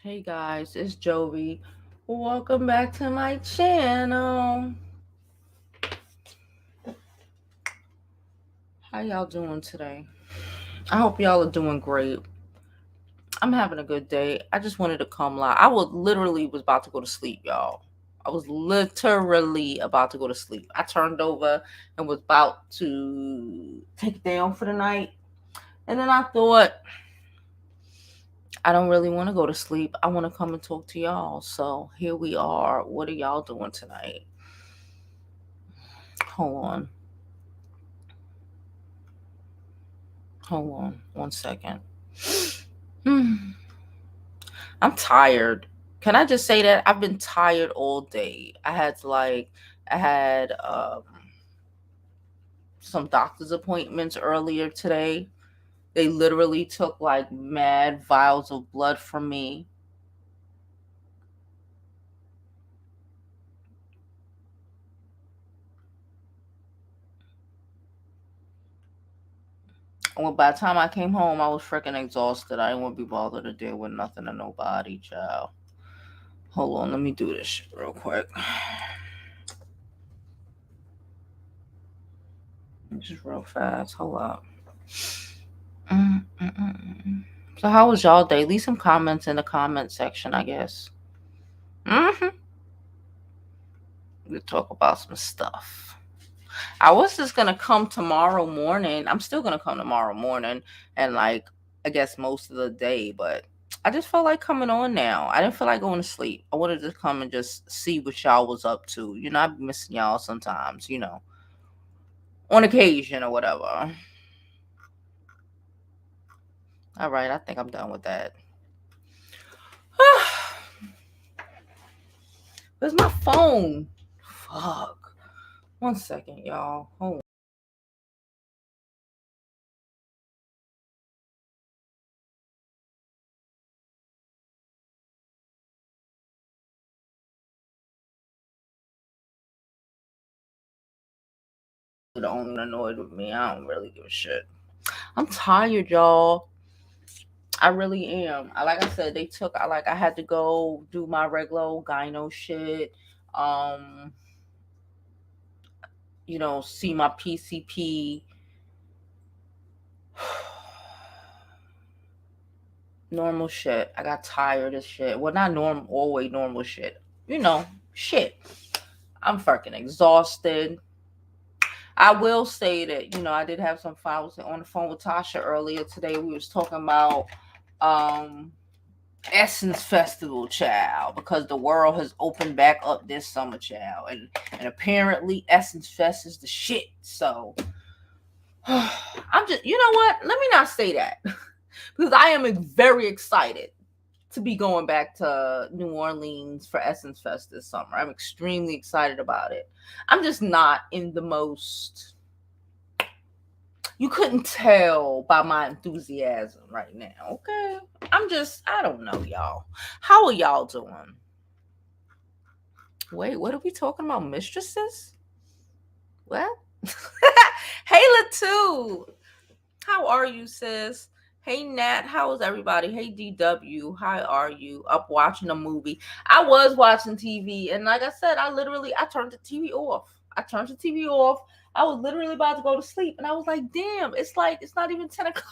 Hey guys, it's Jovi. Welcome back to my channel. How y'all doing today? I hope y'all are doing great. I'm having a good day. I just wanted to come live. I was about to go to sleep, y'all. I was literally about to go to sleep. I turned over and was about to take it down for the night. And then I thought, I don't really want to go to sleep. I want to come and talk to y'all. So here we are. What are y'all doing tonight? Hold on. Hold on 1 second. I'm tired. Can I just say that I've been tired all day? I had some doctor's appointments earlier today. They literally took like mad vials of blood from me. Well, by the time I came home, I was freaking exhausted. I didn't want to be bothered to deal with nothing or nobody, child. Hold on, let me do this shit real quick. Just real fast. Hold up. So how was y'all day? Leave some comments in the comment section, I guess. We'll talk about some stuff. I was just gonna come tomorrow morning. I'm still gonna come tomorrow morning and I guess most of the day, but I just felt like coming on now. I didn't feel like going to sleep. I wanted to come and just see what y'all was up to. I be missing y'all sometimes, on occasion or whatever. All right, I think I'm done with that. Where's my phone? Fuck. 1 second, y'all. Hold on. Don't annoyed with me. I don't really give a shit. I'm tired, y'all. I really am. Like I said, I had to go do my regular gyno shit. Um, see my PCP. Normal shit. I got tired of shit. Well, not normal, always normal shit. Shit. I'm fucking exhausted. I will say that, I did have some fun. I was on the phone with Tasha earlier today. We was talking about um Essence Festival, child, because the world has opened back up this summer, child, and apparently Essence Fest is the shit. So I'm just, you know what? Let me not say that because I am very excited to be going back to New Orleans for Essence Fest this summer. I'm extremely excited about it. I'm just not in the most. You couldn't tell by my enthusiasm right now, okay? I don't know, y'all. How are y'all doing? Wait, what are we talking about? Mistresses? What? Hey, Latu. How are you, sis? Hey, Nat. How is everybody? Hey, DW. How are you? Up watching a movie. I was watching TV, and like I said, I turned the TV off. I turned the TV off. I was literally about to go to sleep, and I was like, damn, it's not even 10 o'clock.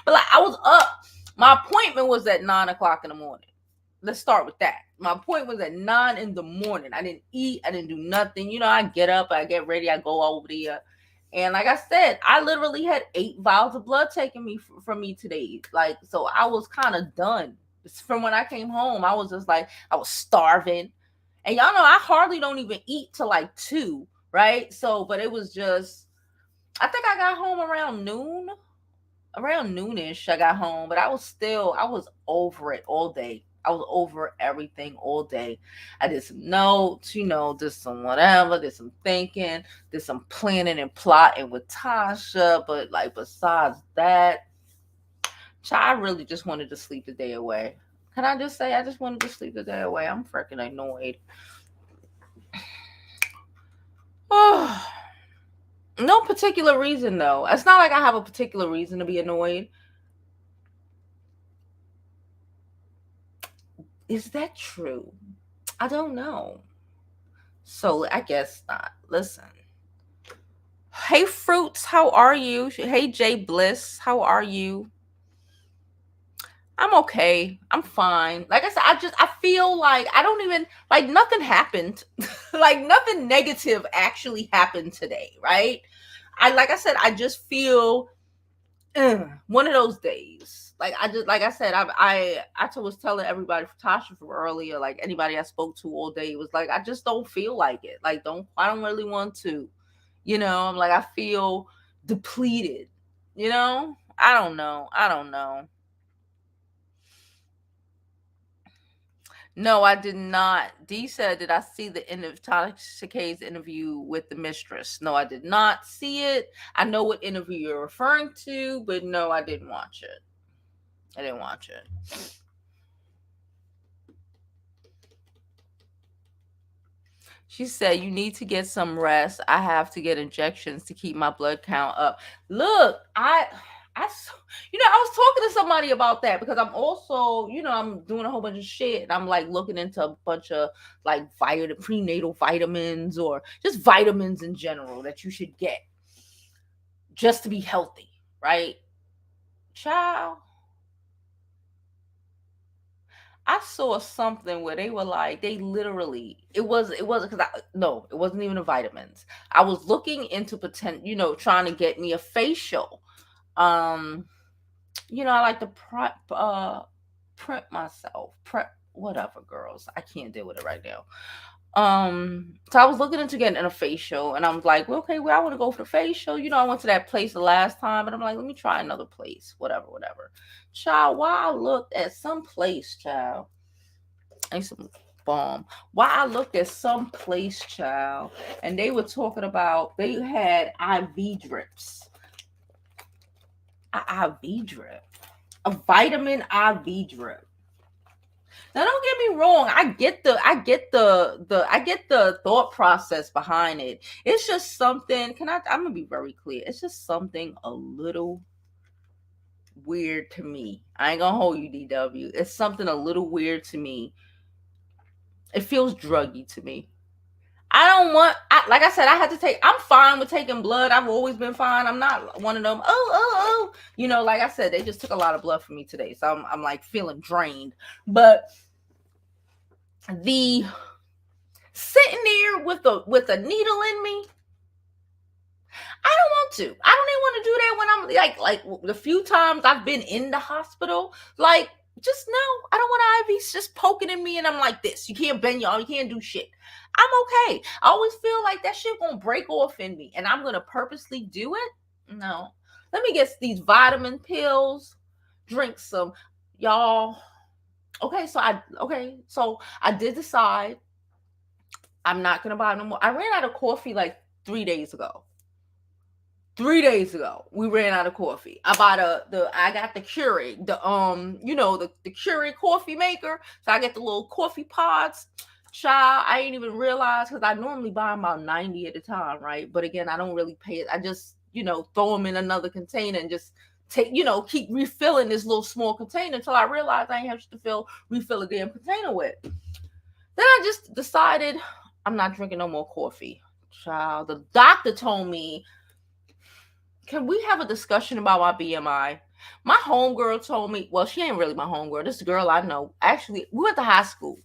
But I was up. My appointment was at 9 o'clock in the morning. Let's start with that. My appointment was at 9 in the morning. I didn't eat. I didn't do nothing. I get up, I get ready, I go over there. And like I said, I literally had 8 vials of blood taken from me today. So I was kind of done. From when I came home, I was just like, I was starving. And y'all know I hardly don't even eat till like 2, right? So, but it was just, I think I got home around noon. Around noonish, I got home, but I was over it all day. I was over everything all day. I did some notes, did some whatever, did some thinking, did some planning and plotting with Tasha. But besides that, I really just wanted to sleep the day away. Can I just say I just wanted to sleep the day away? I'm freaking annoyed. No particular reason though. It's not like I have a particular reason to be annoyed. Is that true? I don't know. So I guess not. Listen. Hey Fruits, how are you? Hey Jay Bliss, how are you? I'm okay. I'm fine. Like I said, I feel like I don't even like nothing happened. Like nothing negative actually happened today, right? Like I said, I just feel one of those days. Like I just like I said, was telling everybody, Tasha from earlier, like anybody I spoke to all day was like, I just don't feel like it. Like I don't really want to. I'm like I feel depleted. I don't know. I don't know. No, I did not. D said, did I see the end of Tasha K's interview with the mistress? No, I did not see it. I know what interview you're referring to, but no, I didn't watch it. I didn't watch it. She said, you need to get some rest. I have to get injections to keep my blood count up. Look, I was talking to somebody about that because I'm also, I'm doing a whole bunch of shit. And I'm like looking into a bunch of like prenatal vitamins or just vitamins in general that you should get just to be healthy, right? Child, I saw something where they were like, they literally, it wasn't because no, it wasn't even the vitamins. I was looking into trying to get me a facial. Um, I like to prep myself, prep whatever, girls. I can't deal with it right now. So I was looking into getting a facial, and I was like, well, okay, well, I want to go for the facial. I went to that place the last time, and I'm like, let me try another place, whatever. Child, while I looked at some place, child, ain't some bomb. While I looked at some place, child, and they were talking about they had IV drips, a IV drip, a vitamin IV drip. Now don't get me wrong. I get the thought process behind it. It's just something. I'm gonna be very clear. It's just something a little weird to me. I ain't gonna hold you, DW. It's something a little weird to me. It feels druggy to me. I don't want. Like I said, I had to take. I'm fine with taking blood. I've always been fine. I'm not one of them. Oh. Like I said, they just took a lot of blood from me today, so I'm like feeling drained. But the sitting there with a needle in me, I don't want to. I don't even want to do that when I'm like the few times I've been in the hospital. Like, just no, I don't want IVs just poking in me and I'm like this. You can't bend your arm, you can't do shit. I'm okay. I always feel like that shit gonna break off in me and I'm gonna purposely do it. No. Let me get these vitamin pills, drink some, y'all. So I did decide I'm not gonna buy no more. I ran out of coffee like 3 days ago. 3 days ago, we ran out of coffee. I got the Keurig, the Keurig coffee maker. So I get the little coffee pods. Child, I ain't even realize because I normally buy about 90 at a time, right? But again, I don't really pay it. I just, throw them in another container and just keep refilling this little small container until I realize I ain't have to refill a damn container with. Then I just decided I'm not drinking no more coffee. Child, the doctor told me, can we have a discussion about my BMI? My homegirl told me, well, she ain't really my homegirl. This girl I know. Actually, we went to high school.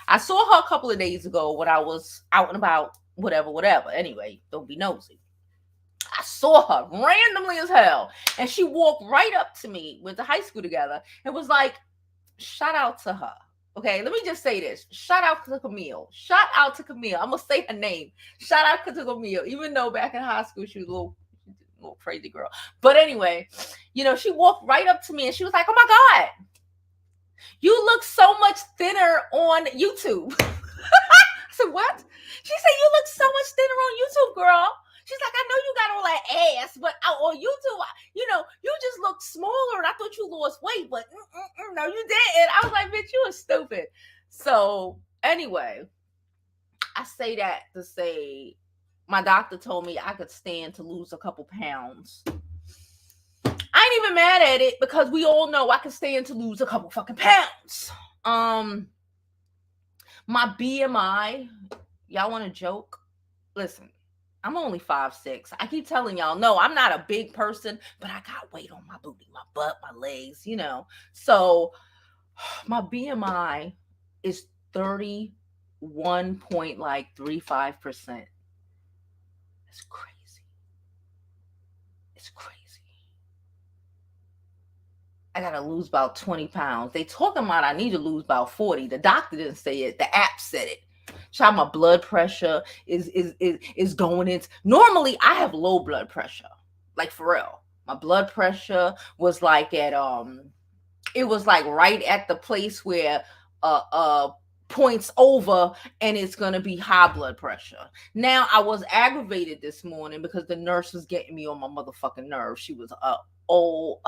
I saw her a couple of days ago when I was out and about, whatever. Anyway, don't be nosy. I saw her randomly as hell. And she walked right up to me, went to high school together, and was like, shout out to her. Okay, let me just say this. Shout out to Camille. Shout out to Camille. I'm going to say her name. Shout out to Camille. Even though back in high school, she was a little crazy girl. But anyway, she walked right up to me and she was like, oh my God, you look so much thinner on YouTube. I said, what? She said, you look so much thinner on YouTube, girl. She's like, I know you got all that ass, but on YouTube, you just look smaller and I thought you lost weight, but no, you didn't. I was like, bitch, you are stupid. So anyway, I say that to say my doctor told me I could stand to lose a couple pounds. I ain't even mad at it because we all know I could stand to lose a couple fucking pounds. My BMI, y'all want to joke? Listen, I'm only 5'6". I keep telling y'all, no, I'm not a big person, but I got weight on my booty, my butt, my legs, So my BMI is 31.35%. It's crazy. It's crazy. I gotta lose about 20 pounds. They talking about I need to lose about 40. The doctor didn't say it. The app said it. Child, my blood pressure is going in. Normally, I have low blood pressure. Like for real. My blood pressure was like at it was like right at the place where points over and it's gonna be high blood pressure. Now I was aggravated this morning because the nurse was getting me on my motherfucking nerves. She was old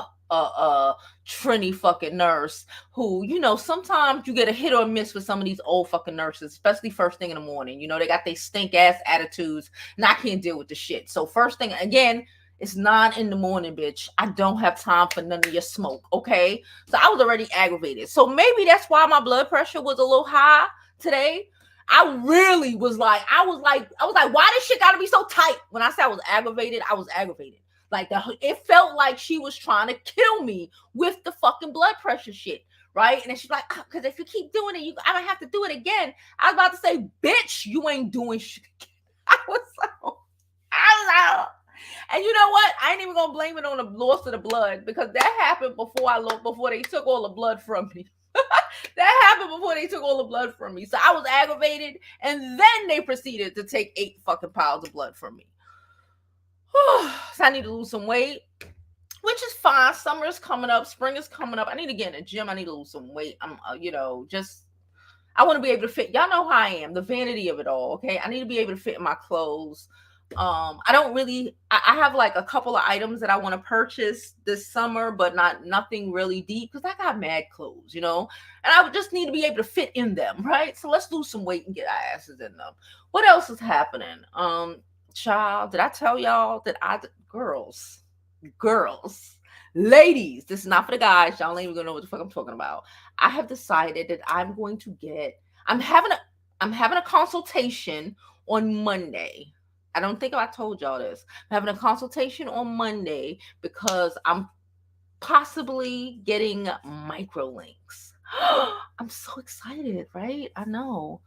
Trini fucking nurse who, sometimes you get a hit or miss with some of these old fucking nurses, especially first thing in the morning. They got they stink ass attitudes and I can't deal with the shit. So first thing again, it's 9 in the morning, bitch. I don't have time for none of your smoke, okay? So I was already aggravated. So maybe that's why my blood pressure was a little high today. I really was like, why this shit gotta be so tight? When I said I was aggravated, I was aggravated. Like it felt like she was trying to kill me with the fucking blood pressure shit, right? And then she's like, because if you keep doing it, I don't have to do it again. I was about to say, bitch, you ain't doing shit. I was like, and you know what? I ain't even gonna blame it on the loss of the blood because that happened before they took all the blood from me. That happened before they took all the blood from me. So I was aggravated, and then they proceeded to take 8 fucking pounds of blood from me. So I need to lose some weight, which is fine. Summer is coming up, spring is coming up. I need to get in the gym. I need to lose some weight. I'm, I want to be able to fit. Y'all know how I am, the vanity of it all. Okay, I need to be able to fit in my clothes. I don't really. I have like a couple of items that I want to purchase this summer, but nothing really deep because I got mad clothes, and I would just need to be able to fit in them, right? So let's lose some weight and get our asses in them. What else is happening? Child, did I tell y'all that girls, ladies, this is not for the guys. Y'all ain't even gonna know what the fuck I'm talking about. I have decided that I'm having a consultation on Monday. I don't think I told y'all this. I'm having a consultation on Monday because I'm possibly getting microlinks. I'm so excited, right? I know.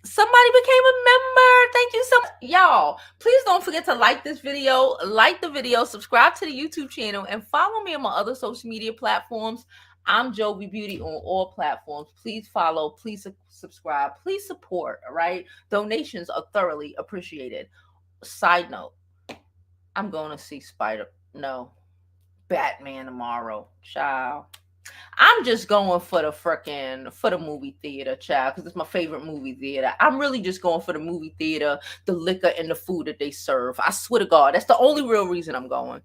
Somebody became a member. Thank you so much. Y'all, please don't forget to like this video, subscribe to the YouTube channel, and follow me on my other social media platforms. I'm Jovi Beauty on all platforms. Please follow, please subscribe, please support, all right? Donations are thoroughly appreciated. Side note, I'm going to see Batman tomorrow. Child. I'm just going for the movie theater, child, because it's my favorite movie theater. I'm really just going for the movie theater, the liquor, and the food that they serve. I swear to God, that's the only real reason I'm going.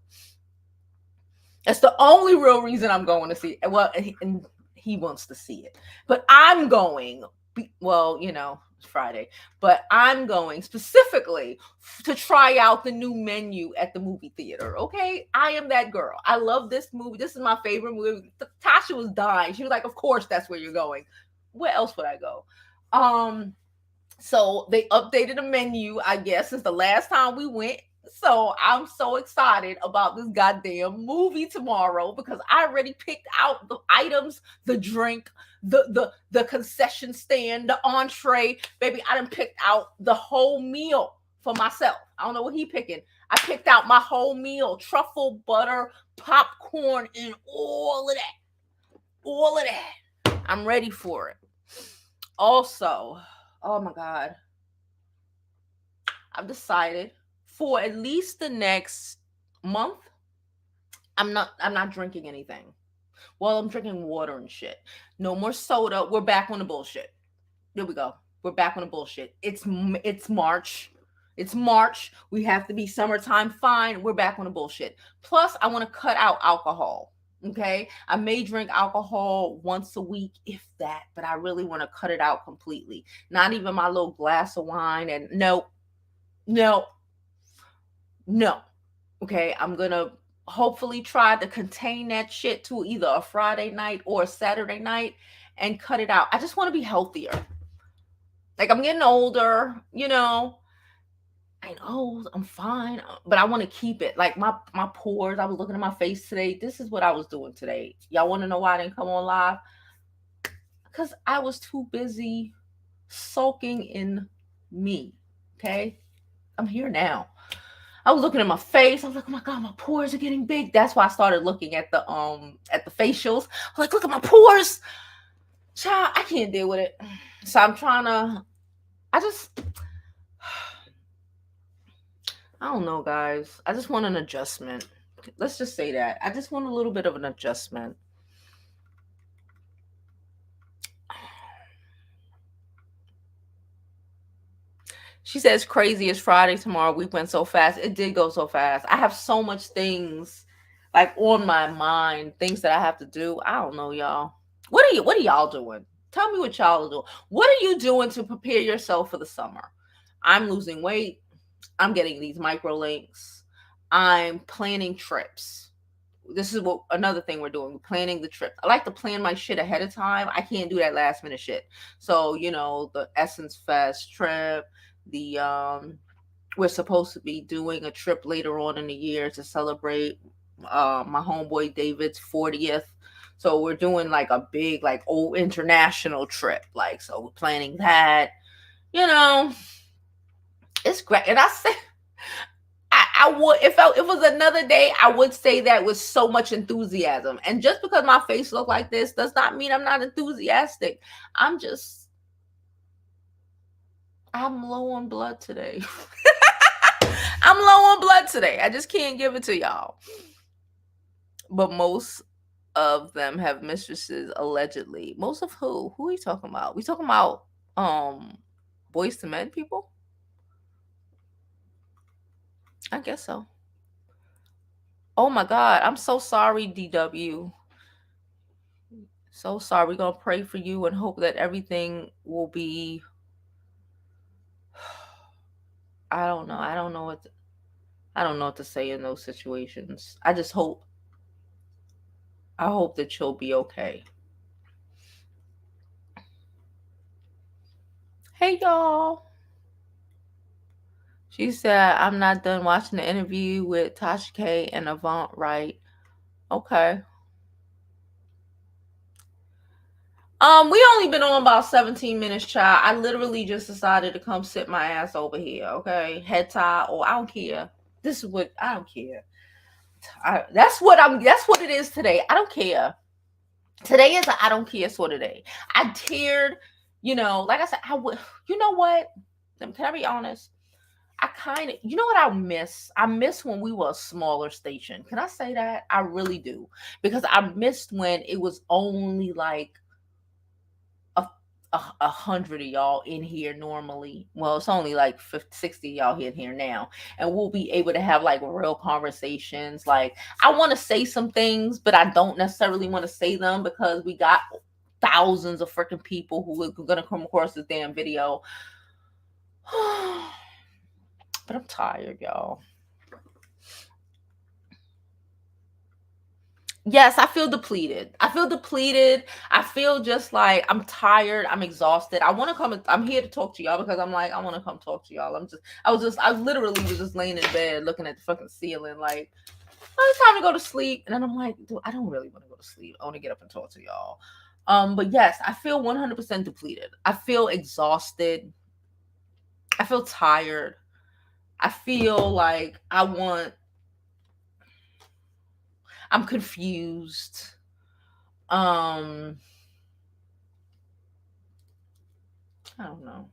That's the only real reason I'm going to see it. Well, and he wants to see it, but I'm going. Well, it's Friday, but I'm going specifically to try out the new menu at the movie theater. Okay, I am that girl. I love this movie. This is my favorite movie. Tasha was dying. She was like, "Of course, that's where you're going. Where else would I go?" So they updated the menu, I guess, since the last time we went. So I'm so excited about this goddamn movie tomorrow because I already picked out the items, the drink, the concession stand, the entree. Baby, I done picked out the whole meal for myself. I don't know what he picking. I picked out my whole meal, truffle butter, popcorn, and all of that. All of that. I'm ready for it. Also, oh my God, I've decided for at least the next month, I'm not drinking anything. Well, I'm drinking water and shit. No more soda. We're back on the bullshit. There we go. We're back on the bullshit. It's March. It's March. We have to be summertime. Fine. We're back on the bullshit. Plus, I want to cut out alcohol. Okay. I may drink alcohol once a week, if that, but I really want to cut it out completely. Not even my little glass of wine. And no. Okay. I'm going to hopefully try to contain that shit to either a Friday night or a Saturday night. and cut it out. I just want to be healthier. Like, I'm getting older, you know. I know I'm fine, but I want to keep it. Like my pores. I was looking at my face today. This is what I was doing today. Y'all want to know why I didn't come on live? Because I was too busy sulking in me. Okay, I'm here now. I was looking at my face. I was like, oh my god, my pores are getting big. That's why I started looking at the facials. I was like, look at my pores. Child, I can't deal with it. So I'm trying to. I just. I don't know, guys. I just want an adjustment. Let's just say that. I just want a little bit of an adjustment. She says crazy as Friday tomorrow. Week went so fast. It did go so fast. I have so much things like on my mind, things that I have to do. I don't know, y'all. What are y'all doing? Tell me what y'all are doing. What are you doing to prepare yourself for the summer? I'm losing weight. I'm getting these micro links. I'm planning trips. This is what another thing we're doing. We're planning the trip. I like to plan my shit ahead of time. I can't do that last minute shit. So, the Essence Fest trip, the we're supposed to be doing a trip later on in the year to celebrate my homeboy David's 40th. So we're doing like a big like old international trip. Like, so we're planning that. You know, it's great. And I said I would, if it was another day, I would say that with so much enthusiasm. And just because my face look like this does not mean I'm not enthusiastic. I'm low on blood today. I'm low on blood today. I just can't give it to y'all. But most of them have mistresses, allegedly. Most of who? Who are you talking about? We talking about Boys to Men people? I guess so. Oh my god, I'm so sorry, DW. So sorry. We're gonna pray for you and hope that everything will be. I don't know. I don't know what to say in those situations. I just hope. I hope that you'll be okay. Hey y'all. She said, I'm not done watching the interview with Tasha K and Avant Right. Okay. We only been on about 17 minutes, child. I literally just decided to come sit my ass over here, okay? Head tie, or I don't care. This is what I don't care. That's what it is today. I don't care. Today is a I don't care sort of day. I teared, like I said, I would, you know what? Can I be honest? I kind of, you know what I miss? I miss when we were a smaller station. Can I say that? I really do. Because I missed when it was only like a hundred of y'all in here normally. Well, it's only like 50, 60 y'all in here now. And we'll be able to have like real conversations. Like, I want to say some things, but I don't necessarily want to say them because we got thousands of freaking people who are going to come across this damn video. But I'm tired, y'all. Yes, I feel depleted. I feel just like I'm tired. I'm exhausted. I want to come. I'm here to talk to y'all because I'm like, I want to come talk to y'all. I literally was just laying in bed looking at the fucking ceiling like, oh, it's time to go to sleep. And then I'm like, dude, I don't really want to go to sleep. I want to get up and talk to y'all. But yes, I feel 100% depleted. I feel exhausted. I feel tired. I feel like I'm confused. I don't know.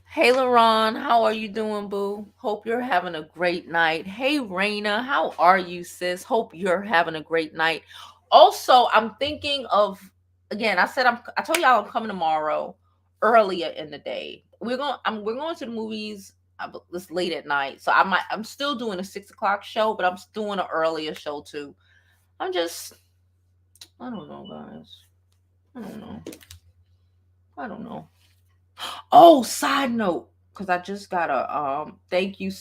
Hey, LaRon, how are you doing, boo? Hope you're having a great night. Hey, Raina, how are you, sis? Hope you're having a great night. Also, I'm thinking of, again, I told y'all I'm coming tomorrow earlier in the day. We're going to the movies this late at night. So I'm still doing a 6 o'clock show, but I'm doing an earlier show too. I don't know, guys. I don't know. Oh, side note, because I just got a thank you.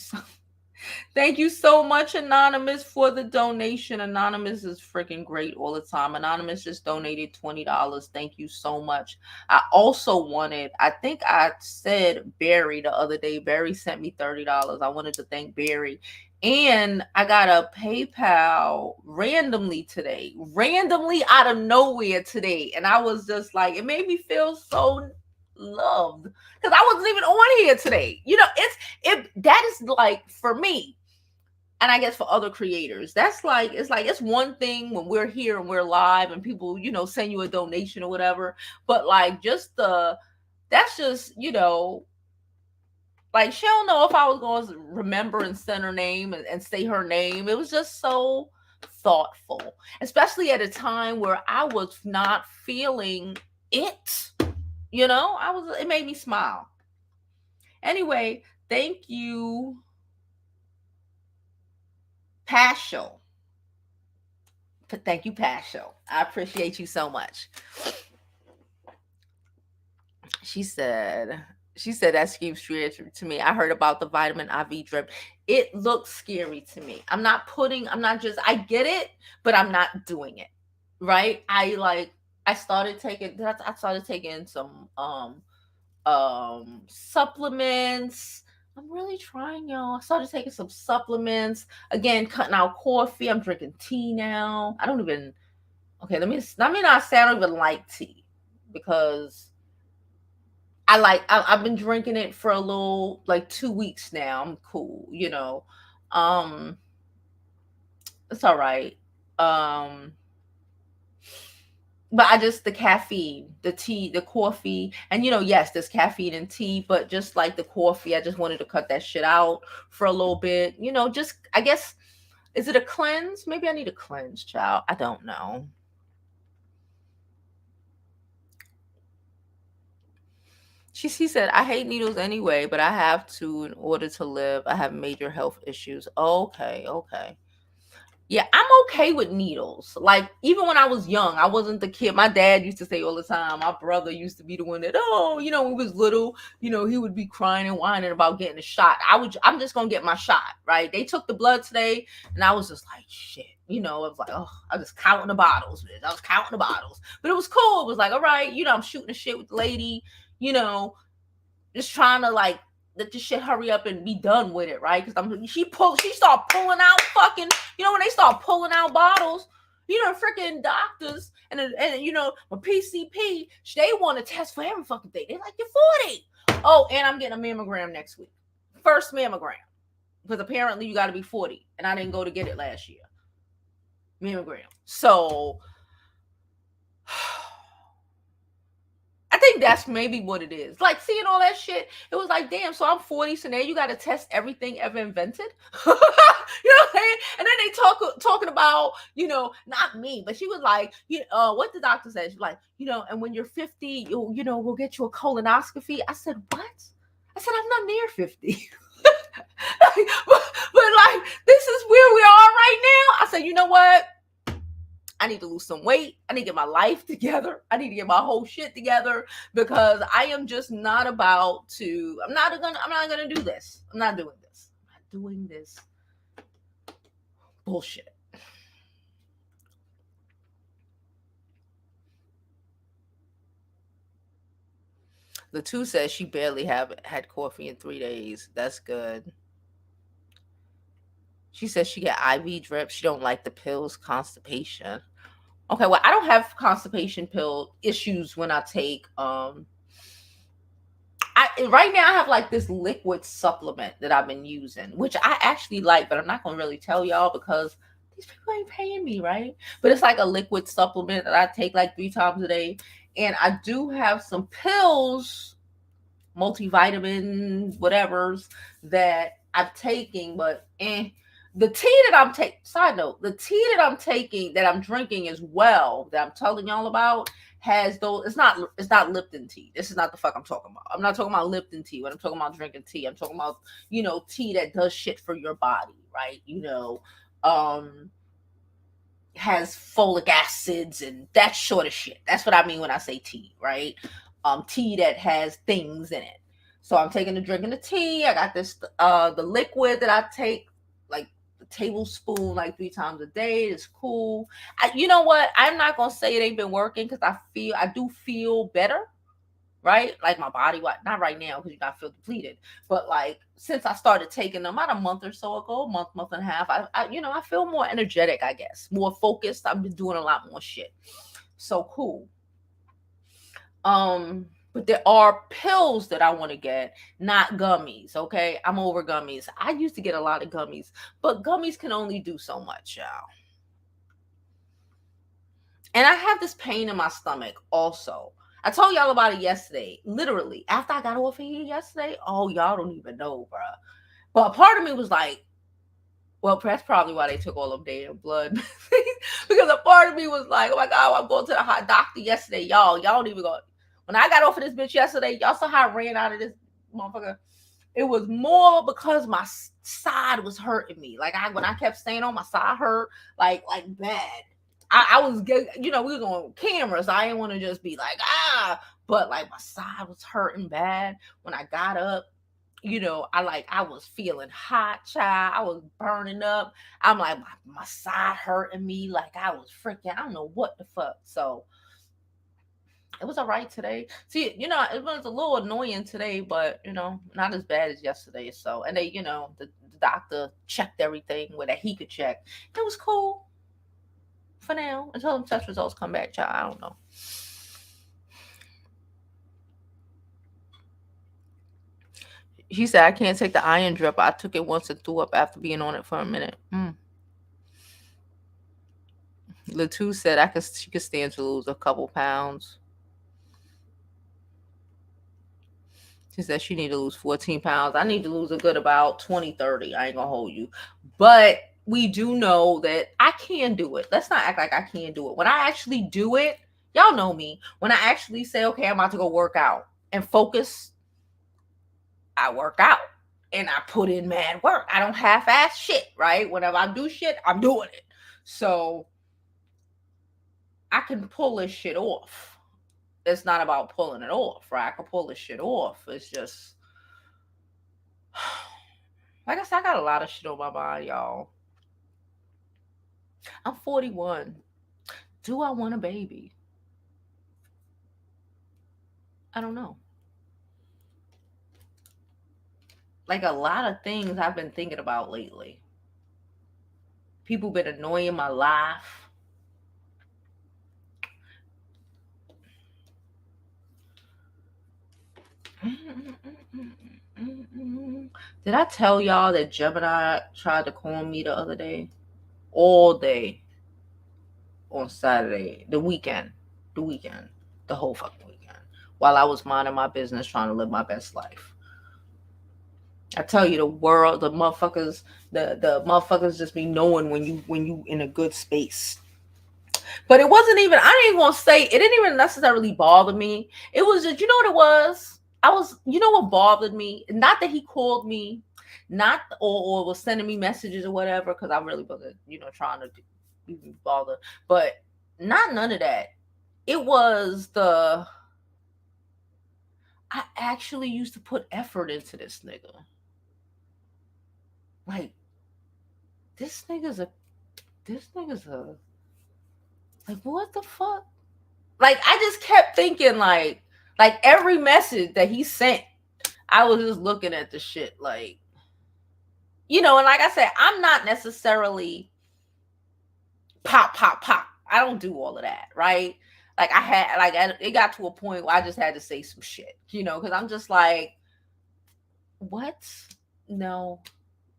Thank you so much, Anonymous, for the donation. Anonymous is freaking great all the time. Anonymous just donated $20. Thank you so much. I also wanted, I think I said Barry the other day. Barry sent me $30. I wanted to thank Barry. And I got a PayPal randomly today, randomly out of nowhere today. And I was just like, it made me feel so loved because I wasn't even on here today. That is like for me, and I guess for other creators, that's like it's one thing when we're here and we're live and people, send you a donation or whatever. But like that's just, like she don't know if I was going to remember and send her name and say her name. It was just so thoughtful, especially at a time where I was not feeling it. It made me smile. Anyway, thank you, Paschal. Thank you, Paschal. I appreciate you so much. She said that seems scary to me. I heard about the vitamin IV drip. It looks scary to me. I get it, but I'm not doing it. Right? I started taking some supplements. I'm really trying, y'all. I started taking some supplements. Again, cutting out coffee. I'm drinking tea now. I don't even let me not say I don't even like tea because I've been drinking it for a little, like 2 weeks now. I'm cool, it's all right. But the caffeine, the tea, the coffee, and yes, there's caffeine in tea, but just like the coffee, I just wanted to cut that shit out for a little bit. Just I guess, is it a cleanse? Maybe I need a cleanse, child. I don't know. She said, I hate needles anyway, but I have to in order to live. I have major health issues. Okay. Yeah, I'm okay with needles. Like, even when I was young, I wasn't the kid. My dad used to say all the time, my brother used to be the one that, when he was little, he would be crying and whining about getting a shot. I'm just going to get my shot, right? They took the blood today, and I was just like, shit. I was like, oh, I was counting the bottles, man. I was counting the bottles. But it was cool. It was like, all right, I'm shooting the shit with the lady, just trying to, like, let this shit hurry up and be done with it, right? Because she started pulling out fucking, when they start pulling out bottles, freaking doctors and my PCP, they want to test for every fucking thing. They're like, you're 40. Oh, and I'm getting a mammogram next week. First mammogram. Because apparently you got to be 40. And I didn't go to get it last year. Mammogram. So I think that's maybe what it is. Like, seeing all that shit, it was like, damn, so I'm 40, so now you got to test everything ever invented? You know what I'm saying? And then they talking about, not me, but she was like, what the doctor said, she's like, and when you're 50, we'll get you a colonoscopy. I said, what? I said, I'm not near 50. but like, this is where we are right now. I said, you know what? I need to lose some weight. I need to get my life together. I need to get my whole shit together because I am just not about to. I'm not gonna do this. I'm not doing this. I'm not doing this bullshit. The two says she barely had coffee in 3 days. That's good. She says she get IV drip. She don't like the pills. Constipation. Okay, well, I don't have constipation pill issues when I take right now I have like this liquid supplement that I've been using, which I actually like, but I'm not gonna really tell y'all because these people ain't paying me, right? But it's like a liquid supplement that I take like 3 times a day. And I do have some pills, multivitamins, whatever's that I'm taking, but the tea that I'm taking, side note, the tea that I'm taking, that I'm drinking as well, that I'm telling y'all about, has those, it's not Lipton tea. This is not the fuck I'm talking about. I'm not talking about Lipton tea when I'm talking about drinking tea. I'm talking about, tea that does shit for your body, right? Has folic acids and that sort of shit. That's what I mean when I say tea, right? Tea that has things in it. So I'm drinking the tea. I got this the liquid that I take like a tablespoon like 3 times a day. It's cool. You know what? I'm not gonna say it ain't been working because I do feel better, right? Like my body, not right now because I feel depleted, but like since I started taking them about a month or so ago, month and a half, I feel more energetic, I guess, more focused. I've been doing a lot more shit. So cool. But there are pills that I want to get, not gummies. Okay, I'm over gummies. I used to get a lot of gummies, but gummies can only do so much, y'all. And I have this pain in my stomach also. I told y'all about it yesterday. Literally, after I got off of here yesterday, oh, y'all don't even know, bro. But part of me was like, well, that's probably why they took all of damn blood. Because a part of me was like, oh my God, I'm going to the hot doctor yesterday. Y'all don't even go. When I got off of this bitch yesterday, y'all saw how I ran out of this motherfucker. It was more because my side was hurting me. Like when I kept staying on, my side hurt like bad. I was getting, we was on camera, so I didn't want to just be like, but like my side was hurting bad. When I got up, I was feeling hot, child. I was burning up. I'm like, my side hurting me. Like I was freaking, I don't know what the fuck. So it was all right today. See, it was a little annoying today, but not as bad as yesterday. So, and they, the doctor checked everything that he could check. It was cool for now until the test results come back, child. I don't know. He said, I can't take the iron drip. I took it once and threw up after being on it for a minute. Latu said she could stand to lose a couple pounds. She said she need to lose 14 pounds. I need to lose a good about 20, 30. I ain't gonna hold you. But we do know that I can do it. Let's not act like I can't do it. When I actually do it, y'all know me. When I actually say, okay, I'm about to go work out and focus, I work out. And I put in mad work. I don't half-ass shit, right? Whenever I do shit, I'm doing it. So I can pull this shit off. It's not about pulling it off, right? I can pull this shit off. It's just, like I said, I got a lot of shit on my mind, y'all. I'm 41. Do I want a baby? I don't know. Like a lot of things I've been thinking about lately. People been annoying my life. Did I tell y'all that Gemini tried to call me the other day? All day on Saturday, the weekend, the whole fucking weekend, while I was minding my business trying to live my best life. I tell you, the world, the motherfuckers, the motherfuckers just be knowing when you in a good space. But it wasn't even, I didn't even want to say, it didn't even necessarily bother me. It was just, you know what it was? What bothered me? Not that he called me, not, or was sending me messages or whatever, because I really wasn't, trying to be bothered. But not none of that. It was I actually used to put effort into this nigga. Like, this nigga's a, like, what the fuck? Like, I just kept thinking, like every message that he sent, I was just looking at the shit, like, and like I said, I'm not necessarily pop. I don't do all of that, right? Like, it got to a point where I just had to say some shit, because I'm just like, what? No,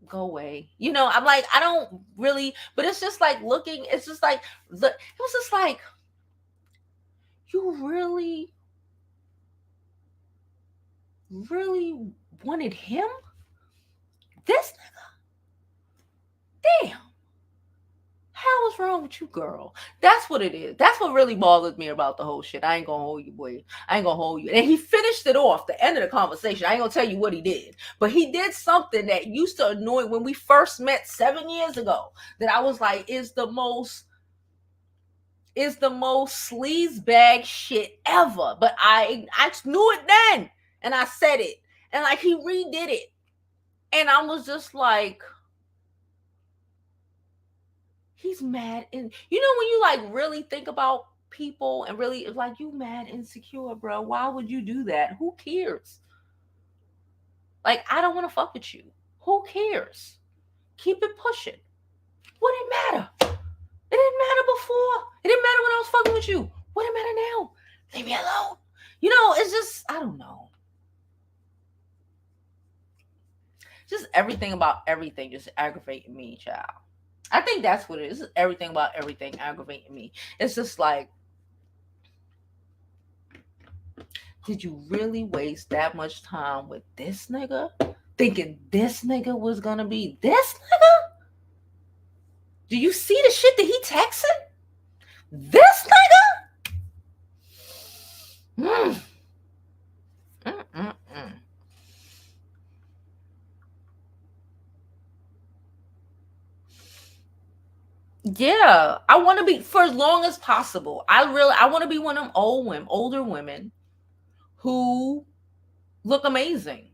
go away. I'm like, I don't really, but it's just like looking, it's just like, it was just like, you really wanted him? This nigga? Damn. Hell is wrong with you, girl? That's what it is. That's what really bothered me about the whole shit. I ain't gonna hold you, boy. I ain't gonna hold you. And he finished it off, the end of the conversation. I ain't gonna tell you what he did. But he did something that used to annoy when we first met 7 years ago. That I was like, is the most sleaze bag shit ever. But I knew it then. And I said it. And like he redid it. And I was just like, He's mad. And you know, when you like really think about people and really like, you mad insecure, bro. Why would you do that? Who cares? Like, I don't want to fuck with you. Who cares? Keep it pushing. What did it matter? It didn't matter before. It didn't matter when I was fucking with you. What did it matter now? Leave me alone. You know, it's just, I don't know. Just everything about everything just aggravating me, child. I think that's what it is. It's everything about everything aggravating me. It's just like, did you really waste that much time with this nigga? Thinking this nigga was gonna be this nigga? Do you see the shit that he texting? This nigga? Mm. Yeah, I want to be for as long as possible. I want to be one of them older women who look amazing,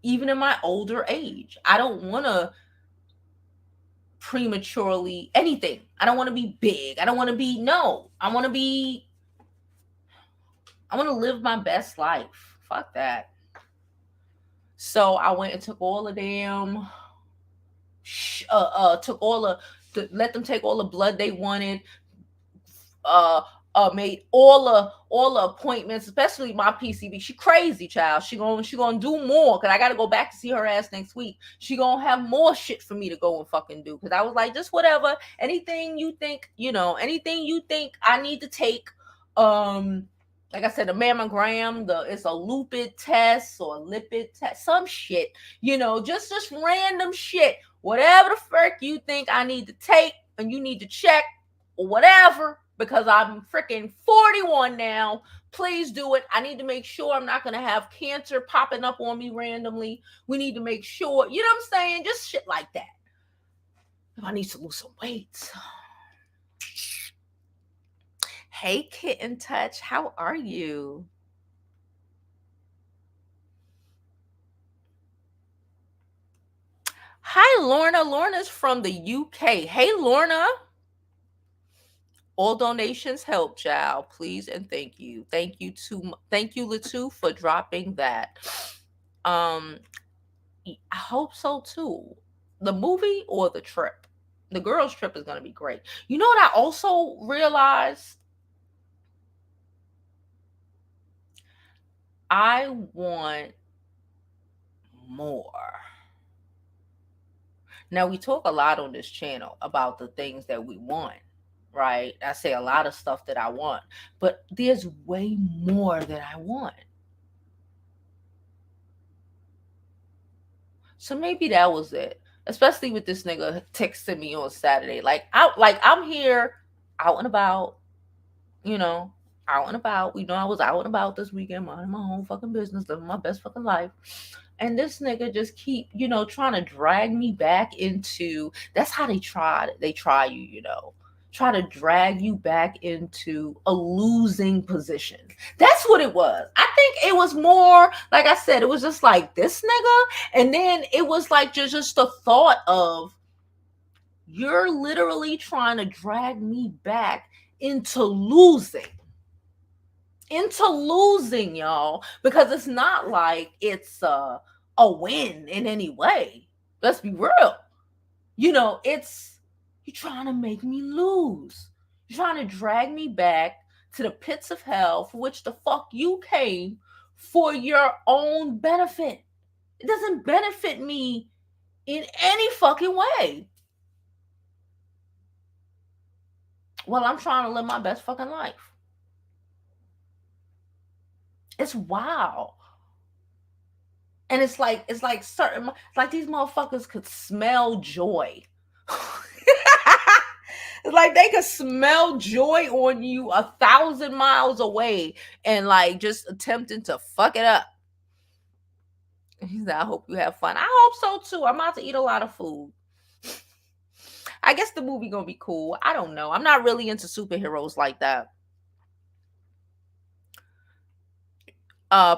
even in my older age. I don't want to prematurely anything. I don't want to be big. I don't want to be no. I want to live my best life. Fuck that. So I went and took all the damn took all let them take all the blood they wanted, uh made all the appointments, especially my PCB. She crazy, child. She gonna do more because I gotta go back to see her ass next week. She gonna have more shit for me to go and fucking do. Because I was like, just whatever, anything you think, anything you think I need to take. Like I said, a mammogram, it's a lipid test or lipid test, some shit, just random shit. Whatever the frick you think I need to take and you need to check or whatever, because I'm freaking 41 now. Please do it. I need to make sure I'm not going to have cancer popping up on me randomly. We need to make sure, you know what I'm saying? Just shit like that. If I need to lose some weight. Hey, Kitten Touch, how are you? Hi, Lorna. Lorna's from the UK. Hey, Lorna. All donations help, child. Please and thank you. Thank you Latu, for dropping that. I hope so too. The movie or the trip? The girls' trip is gonna be great. You know what I also realized? I want more. Now, we talk a lot on this channel about the things that we want, right? I say a lot of stuff that I want, but there's way more that I want. So maybe that was it. Especially with this nigga texting me on Saturday. I'm here out and about, you know, out and about. I was out and about this weekend, minding my own fucking business, living my best fucking life. And this nigga just keep, trying to drag me back into, that's how they try you, try to drag you back into a losing position. That's what it was. I think it was more, like I said, it was just like this nigga. And then it was like just the thought of, you're literally trying to drag me back into losing. Y'all, because it's not like it's a win in any way. Let's be real. It's, you're trying to make me lose. You're trying to drag me back to the pits of hell for which the fuck you came for your own benefit. It doesn't benefit me in any fucking way. Well, I'm trying to live my best fucking life. It's wild. And it's like these motherfuckers could smell joy. It's like they could smell joy on you 1,000 miles away and like just attempting to fuck it up. He said, I hope you have fun. I hope so too. I'm about to eat a lot of food. I guess the movie gonna be cool. I don't know. I'm not really into superheroes like that.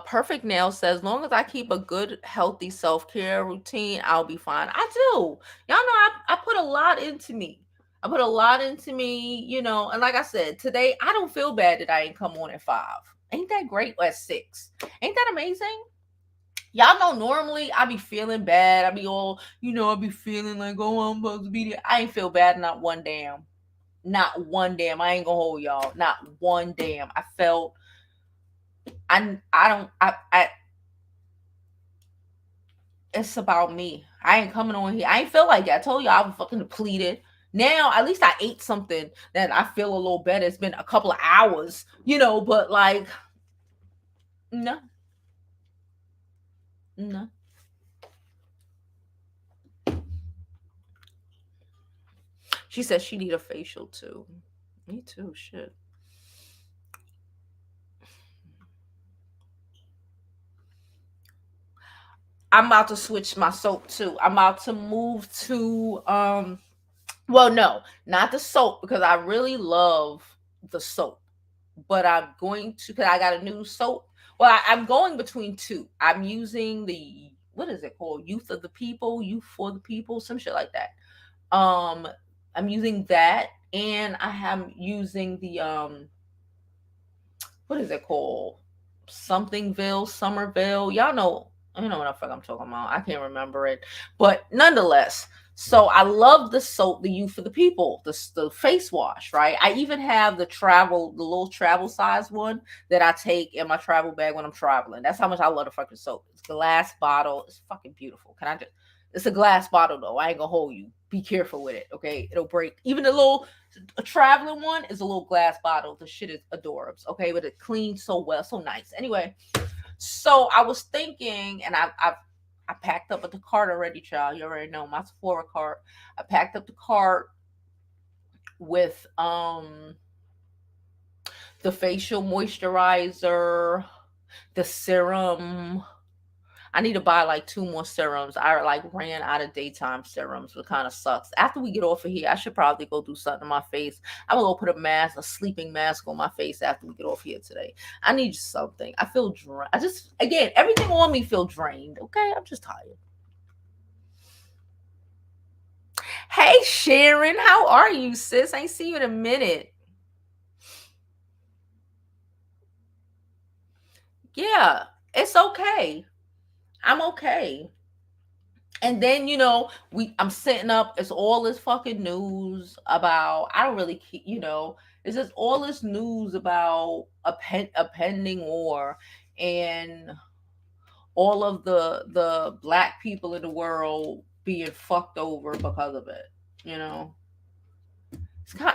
Perfect Nail says, long as I keep a good, healthy self-care routine, I'll be fine. I do. Y'all know I put a lot into me. I put a lot into me, and like I said, today I don't feel bad that I ain't come on at 5. Ain't that great? At 6. Ain't that amazing? Y'all know normally I be feeling bad. I be all, I be feeling like, oh, I'm supposed to be there. I ain't feel bad, not one damn. Not one damn. I ain't gonna hold y'all. Not one damn. I felt I don't I it's about me. I ain't coming on here. I ain't feel like that. I told you I was fucking depleted. Now, at least I ate something that I feel a little better. It's been a couple of hours, but like, no, no. She said she need a facial too. Me too, shit. I'm about to switch my soap too. I'm about to move to well, no, not the soap because I really love the soap. But I'm going to because I got a new soap. Well, I'm going between two. I'm using the what is it called? Youth of the People, Youth for the People, some shit like that. Um, I'm using that, and I am using the what is it called? Somethingville, Somerville. Y'all know, you know what the fuck I'm talking about. I can't remember it, but nonetheless. So I love the soap, the Youth for the People, the face wash, right? I even have the little travel size one that I take in my travel bag when I'm traveling. That's how much I love the fucking soap. It's a glass bottle. It's fucking beautiful. Can I just? It's a glass bottle though. I ain't gonna hold you. Be careful with it, okay? It'll break. Even the little a traveling one is a little glass bottle. The shit is adorbs, okay? But it cleans so well, so nice. Anyway, so I was thinking, and I packed up at the cart already, child. You already know my Sephora cart. I packed up the cart with the facial moisturizer, the serum, I need to buy like 2 more serums. I like ran out of daytime serums, which kind of sucks. After we get off of here, I should probably go do something on my face. I'm gonna go put a sleeping mask on my face after we get off here today. I need something. I feel drained. Again, everything on me feel drained. Okay, I'm just tired. Hey Sharon, how are you, sis? I ain't see you in a minute. Yeah, it's okay. I'm okay. And then I'm sitting up. It's all this fucking news about. I don't really, it's just all this news about a pending war, and all of the black people in the world being fucked over because of it. You know,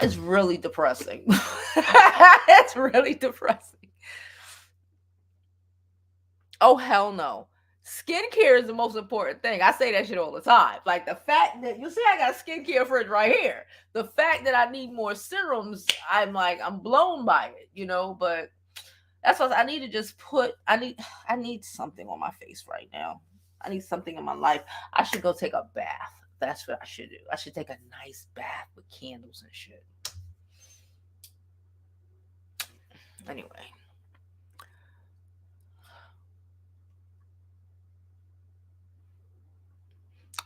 it's really depressing. It's really depressing. Oh hell no. Skincare is the most important thing. I say that shit all the time. Like the fact that you see I got a skincare fridge right here. The fact that I need more serums, I'm blown by it, but that's what I need to just put I need something on my face right now. I need something in my life. I should go take a bath. That's what I should do. I should take a nice bath with candles and shit. Anyway.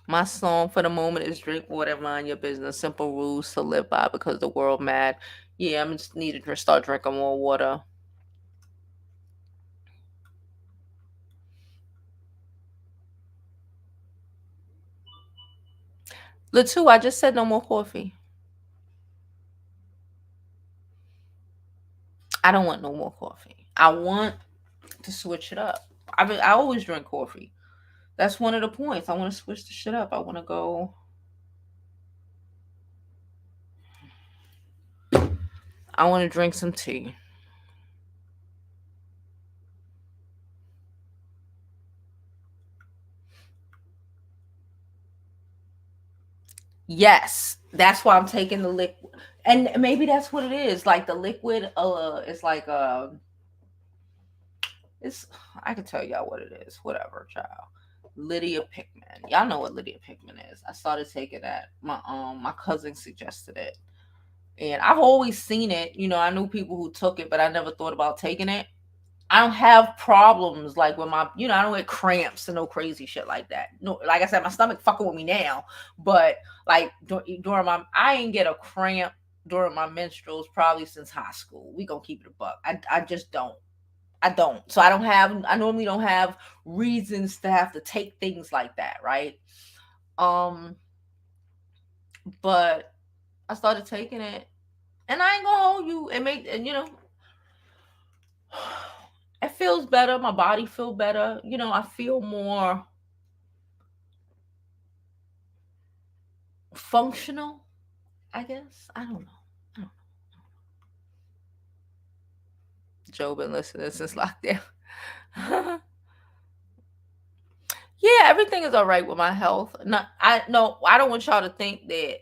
My song for the moment is drink water, mind your business. Simple rules to live by because the world mad. Yeah, I'm just need to start drinking more water. Latu, I just said no more coffee. I don't want no more coffee. I want to switch it up. I always drink coffee. That's one of the points. I want to switch the shit up. I want to go. I want to drink some tea. Yes, that's why I'm taking the liquid, and maybe that's what it is. Like the liquid, it's like it's I can tell y'all what it is. Whatever, child. Lydia Pickman. Y'all know what Lydia Pickman is. I started taking that. My cousin suggested it. And I've always seen it. I knew people who took it, but I never thought about taking it. I don't have problems like with my, I don't get cramps and no crazy shit like that. No, like I said, my stomach fucking with me now, but like during I ain't get a cramp during my menstruals probably since high school. We gonna keep it a buck. I just don't. I don't. So I normally don't have reasons to have to take things like that, right? Um, but I started taking it, and I ain't gonna hold you. It feels better. My body feel better. I feel more functional, I guess. I don't know. Joe been listening since lockdown. Yeah, everything is all right with my health. Not, I no, I don't want y'all to think that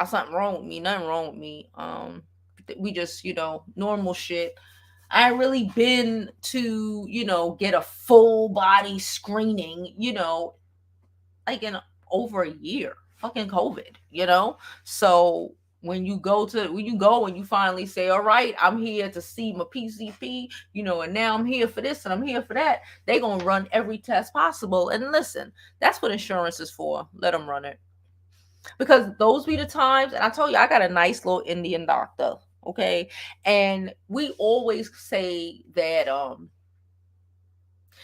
something wrong with me. Nothing wrong with me. We just, normal shit. I ain't really been to, get a full body screening, like in over a year. Fucking COVID. So when you finally say, all right, I'm here to see my PCP, and now I'm here for this and I'm here for that, they gonna run every test possible. And listen, that's what insurance is for. Let them run it. Because those be the times, and I told you I got a nice little Indian doctor, okay? And we always say that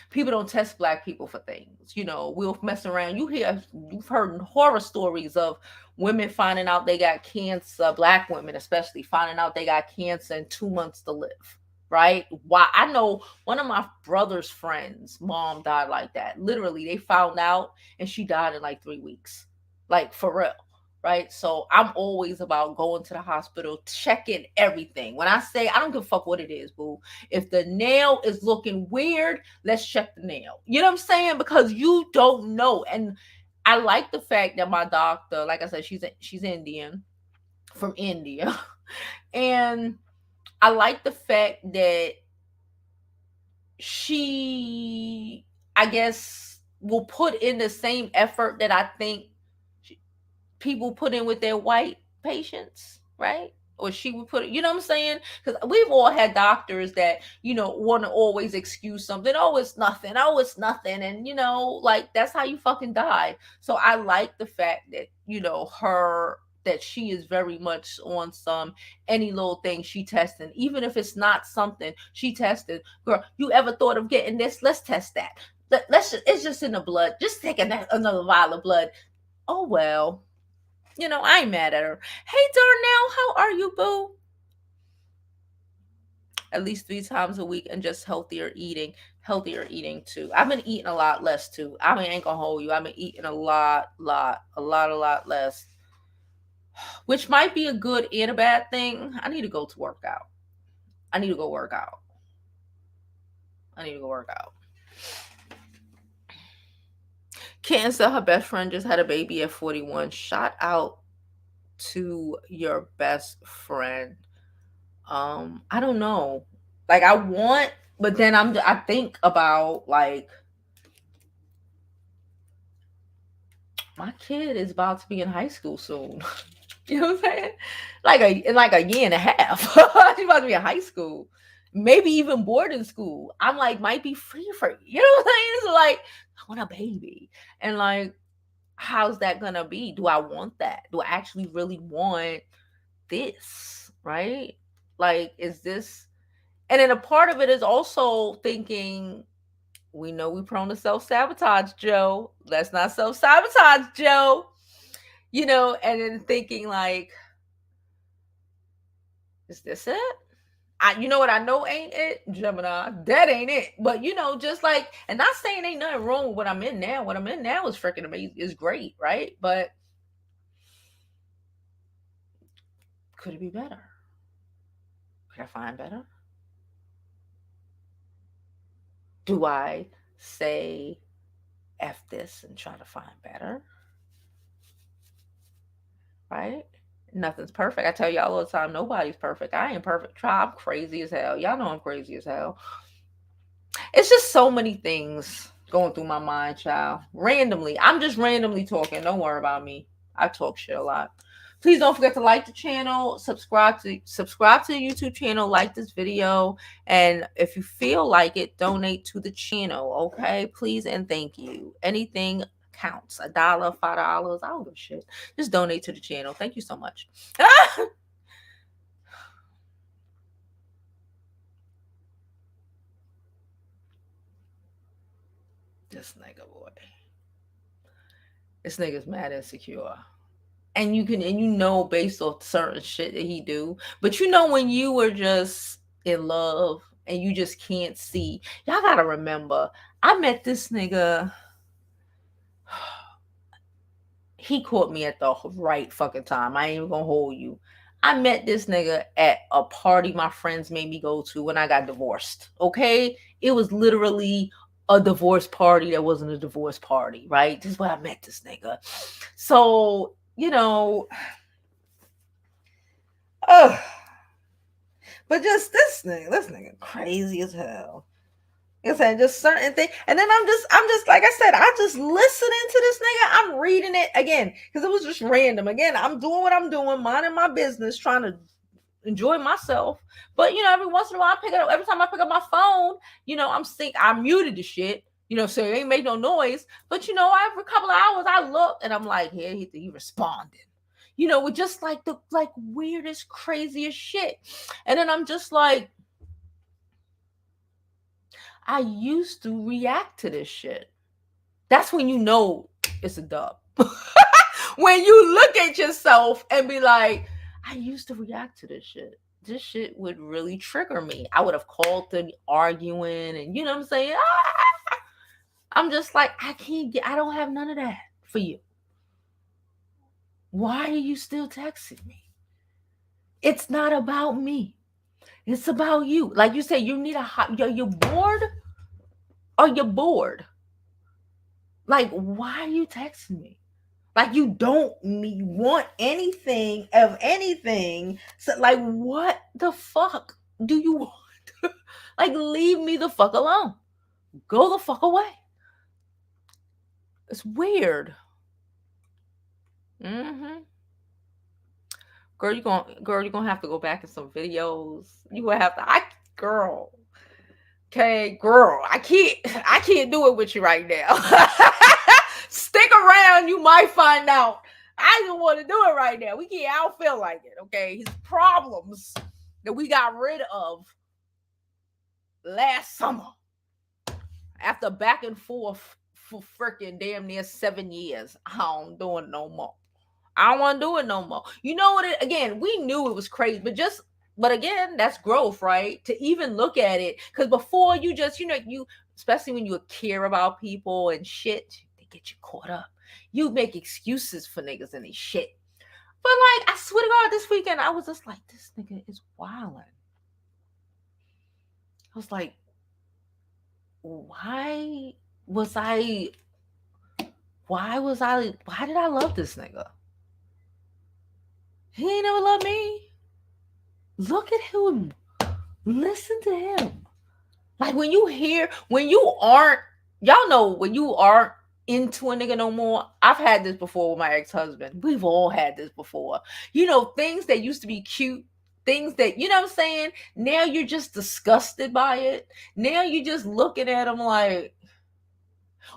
people don't test black people for things. We'll mess around. You've heard horror stories of women finding out they got cancer, black women especially finding out they got cancer and 2 months to live. Right? Why? I know one of my brother's friends' mom died like that. Literally, they found out and she died in like 3 weeks. Like for real. Right? So I'm always about going to the hospital, checking everything. When I say I don't give a fuck what it is, boo. If the nail is looking weird, let's check the nail. You know what I'm saying? Because you don't know. And I like the fact that my doctor, like I said, she's Indian, from India. And I like the fact that she, I guess, will put in the same effort that I think people put in with their white patients, right? Or she would put it, you know what I'm saying? Because we've all had doctors that, want to always excuse something. Oh, it's nothing. Oh, it's nothing. And, like that's how you fucking die. So I like the fact that, that she is very much on some any little thing she testing, even if it's not something she tested. Girl, you ever thought of getting this? Let's test that. It's just in the blood. Just take another vial of blood. Oh, well. I ain't mad at her. Hey, Darnell, how are you, boo? At least 3 times a week and just healthier eating too. I've been eating a lot less too. I ain't gonna hold you. I've been eating a lot less, which might be a good and a bad thing. I need to go to work out. I need to go work out. Kitten said her best friend just had a baby at 41. Shout out to your best friend. I don't know. Like I want, but then I think about like my kid is about to be in high school soon. You know what I'm saying? In like a year and a half. She's about to be in high school. Maybe even boarding school. I'm like, might be free for you know what I'm saying? So like, I want a baby. And like, how's that gonna be? Do I want that? Do I actually really want this? Right? Like, is this, and then a part of it is also thinking, we know we prone to self-sabotage, Joe. Let's not self-sabotage, Joe. And then thinking like, is this it? You know what I know ain't it? Gemini. That ain't it. But just like, and not saying ain't nothing wrong with what I'm in now. What I'm in now is freaking amazing. Is great, right? But could it be better? Could I find better? Do I say F this and try to find better? Right? Nothing's perfect. I tell y'all all the time, nobody's perfect. I ain't perfect. I'm crazy as hell. Y'all know I'm crazy as hell. It's just so many things going through my mind, child. Randomly. I'm just randomly talking. Don't worry about me. I talk shit a lot. Please don't forget to like the channel, subscribe to the YouTube channel, like this video, and if you feel like it, donate to the channel, okay? Please and thank you. Anything counts. $1, $5, I don't give a shit. Just donate to the channel. Thank you so much. This nigga, boy. This nigga's mad insecure. And you know based off certain shit that he do. But you know when you were just in love and you just can't see. Y'all gotta remember, I met this nigga. He caught me at the right fucking time. I ain't even gonna hold you. I met this nigga at a party my friends made me go to when I got divorced. Okay? It was literally a divorce party that wasn't a divorce party, right? This is where I met this nigga. So, you know, but just this nigga crazy as hell. Like I said, just certain things. And then I'm just like I said, I just listening to this nigga. I'm reading it again because it was just random. Again, I'm doing what I'm doing, minding my business, trying to enjoy myself. But you know, every once in a while, every time I pick up my phone, you know, I muted the shit, you know, so it ain't make no noise. But you know, every couple of hours, I look and I'm like, yeah, he responded. You know, with just like the weirdest, craziest shit. And then I'm just like, I used to react to this shit. That's when you know it's a dub. When you look at yourself and be like, I used to react to this shit. This shit would really trigger me. I would have called them arguing and you know what I'm saying? I'm just like, I don't have none of that for you. Why are you still texting me? It's not about me. It's about you. Like you say, you need you're bored or you're bored. Like, why are you texting me? Like, you don't want anything of anything. So, like, what the fuck do you want? Like, leave me the fuck alone. Go the fuck away. It's weird. Mm-hmm. Girl, you're gonna have to go back in some videos. You gonna have to girl. Okay, girl, I can't do it with you right now. Stick around, you might find out. I don't want to do it right now. I don't feel like it, okay? His problems that we got rid of last summer after back and forth for freaking damn near 7 years. I don't do it no more. I don't want to do it no more. You know what? Again, we knew it was crazy, but again, that's growth, right? To even look at it, because before you just, you know, especially when you care about people and shit, they get you caught up. You make excuses for niggas and they shit. But like, I swear to God, this weekend I was just like, this nigga is wilding. I was like, why did I love this nigga? He ain't never loved me. Look at him. Listen to him. Like when you aren't, y'all know when you aren't into a nigga no more. I've had this before with my ex-husband. We've all had this before. You know, things that used to be cute, things that, you know what I'm saying? Now you're just disgusted by it. Now you're just looking at him like,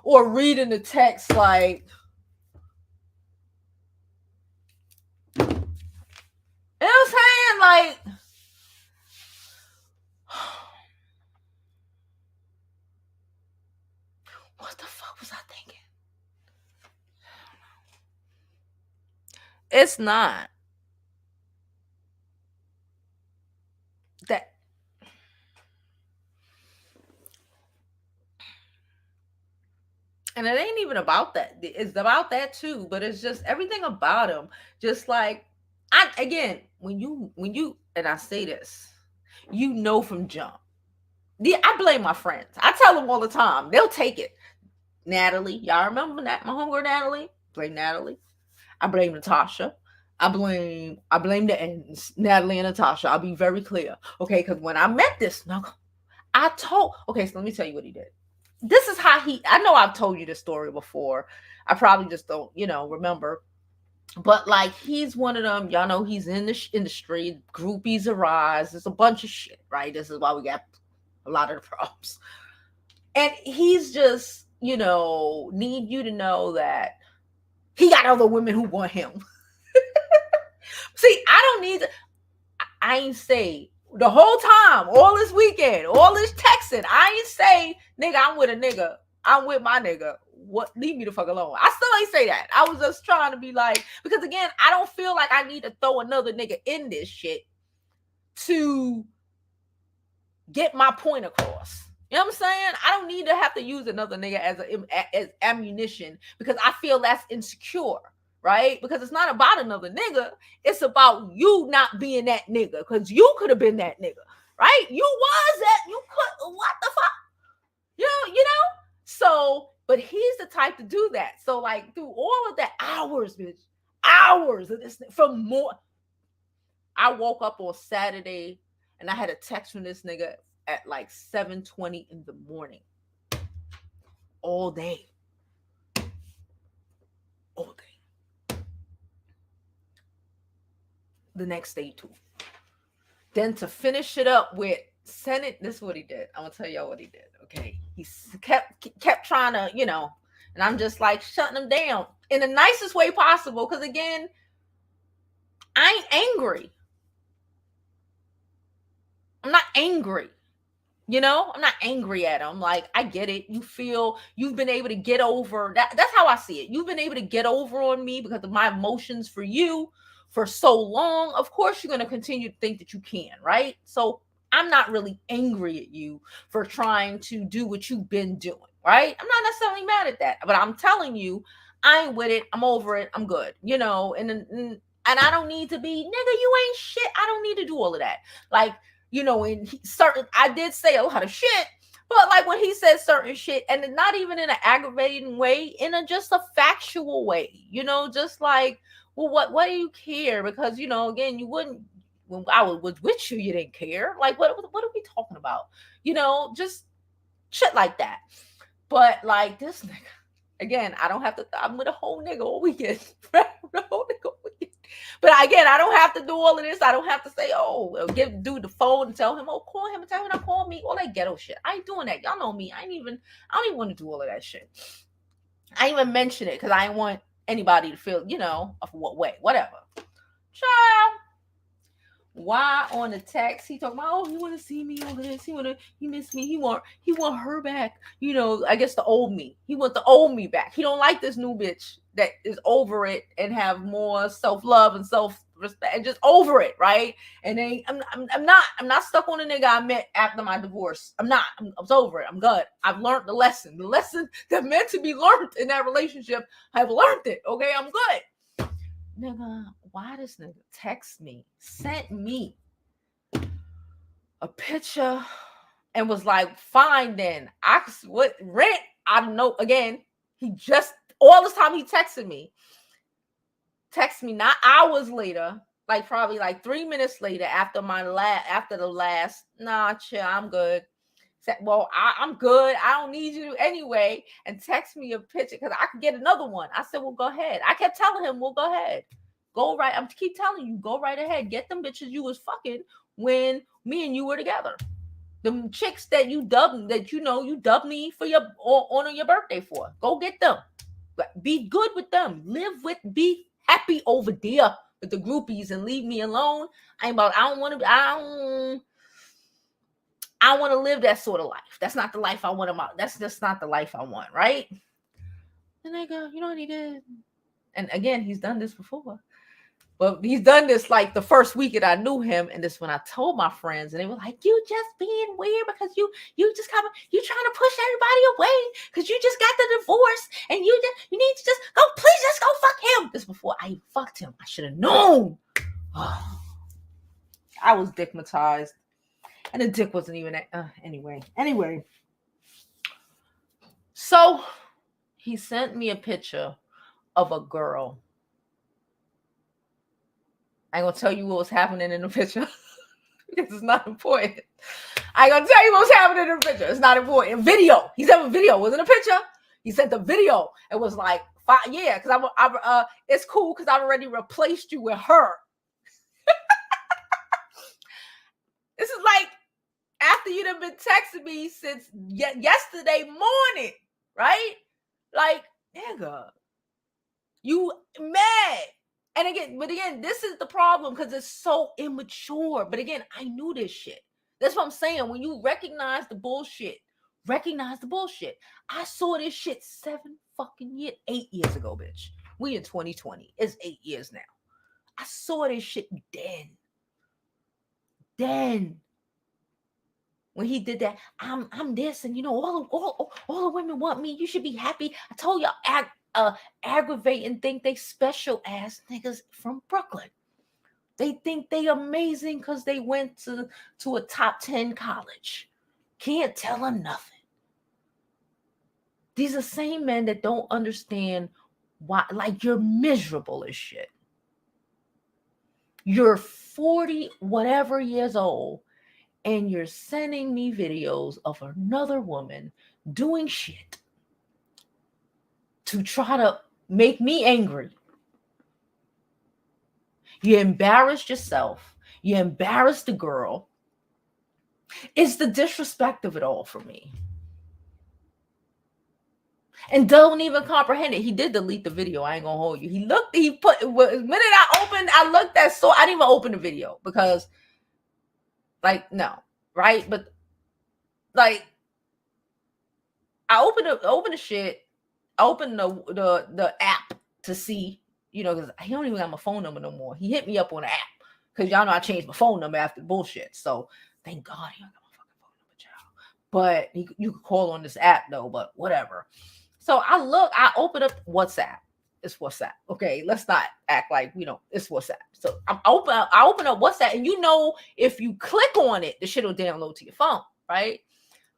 or reading the text like, you know what I'm saying? Like, what the fuck was I thinking? It's not that. And it ain't even about that. It's about that too, but it's just everything about him. Just like when you and I say this, you know from jump. I blame my friends. I tell them all the time. They'll take it. Natalie, y'all remember that? My homegirl Natalie. Blame Natalie. I blame Natasha. I blame the ends. Natalie and Natasha. I'll be very clear. Okay, because when I met this, so let me tell you what he did. This is how I know I've told you this story before. I probably just don't, remember. But like he's one of them, y'all know he's in the industry, groupies arise, there's a bunch of shit, right? This is why we got a lot of the problems. And he's just, need you to know that he got other women who want him. See, I don't need to, I ain't say the whole time, all this weekend, all this texting, I ain't say, nigga, I'm with a nigga. I'm with my nigga. What? Leave me the fuck alone. I still ain't say that. I was just trying to be like, because again, I don't feel like I need to throw another nigga in this shit to get my point across. You know what I'm saying? I don't need to have to use another nigga as ammunition because I feel that's insecure, right? Because it's not about another nigga. It's about you not being that nigga because you could have been that nigga, right? You was that. You could. What the fuck? You know? So, but he's the type to do that. So, like, through all of that hours, bitch, hours of this from more. I woke up on Saturday and I had a text from this nigga at like 7:20 in the morning. All day. All day. The next day too. Then to finish it up with Senate, this is what he did. I'm gonna tell y'all what he did. Okay. He kept trying to, and I'm just like shutting him down in the nicest way possible. Because again, I ain't angry. I'm not angry. I'm not angry at him. Like, I get it. You feel you've been able to get over that. That's how I see it. You've been able to get over on me because of my emotions for you for so long. Of course, you're going to continue to think that you can, right? So I'm not really angry at you for trying to do what you've been doing, right? I'm not necessarily mad at that, but I'm telling you, I ain't with it. I'm over it. I'm good, and I don't need to be, nigga, you ain't shit. I don't need to do all of that. Like, I did say a lot of shit, but like when he says certain shit, and not even in an aggravating way, in just a factual way, just like, well, what do you care? Because, again, you wouldn't, when I was with you, you didn't care. Like, what are we talking about? Just shit like that. But like this nigga, again, I don't have to, I'm with a whole nigga all weekend, right? The whole nigga all weekend. But again, I don't have to do all of this. I don't have to say, give dude the phone and tell him, call him and tell him to call me. All that ghetto shit. I ain't doing that. Y'all know me. I don't even want to do all of that shit. I ain't even mention it because I ain't want anybody to feel, of what way, whatever. Child. Why on the text he talking about, he want to see me over this, he miss me, he want her back, I guess the old me, he want the old me back. He don't like this new bitch that is over it and have more self-love and self-respect and just over it, right? And then I'm not stuck on a nigga I met after my divorce. I was over it. I'm good. I've learned the lesson that meant to be learned in that relationship. I've learned it. Okay, I'm good. Nigga, why this nigga text me, sent me a picture and was like, fine then. What rent? I don't know. Again, he just, all this time he texted me not hours later, like probably like 3 minutes later after the last, nah, chill, I'm good. Said, well, I'm good. I don't need you anyway. And text me a picture because I could get another one. I said, well, go ahead. I kept telling him, well, go ahead. Go right. I'm keep telling you, go right ahead. Get them bitches you was fucking when me and you were together. Them chicks that you dubbed me for your honor your birthday for. Go get them. Be good with them. Be happy over there with the groupies and leave me alone. I don't want to live that sort of life. That's not the life I want. That's just not the life I want, right? And they go, you know what he did? And again, he's done this before. But he's done this like the first week that I knew him. And this when I told my friends, and they were like, you just being weird because you just kind of, you trying to push everybody away because you just got the divorce and you need to just go, please just go fuck him. This before I fucked him. I should have known. Oh, I was dickmatized. And the dick wasn't even anyway. So he sent me a picture of a girl. I ain't gonna tell you what was happening in the picture because it's not important. I ain't gonna tell you what was happening in the picture. It's not important. Video. He sent a video. It wasn't a picture. He sent the video. It was like Yeah, because it's cool because I've already replaced you with her. This is like after you'd have been texting me since yesterday morning, right? Like, nigga, you mad. And again, this is the problem because it's so immature. But again, I knew this shit. That's what I'm saying. When you recognize the bullshit, recognize the bullshit. I saw this shit 8 years ago, bitch. We in 2020. It's 8 years now. I saw this shit then. When he did that, I'm this, and all the women want me. You should be happy. I told y'all, aggravating, think they special ass niggas from Brooklyn. They think they amazing because they went to a top 10 college. Can't tell them nothing. These are same men that don't understand why, like, you're miserable as shit. You're 40 whatever years old, and you're sending me videos of another woman doing shit to try to make me angry. You embarrassed yourself. You embarrassed the girl. It's the disrespect of it all for me. And don't even comprehend it. He did delete the video. I ain't gonna hold you. The minute I looked at, so I didn't even open the video because, like, no, right? But like, I opened the shit. I opened the app to see, because he don't even got my phone number no more. He hit me up on the app because y'all know I changed my phone number after the bullshit. So thank God he don't got my fucking phone number, child. But you could call on this app though. But whatever. So I open up WhatsApp. It's WhatsApp. Okay, let's not act like it's WhatsApp. So I open up WhatsApp, and if you click on it, the shit will download to your phone, right?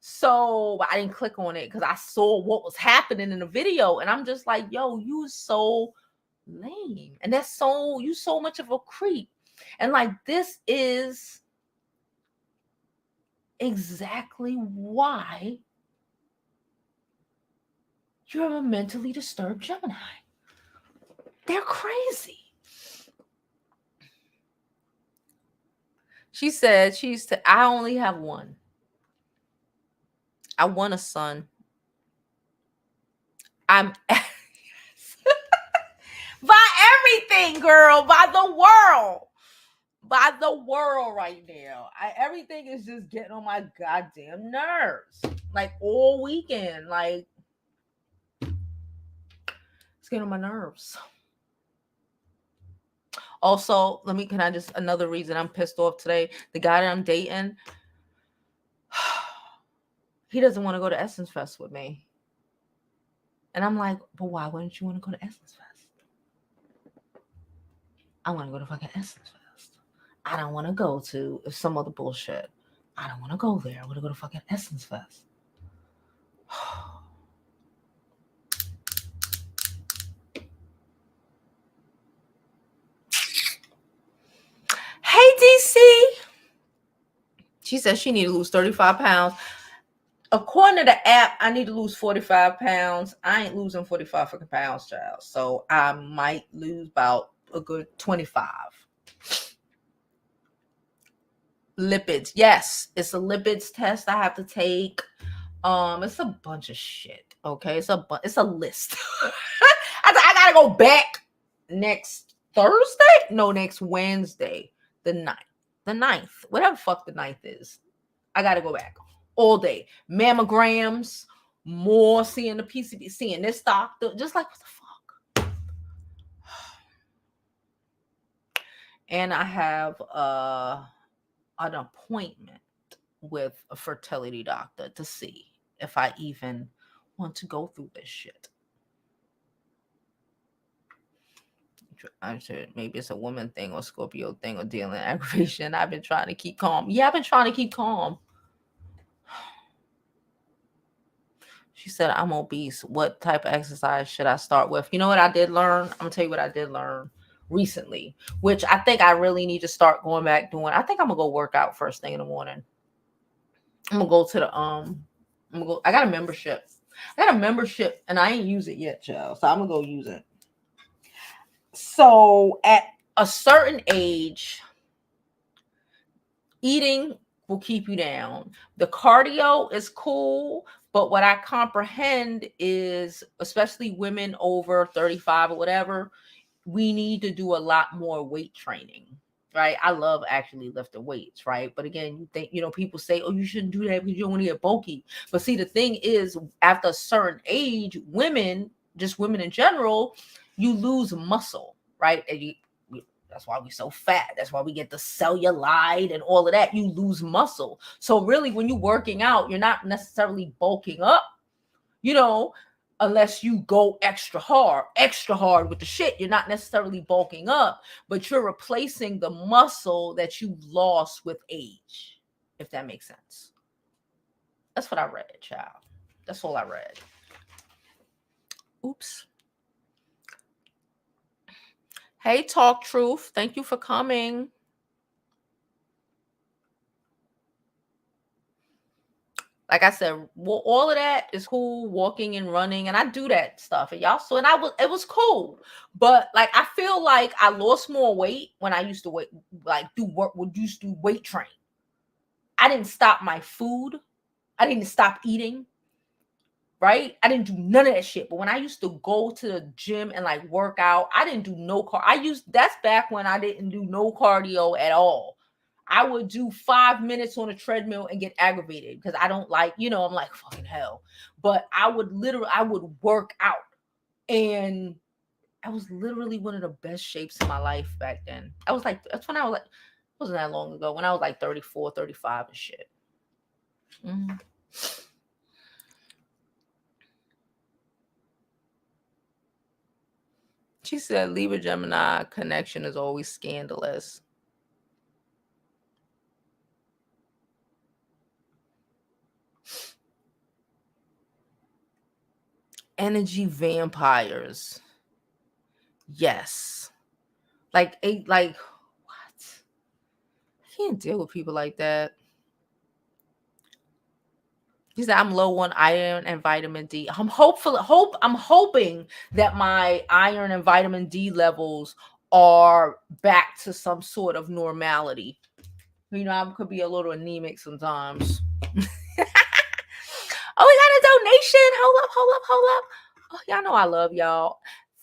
So I didn't click on it because I saw what was happening in the video, and I'm just like, yo, you so lame, and you so much of a creep, and like this is exactly why you're a mentally disturbed Gemini. They're crazy. She said I only have one. I want a son. I'm by everything, girl, by the world right now. Everything is just getting on my goddamn nerves. Like all weekend, like it's getting on my nerves. Also, another reason I'm pissed off today. The guy that I'm dating, he doesn't want to go to Essence Fest with me. And I'm like, but why wouldn't you want to go to Essence Fest? I want to go to fucking Essence Fest. I don't want to go to some other bullshit. I don't want to go there. I want to go to fucking Essence Fest. Hey, DC. She said she need to lose 35 pounds. According to the app, I need to lose 45 pounds. I ain't losing 45 fucking pounds, child. So I might lose about a good 25. Lipids. Yes, it's a lipids test I have to take. It's a bunch of shit. Okay, it's a list. I gotta go back next Thursday. No, next Wednesday, the 9th. The 9th, whatever fuck the 9th is. I gotta go back all day. Mammograms, more seeing the PCB, seeing this doctor, just like what the fuck. And I have an appointment with a fertility doctor to see if I even want to go through this shit. I'm sure maybe it's a woman thing or Scorpio thing or dealing aggravation. I've been trying to keep calm. Yeah, I've been trying to keep calm. She said, I'm obese. What type of exercise should I start with? You know what I did learn? I'm going to tell you what I did learn recently, which I think I really need to start going back doing. I think I'm going to go work out first thing in the morning. I'm going to go to I got a membership I got a membership and I ain't use it yet, child. So I'm gonna go use it. So at a certain age, eating will keep you down. The cardio is cool, but what I comprehend is, especially women over 35 or whatever, we need to do a lot more weight training. Right. I love actually lifting weights. Right. But again, you think, people say, oh, you shouldn't do that because you don't want to get bulky. But see, the thing is, after a certain age, women, just women in general, you lose muscle. Right. And that's why we're so fat. That's why we get the cellulite and all of that. You lose muscle. So really, when you're working out, you're not necessarily bulking up, you know, unless you go extra hard with the shit. You're not necessarily bulking up, but you're replacing the muscle that you lost with age, if that makes sense. That's what I read, child. That's all I read. Oops. Hey, Talk Truth. Thank you for coming. Like I said, well, all of that is cool, walking and running, and I do that stuff, and y'all. So, and it was cool, but like I feel like I lost more weight when I used to used to weight train. I didn't stop my food. I didn't stop eating. Right? I didn't do none of that shit. But when I used to go to the gym and like work out, I didn't do no that's back when I didn't do no cardio at all. I would do 5 minutes on a treadmill and get aggravated because I don't like, I'm like, fucking hell. But I would work out. And I was literally one of the best shapes in my life back then. That's when I was like, it wasn't that long ago, when I was like 34, 35 and shit. Mm-hmm. She said Libra Gemini connection is always scandalous. Energy vampires. Yes. Like what? I can't deal with people like that. He said I'm low on iron and vitamin D. I'm hoping that my iron and vitamin D levels are back to some sort of normality. I could be a little anemic sometimes. Oh, we got a donation. Hold up. Oh, y'all know I love y'all.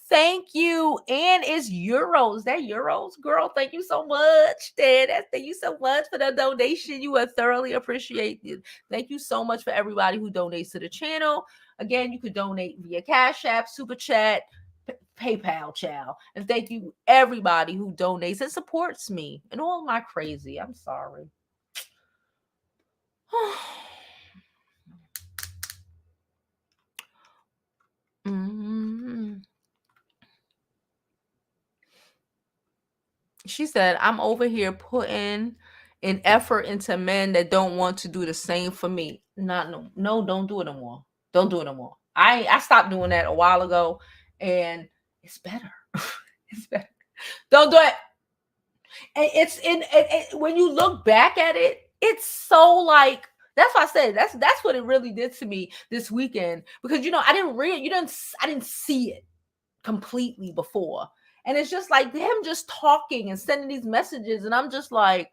Thank you. And it's euros. That euros, girl. Thank you so much, Dad. Thank you so much for the donation. You are thoroughly appreciated. Thank you so much for everybody who donates to the channel. Again, you could donate via Cash App, Super Chat, PayPal, child. And thank you everybody who donates and supports me and all my crazy. I'm sorry. Mm-hmm. She said, I'm over here putting an effort into men that don't want to do the same for me. No, don't do it no more. Don't do it no more. I stopped doing that a while ago, and it's better. It's better. Don't do it. And when you look back at it, it's so like, that's why I said that's what it really did to me this weekend, because I didn't see it completely before. And it's just like him just talking and sending these messages. And I'm just like,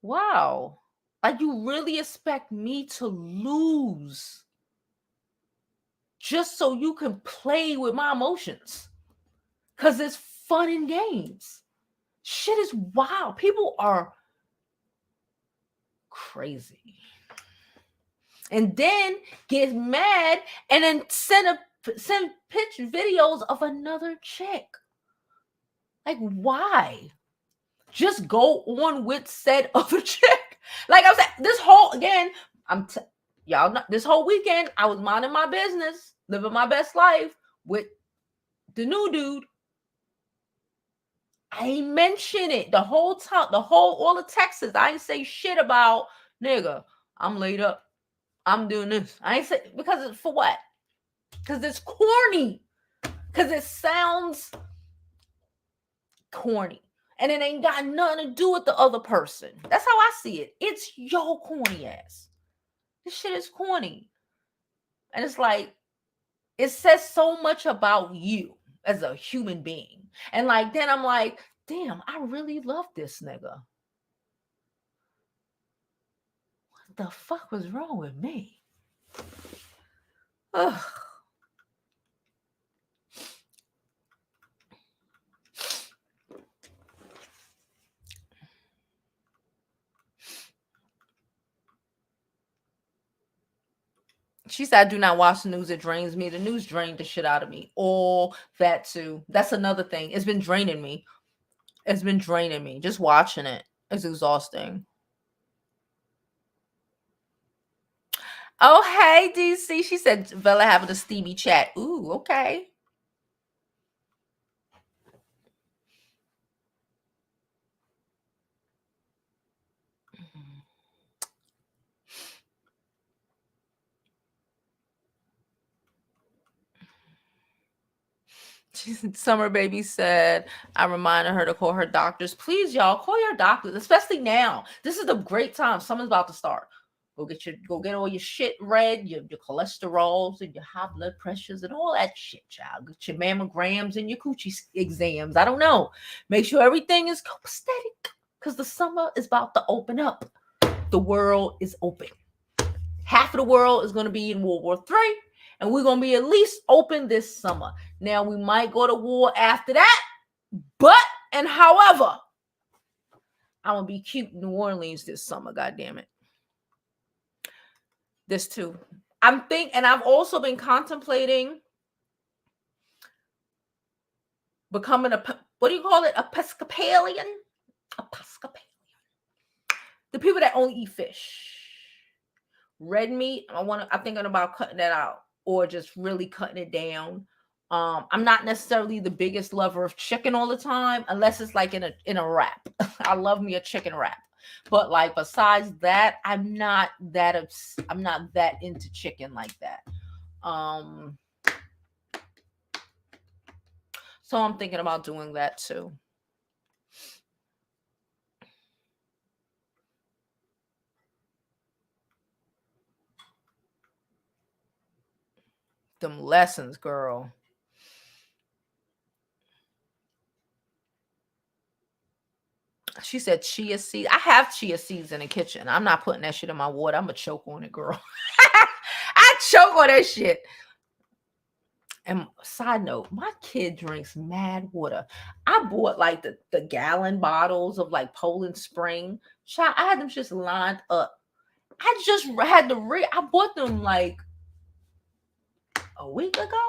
wow, like you really expect me to lose just so you can play with my emotions? Because it's fun and games. Shit is wild. People are crazy. And then get mad and then send picture videos of another chick. Like, why? Just go on with said other chick. Like I said, this whole weekend, I was minding my business, living my best life with the new dude. I ain't mention it the whole time, all the texts. I ain't say shit about, nigga, I'm laid up. I'm doing this. I ain't say, because it's for what? Because it's corny. Because it sounds corny. And it ain't got nothing to do with the other person. That's how I see it. It's your corny ass. This shit is corny. And it's like, it says so much about you as a human being. And like, then I'm like, damn, I really love this nigga. What the fuck was wrong with me? Ugh. She said, I do not watch the news. It drains me. The news drained the shit out of me. All that too. That's another thing. It's been draining me. It's been draining me. Just watching it. It's exhausting. Oh, hey, DC. She said, Vella having a steamy chat. Ooh, okay. Summer Baby said, I reminded her to call her doctors. Please, y'all, call your doctors, especially now. This is a great time. Summer's about to start. Go get all your shit read, your cholesterols and your high blood pressures and all that shit, child. Get your mammograms and your coochie exams. I don't know. Make sure everything is copacetic because the summer is about to open up. The world is open. Half of the world is going to be in World War III, and we're going to be at least open this summer. Now, we might go to war after that, but, and however, I'm going to be cute in New Orleans this summer, goddammit. This too. And I've also been contemplating becoming what do you call it? Episcopalian? The people that only eat fish. Red meat, I'm thinking about cutting that out or just really cutting it down. I'm not necessarily the biggest lover of chicken all the time, unless it's like in a wrap. I love me a chicken wrap. But like besides that, I'm not that into chicken like that. So I'm thinking about doing that too. Them lessons, girl. She said chia seeds. I have chia seeds in the kitchen. I'm not putting that shit in my water. I'm gonna choke on it, girl. I choke on that shit. And side note, my kid drinks mad water. I bought like the gallon bottles of like Poland Spring. Child, I had them just lined up. I just had to I bought them like a week ago.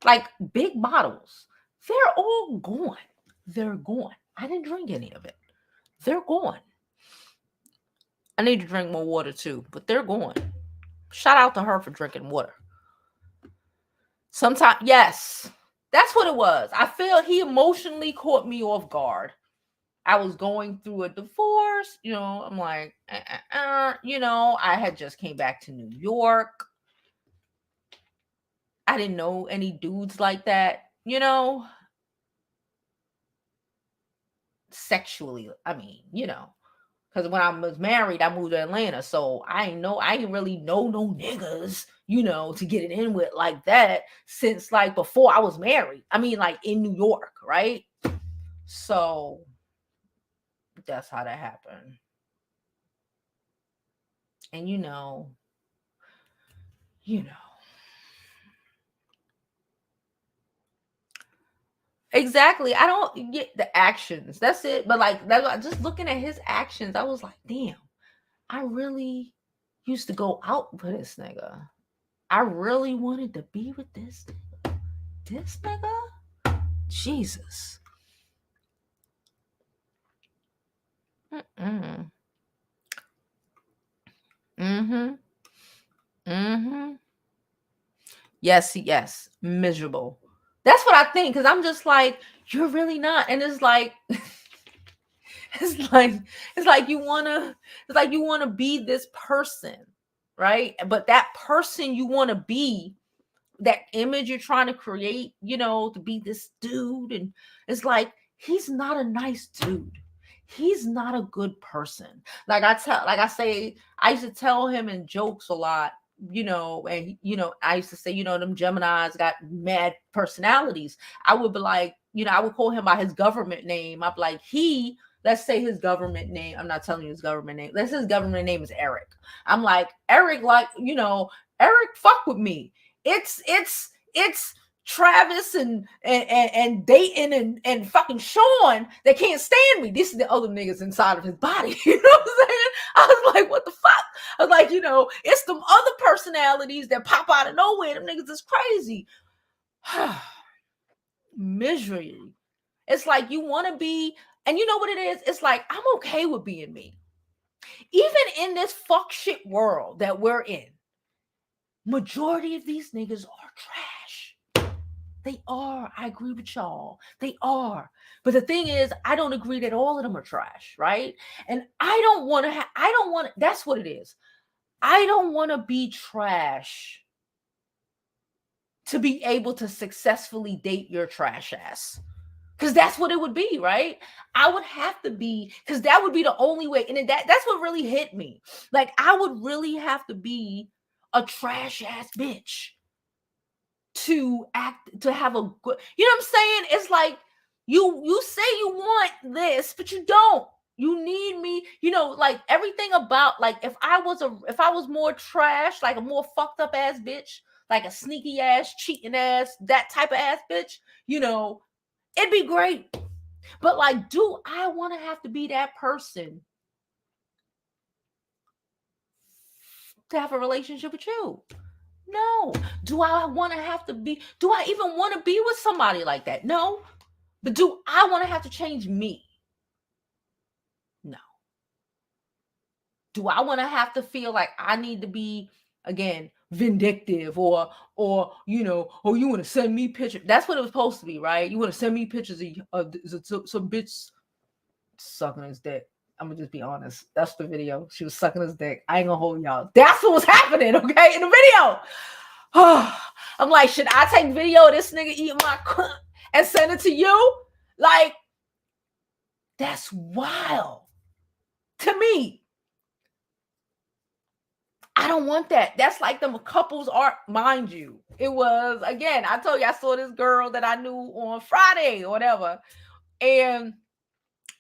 Like big bottles. They're all gone. They're gone. I didn't drink any of it. They're gone. I need to drink more water too, but they're gone. Shout out to her for drinking water. Sometimes, yes, that's what it was. I feel he emotionally caught me off guard. I was going through a divorce, I'm like, I had just came back to New York. I didn't know any dudes like that, sexually. I mean, because when I was married, I moved to Atlanta. So I ain't really know no niggas, to get it in with like that since like before I was married. I mean, like in New York, right? So that's how that happened. And exactly. I don't get the actions. That's it. But like just looking at his actions, I was like, damn, I really used to go out for this nigga. I really wanted to be with this nigga. Jesus. Mm-mm. Mm-hmm. Mm-hmm. Yes. Miserable. That's what I think. Cause I'm just like, you're really not. And it's like it's like you wanna be this person, right? But that person you want to be, that image you're trying to create, to be this dude, and it's like he's not a nice dude. He's not a good person. I used to tell him in jokes a lot. and I used to say, them Geminis got mad personalities. I would be like, I would call him by his government name. I'd be like, let's say his government name. I'm not telling you his government name. Let's say his government name is Eric. I'm like, Eric, Eric, fuck with me. It's Travis and Dayton and fucking Sean that can't stand me. These are the other niggas inside of his body. You know what I'm saying? I was like, what the fuck? I was like, it's them other personalities that pop out of nowhere. Them niggas is crazy. Misery. It's like you want to be, and you know what it is? It's like, I'm okay with being me. Even in this fuck shit world that we're in, majority of these niggas are trash. They are. I agree with y'all. They are. But the thing is, I don't agree that all of them are trash, right? And I don't want to, that's what it is. I don't want to be trash to be able to successfully date your trash ass. Because that's what it would be, right? I would have to be, because that would be the only way. And that's what really hit me. Like, I would really have to be a trash ass bitch to have a good, you know what I'm saying? It's like, you say you want this, but you don't. You need me, like everything about, like, if I was more trash, like a more fucked up ass bitch, like a sneaky ass, cheating ass, that type of ass bitch, it'd be great. But like, do I want to have to be that person to have a relationship with you? No. Do I want to have to be, do I even want to be with somebody like that? No. But do I want to have to change me? No. Do I want to have to feel like I need to be, again, vindictive or you want to send me pictures? That's what it was supposed to be, right? You want to send me pictures of some bitch sucking his dick. I'm gonna just be honest. That's the video. She was sucking his dick. I ain't gonna hold y'all. That's what was happening, okay? In the video. I'm like, should I take video of this nigga eating my cunt and send it to you? Like, that's wild to me. I don't want that. That's like them couples art, mind you. It was, again, I told you I saw this girl that I knew on Friday or whatever. And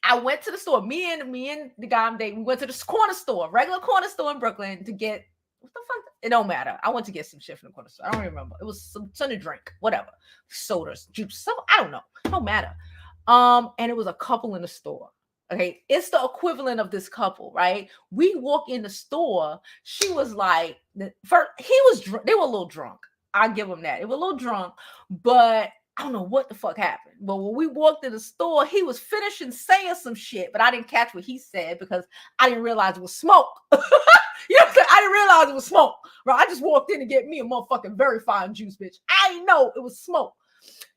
I went to the store. Me and the guy I'm dating, we went to the corner store, regular corner store in Brooklyn to get, what the fuck? It don't matter. I went to get some shit from the corner store. I don't remember. It was something to drink, whatever. Sodas, juice, so I don't know. It don't matter. And it was a couple in the store. Okay, it's the equivalent of this couple, right? We walk in the store. She was like, they were a little drunk. I give them that. They were a little drunk, but I don't know what the fuck happened. But when we walked in the store, he was finishing saying some shit, but I didn't catch what he said because I didn't realize it was smoke. You know what I'm saying? I didn't realize it was smoke. Right? I just walked in to get me a motherfucking very fine juice, bitch. I didn't know it was smoke.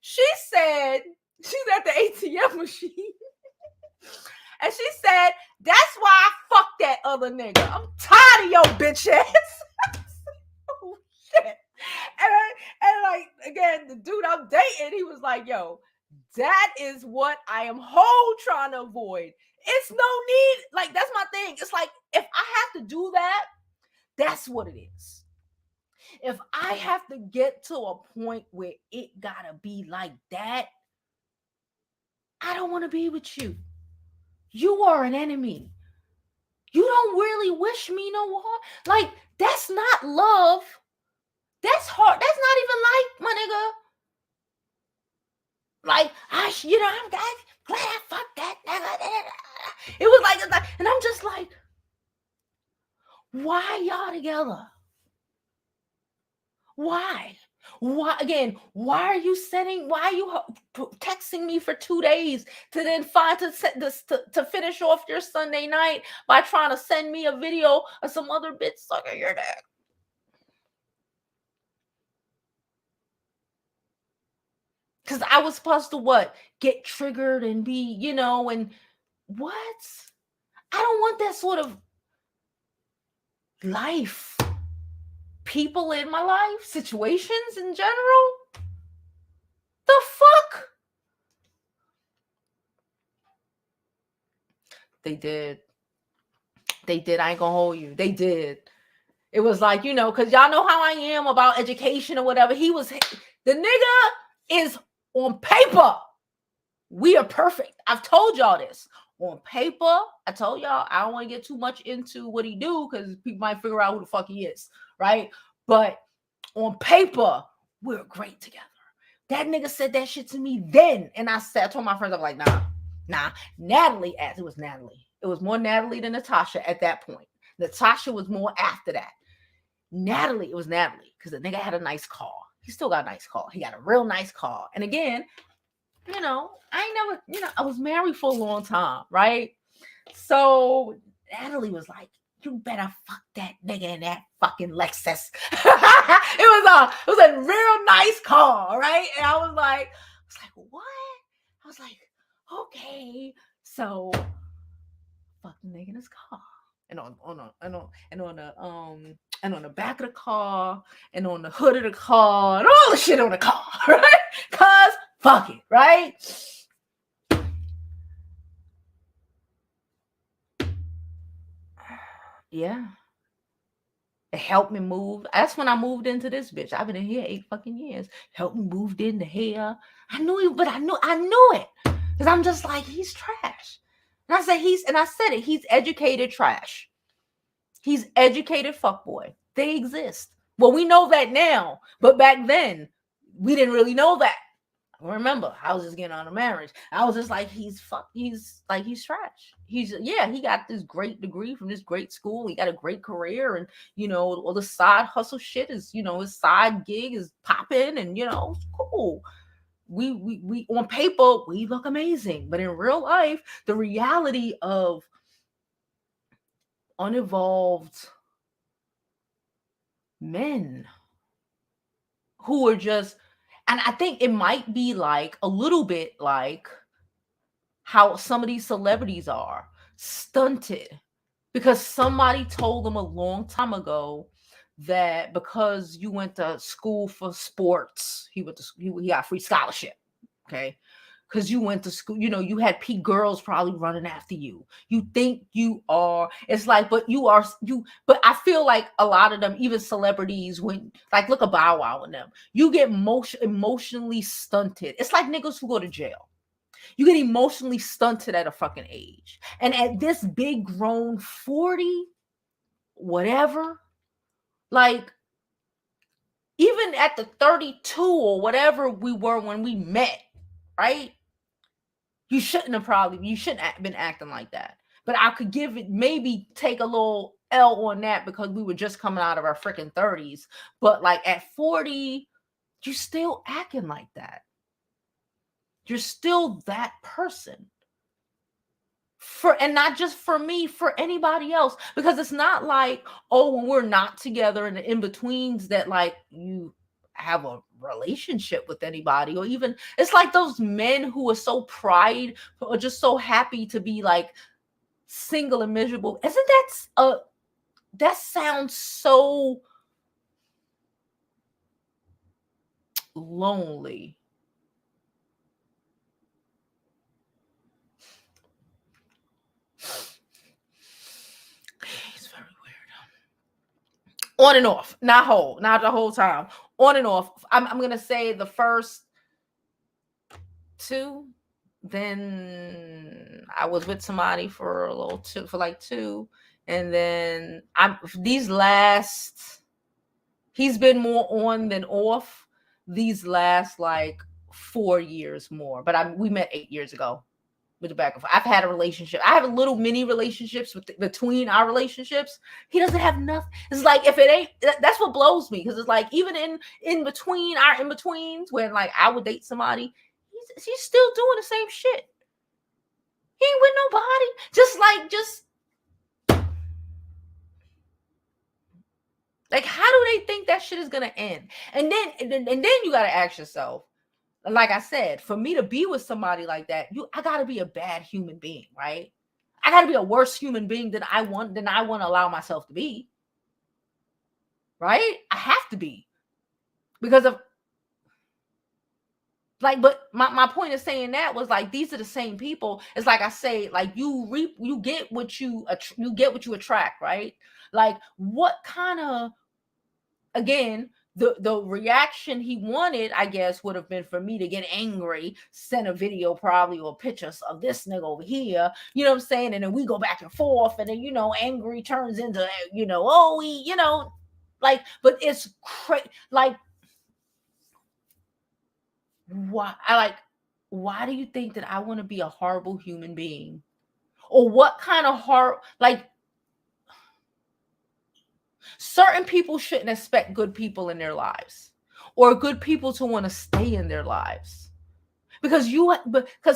She said, she's at the ATM machine. And she said, that's why I fucked that other nigga. I'm tired of your bitch ass. Oh, shit. And like, again, the dude I'm dating, he was like, yo, that is what I am trying to avoid. It's no need. Like, that's my thing. It's like, if I have to do that, that's what it is. If I have to get to a point where it gotta be like that, I don't want to be with you. You are an enemy. You don't really wish me no harm. Like, that's not love. That's hard. That's not even like, my nigga. Like, I'm glad I fucked that nigga. It was like, and I'm just like, why y'all together? Why? Again, why are you texting me for 2 days to then to finish off your Sunday night by trying to send me a video of some other bitch sucking your dick? Because I was supposed to what? Get triggered and be, and what? I don't want that sort of life. People in my life, situations in general. The fuck? They did. I ain't gonna hold you. They did. It was like, because y'all know how I am about education or whatever. The nigga is on paper. We are perfect. I've told y'all this. On paper, I told y'all I don't want to get too much into what he do because people might figure out who the fuck he is, right? But on paper, we're great together. That nigga said that shit to me then. And I told my friends, I'm like, nah. Natalie asked. It was Natalie. It was more Natalie than Natasha at that point. Natasha was more after that. It was Natalie, because the nigga had a nice car. He still got a nice car. He got a real nice car. And again, I was married for a long time, right? So Natalie was like, you better fuck that nigga in that fucking Lexus. It was a real nice car, right? And I was like, what? I was like, okay. So fuck the nigga in his car. And on the back of the car, and on the hood of the car, and all the shit on the car, right? Cause fuck it, right? Yeah. It helped me move. That's when I moved into this bitch. I've been in here 8 fucking years. Helped me moved into here. I knew it. Because I'm just like, he's trash. And I said it, he's educated trash. He's educated fuckboy. They exist. Well, we know that now, but back then, we didn't really know that. Remember, I was just getting on a marriage. I was just like, he's trash. He got this great degree from this great school. He got a great career, and all the side hustle shit is, his side gig is popping, and it's cool. We on paper, we look amazing, but in real life, the reality of unevolved men who are just, and I think it might be like a little bit like how some of these celebrities are stunted because somebody told them a long time ago that because you went to school for sports, he got free scholarship. Okay. Because you went to school, you had girls probably running after you. You think you are, it's like, but I feel like a lot of them, even celebrities, when, like, look at Bow Wow and them, you get emotionally stunted. It's like niggas who go to jail. You get emotionally stunted at a fucking age. And at this big grown 40, whatever, like, even at the 32 or whatever we were when we met, right? You shouldn't have been acting like that. But I could take a little L on that because we were just coming out of our freaking 30s. But like at 40, you're still acting like that. You're still that person. And not just for me, for anybody else. Because it's not like, when we're not together in the in-betweens that like you have a relationship with anybody, or even it's like those men who are so or just so happy to be like single and miserable. That sounds so lonely. It's very weird. On and off, not the whole time. On and off. I'm gonna say the first 2, then I was with somebody for like 2, and then he's been more on than off these last like 4 years more, but we met 8 years ago with the back and forth. I've had a relationship. I have a little mini relationships between our relationships. He doesn't have nothing. It's like, if it ain't, that's what blows me, because it's like, even in between our in-betweens, when like I would date somebody, he's still doing the same shit. He ain't with nobody. Like, how do they think that shit is gonna end? And then you gotta ask yourself, like I said, for me to be with somebody like that, I gotta be a bad human being, right? I gotta be a worse human being than I want to allow myself to be. Right? I have to be. Because of Like, but my point of saying that was like, these are the same people. It's like I say, like, you get what you get what you attract, right? Like, what kind of, again, the reaction he wanted, I guess, would have been for me to get angry, send a video probably or pictures of this nigga over here, you know what I'm saying? And then we go back and forth, and then, angry turns into, oh, like, but it's crazy. Like, why do you think that I want to be a horrible human being? Or what kind of like, certain people shouldn't expect good people in their lives, or good people to want to stay in their lives, because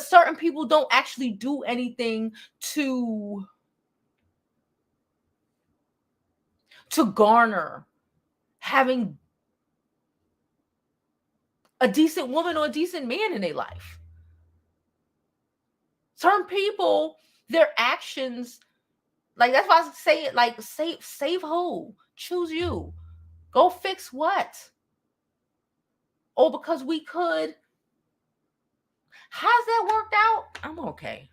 certain people don't actually do anything to garner having a decent woman or a decent man in their life. Certain people, their actions, like, that's why I say it, like, save who, choose you, go fix what? Oh, because we could. How's that worked out? I'm okay.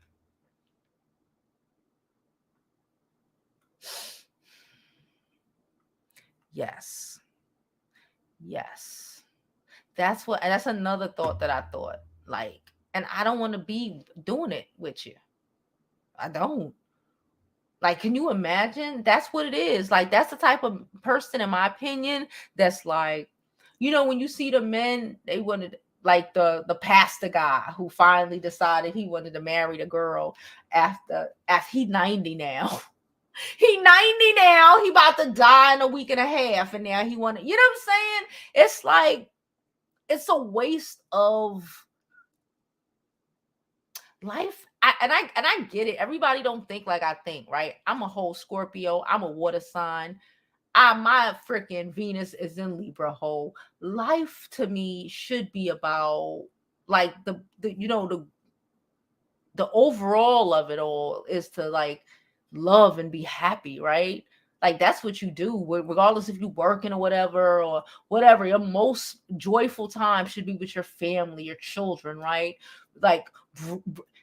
Yes. That's another thought that I thought, like, and I don't want to be doing it with you. I don't. Like, can you imagine? That's what it is. Like, that's the type of person, in my opinion, that's like, when you see the men, they wanted, like, the pastor guy who finally decided he wanted to marry the girl after he 90 now. He 90 now. He about to die in a week and a half, and now he wanted, you know what I'm saying? It's like, it's a waste of life. I get it. Everybody don't think like I think, right? I'm a whole Scorpio. I'm a water sign. My freaking Venus is in Libra whole. Life to me should be about, like, the overall of it all is to, like, love and be happy, right? Like, that's what you do, regardless if you're working or whatever. Your most joyful time should be with your family, your children, right? Like,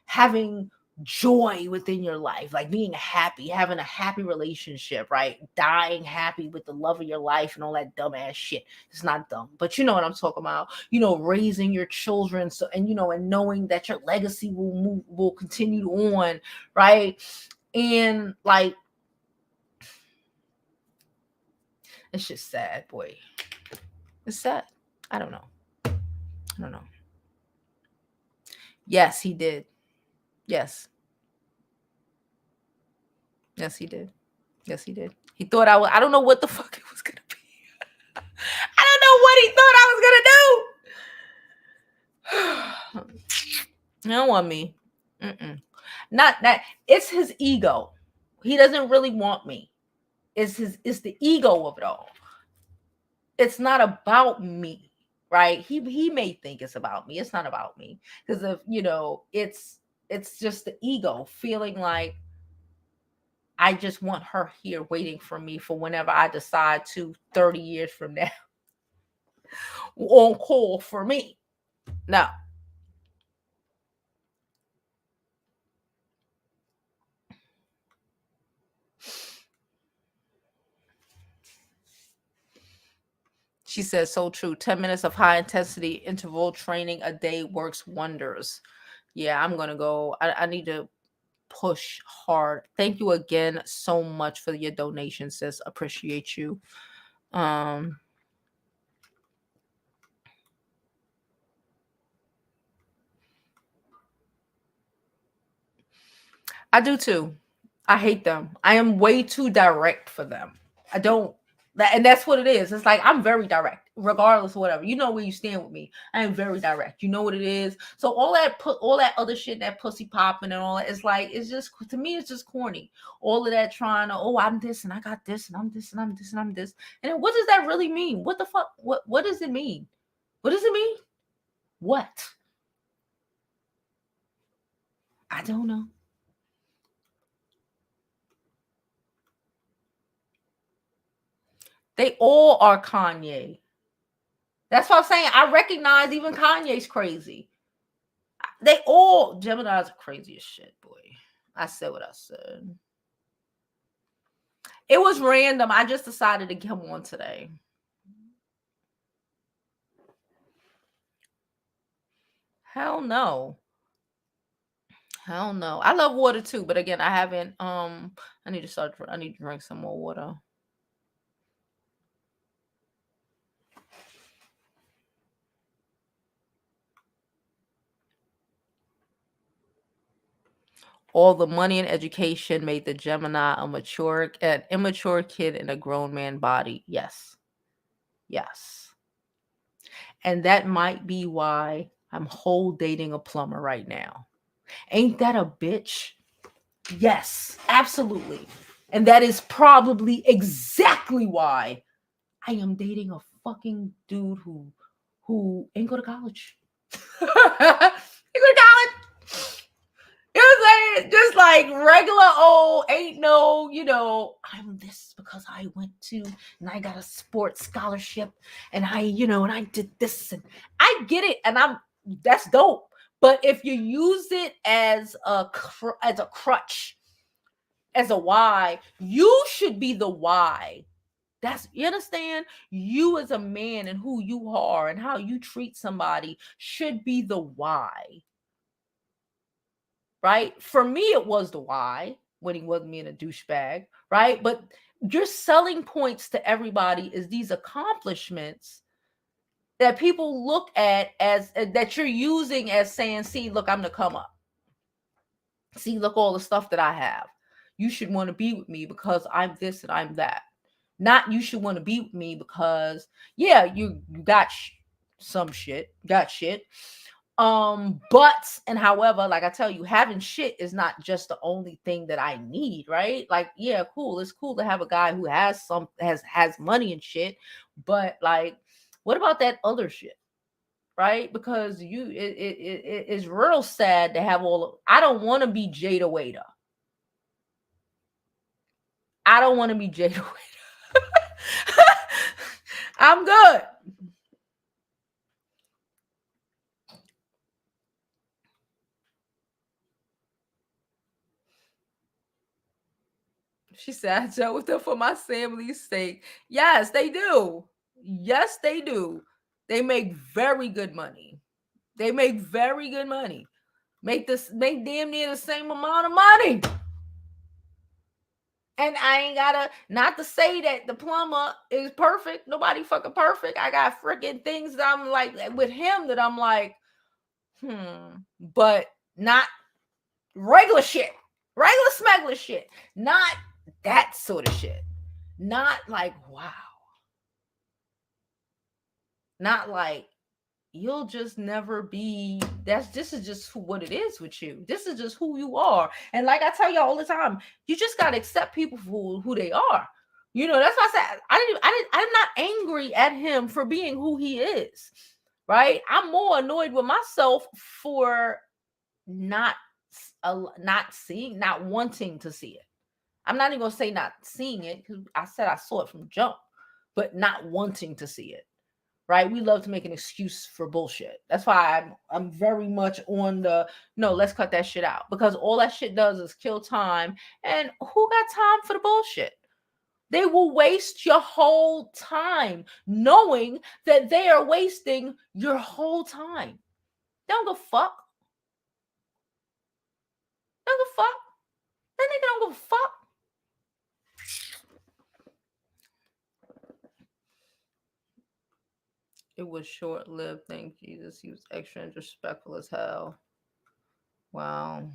having joy within your life, like being happy, having a happy relationship, right? Dying happy with the love of your life and all that dumbass shit. It's not dumb, but you know what I'm talking about. Raising your children, so, and knowing that your legacy will continue on, right? And, like, it's just sad, boy. It's sad. I don't know. Yes, he did. Yes. Yes, he did. Yes, he did. He thought I don't know what the fuck it was gonna be. I don't know what he thought I was gonna do. He don't want me. Not that. It's his ego. He doesn't really want me. It's the ego of it all. It's not about me, right? He may think it's about me. It's not about me, because of, it's just the ego feeling like I just want her here waiting for me for whenever I decide to 30 years from now on call for me. No. She says, so true. 10 minutes of high intensity interval training a day works wonders. Yeah, I'm going to go. I need to push hard. Thank you again so much for your donation, sis. Appreciate you. I do too. I hate them. I am way too direct for them. I don't, and that's what it is. It's like, I'm very direct, regardless of whatever. You know where you stand with me. I am very direct. You know what it is. So all that other shit, that pussy popping and all that, it's like, it's just, to me, it's just corny. All of that trying to, oh, I'm this and I got this and I'm this and I'm this and I'm this. And then what does that really mean? What the fuck? What does it mean? What does it mean? What? I don't know. They all are Kanye. That's what I'm saying. I recognize even Kanye's crazy. They all, Geminis are crazy as shit, boy. I said what I said. It was random. I just decided to come on today. Hell no. Hell no. I love water too, but again, I haven't I need to drink some more water. All the money and education made the Gemini an immature kid in a grown man body. Yes. Yes. And that might be why I'm whole dating a plumber right now. Ain't that a bitch? Yes, absolutely. And that is probably exactly why I am dating a fucking dude who ain't go to college. He go to college. You know what I'm saying? Just like regular old, ain't no, I'm this because I went to and I got a sports scholarship and and I did this and I get it and that's dope. But if you use it as a crutch, as a why, you should be the why. You understand? You as a man and who you are and how you treat somebody should be the why. Right? For me, it was the why when he wasn't being a douchebag, right? But your selling points to everybody is these accomplishments that people look at as that you're using as saying, see, look, I'm the come up. See, look, all the stuff that I have. You should want to be with me because I'm this and I'm that. Not you should want to be with me because, yeah, you got some shit, got shit. But and however, like I tell you, having shit is not just the only thing that I need, right? Like, yeah, cool. It's cool to have a guy who has money and shit, but like, what about that other shit? Right? Because it's real sad to have I don't want to be Jada Waiter. I don't want to be Jada Waiter. I'm good. She said, I dealt with them for my family's sake. Yes, they do. Yes, they do. They make very good money. They make very good money. Make damn near the same amount of money. And I ain't gotta, not to say that the plumber is perfect. Nobody fucking perfect. I got freaking things that I'm like with him that I'm like, but not regular shit. Regular smuggler shit. Not that sort of shit. Not like, wow. Not like, you'll just never be, this is just what it is with you. This is just who you are. And like I tell you all the time, you just got to accept people for who they are. That's why I said I'm not angry at him for being who he is. Right? I'm more annoyed with myself for not wanting to see it. I'm not even gonna say not seeing it because I said I saw it from jump, but not wanting to see it. Right? We love to make an excuse for bullshit. That's why I'm very much on the no, let's cut that shit out, because all that shit does is kill time. And who got time for the bullshit? They will waste your whole time knowing that they are wasting your whole time. They don't give a fuck. They don't give a fuck. That nigga don't give a fuck. It was short-lived. Thank Jesus. He was extra disrespectful as hell. Wow.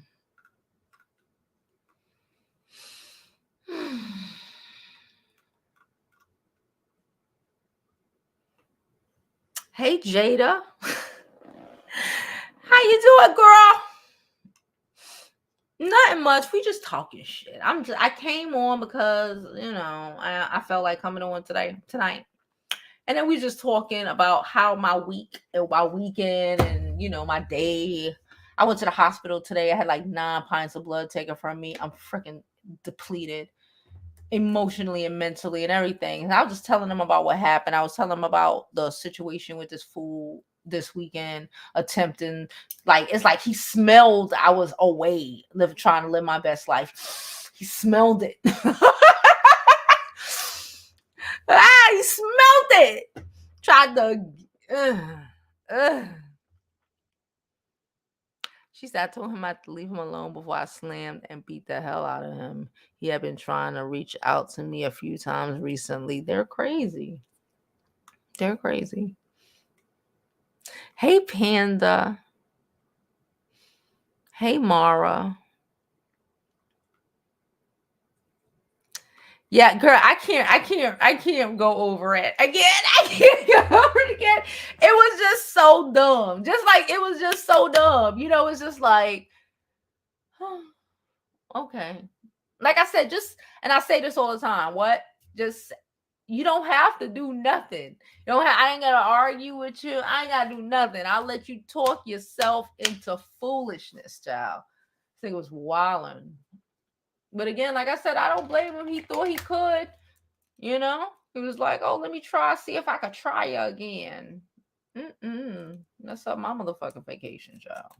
Hey, Jada. How you doing, girl? Nothing much. We just talking shit. I came on because, I felt like coming on tonight. And then we just talking about how my weekend and, my day. I went to the hospital today. I had like 9 pints of blood taken from me. I'm freaking depleted. emotionally and mentally and everything. And I was just telling him about what happened. I was telling him about the situation with this fool this weekend attempting, like, it's like he smelled I was away, trying to live my best life. He smelled it. He smelled it. Tried to uh. She said, I told him I had to leave him alone before I slammed and beat the hell out of him. He had been trying to reach out to me a few times recently. They're crazy. They're crazy. Hey, Panda. Hey, Mara. Yeah, girl, I can't go over it again. I can't go over it again. It was just so dumb. Just like, it was just so dumb. It's just like, okay. Like I said, and I say this all the time. Just, you don't have to do nothing. I ain't gotta argue with you. I ain't gotta do nothing. I'll let you talk yourself into foolishness, child. I think it was wilding. But again, like I said, I don't blame him. He thought he could, He was like, oh, let me see if I could try you again. That's up my motherfucking vacation, child.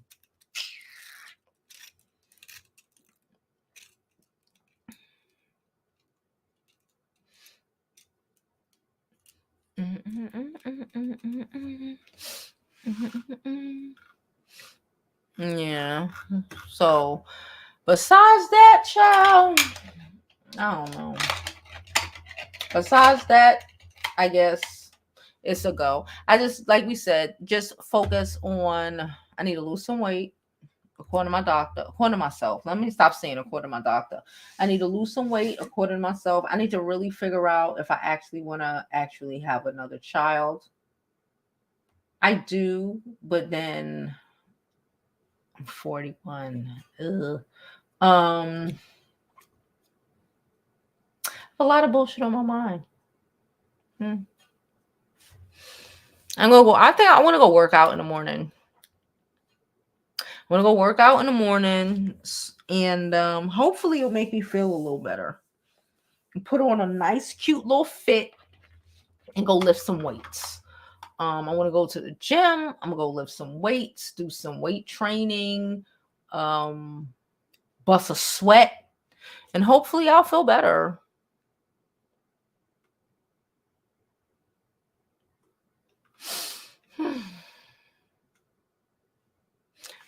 Yeah. So, besides that, child, I don't know. Besides that, I guess it's a go. I just, like we said, just focus on, I need to lose some weight, according to my doctor, according to myself. Let me stop saying according to my doctor. I need to lose some weight, according to myself. I need to really figure out if I actually want to actually have another child. I do, but then I'm 41. Ugh. A lot of bullshit on my mind. I'm gonna go. I think I want to go work out in the morning. I want to go work out in the morning, and hopefully it'll make me feel a little better. Put on a nice, cute little fit, and go lift some weights. I want to go to the gym. I'm gonna go lift some weights, do some weight training, bust a sweat, and hopefully I'll feel better.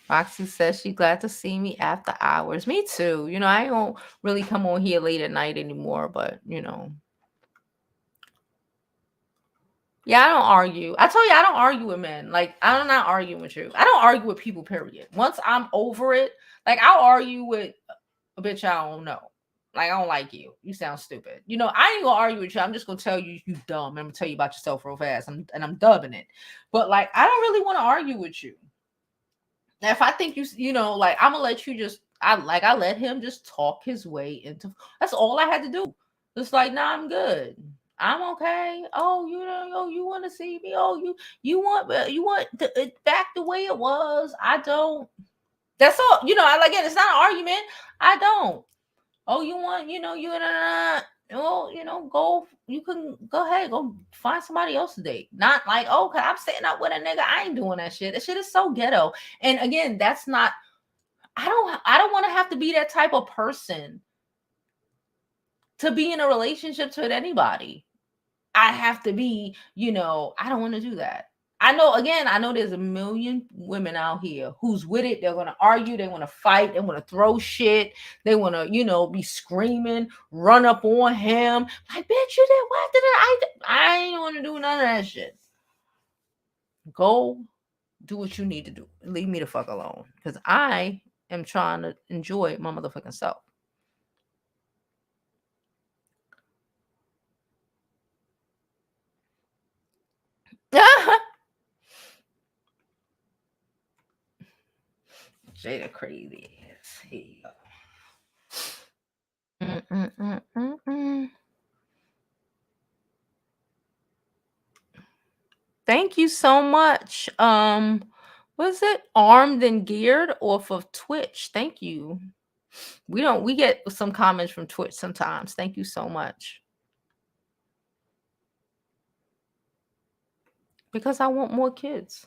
Roxy says she's glad to see me after hours. Me too. I don't really come on here late at night anymore, but yeah, I don't argue. I tell you, I don't argue with men. Like, I'm not arguing with you. I don't argue with people, period. Once I'm over it, like, I'll argue with a bitch I don't know. Like, I don't like you. You sound stupid. I ain't gonna argue with you. I'm just gonna tell you you dumb. I'm gonna tell you about yourself real fast. I'm dubbing it. But like, I don't really want to argue with you. Now, if I think like, I'm gonna let you I let him just talk his way into. That's all I had to do. It's like, nah, I'm good. I'm okay. Oh, you want to see me? Oh, you want it back the way it was. I don't. That's all. Again, it's not an argument. I don't. Oh, you want, well, go. You can go ahead, go find somebody else to date. Not like, oh, cause I'm sitting up with a nigga. I ain't doing that shit. That shit is so ghetto. And again, that's not. I don't want to have to be that type of person to be in a relationship with anybody. I have to be, I don't want to do that. I know there's a million women out here who's with it. They're going to argue. They want to fight. They want to throw shit. They want to, be screaming, run up on him. Like, bitch, you did what? I ain't want to do none of that shit. Go do what you need to do. Leave me the fuck alone. Because I am trying to enjoy my motherfucking self. Jada crazy as hell. Thank you so much. Was it Armed and Geared off of Twitch? Thank you. We get some comments from Twitch sometimes. Thank you so much. Because I want more kids.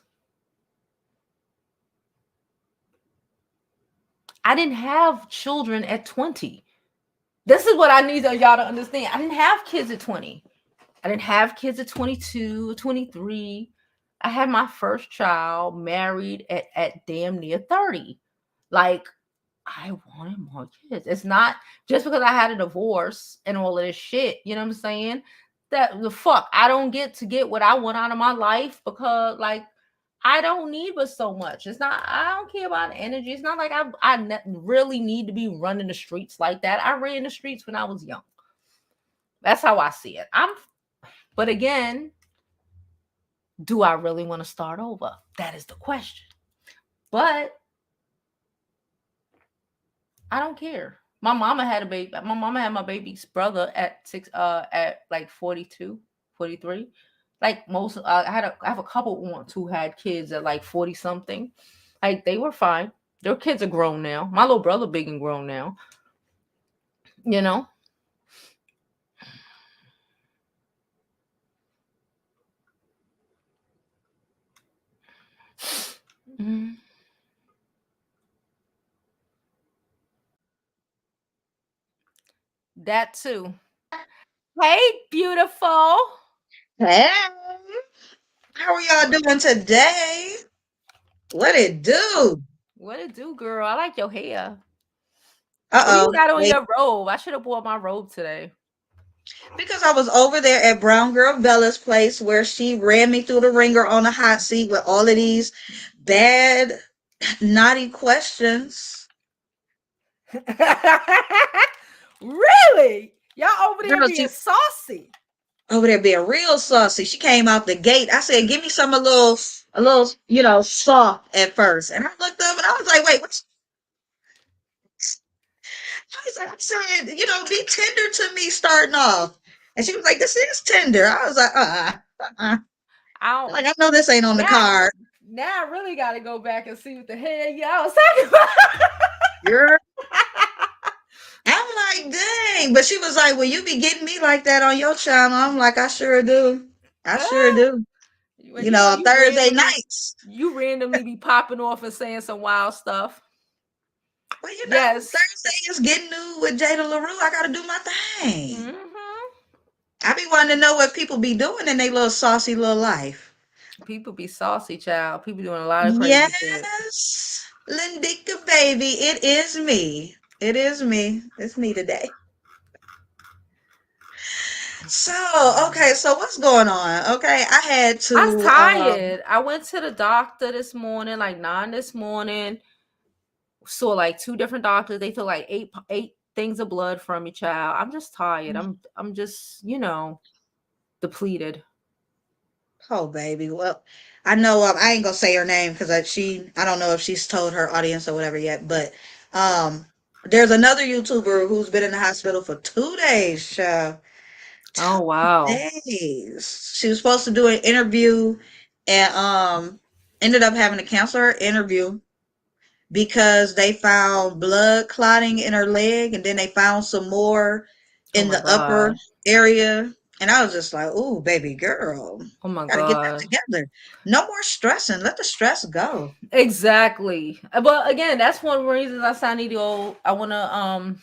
I didn't have children at 20. This is what I need y'all to understand. I didn't have kids at 20. I didn't have kids at 22, 23. I had my first child married at damn near 30. Like, I wanted more kids. It's not just because I had a divorce and all of this shit, you know what I'm saying? That the fuck, I don't get to get what I want out of my life because, like, I don't need but so much. It's not, I don't care about energy. It's not like really need to be running the streets like that. I ran the streets when I was young. That's how I see it. But again, do I really want to start over? That is the question. But I don't care. My mama had a baby. My mama had my baby's brother at like 42, 43. Like most, I have a couple aunts who had kids at like 40 something. Like they were fine. Their kids are grown now. My little brother big and grown now. You know. Mm, that too. Hey, beautiful. Hey, how are y'all doing today? What it do? What it do, girl? I like your hair. What do you Uh-oh. got on Wait, your robe? I should have bought my robe today. because I was over there at Brown Girl Bella's place where she ran me through the ringer on the hot seat with all of these bad, naughty questions. Really? Y'all over there Girl, being she saucy. over there being real saucy. She came out the gate. I said, give me some a little, soft at first. And I looked up and I was like, wait, what's I said, be tender to me starting off. And she was like, this is tender. I was like, uh-uh. I don't. Like, I know this ain't on the Now, card. now I really got to go back and see what the hell y'all was talking about. Girl. I'm like, dang. But she was like, well, you be getting me like that on your channel. I'm like, I sure do. I sure do. Well, you know, On Thursday nights. you randomly be popping off and saying some wild stuff. Well, Yes. Thursday is getting new with Jada LaRue. I got to do my thing. Hmm. I be wanting to know what people be doing in their little saucy little life. People be saucy, child. People doing a lot of crazy shit. Yes. Lindica, baby. It is me. It is me. It's me today. So, okay, so what's going on? Okay, I had I was to tired. I went to the doctor this morning, like 9 this morning. Saw like two different doctors. They took like eight things of blood from me, child. I'm just tired. I'm just, depleted. oh baby. Well, I know I ain't gonna say her name because I don't know if she's told her audience or whatever yet, but um there's another YouTuber who's been in the hospital for 2 days, child. Oh two wow. days. She was supposed to do an interview and ended up having to cancel her interview because they found blood clotting in her leg and then they found some more Oh in my the upper god. area. And I was just like, "Ooh, baby girl, Oh my gotta get that god. together. No more stressing. Let the stress go." Exactly. But again, that's one of the reasons I said I need to go. I wanna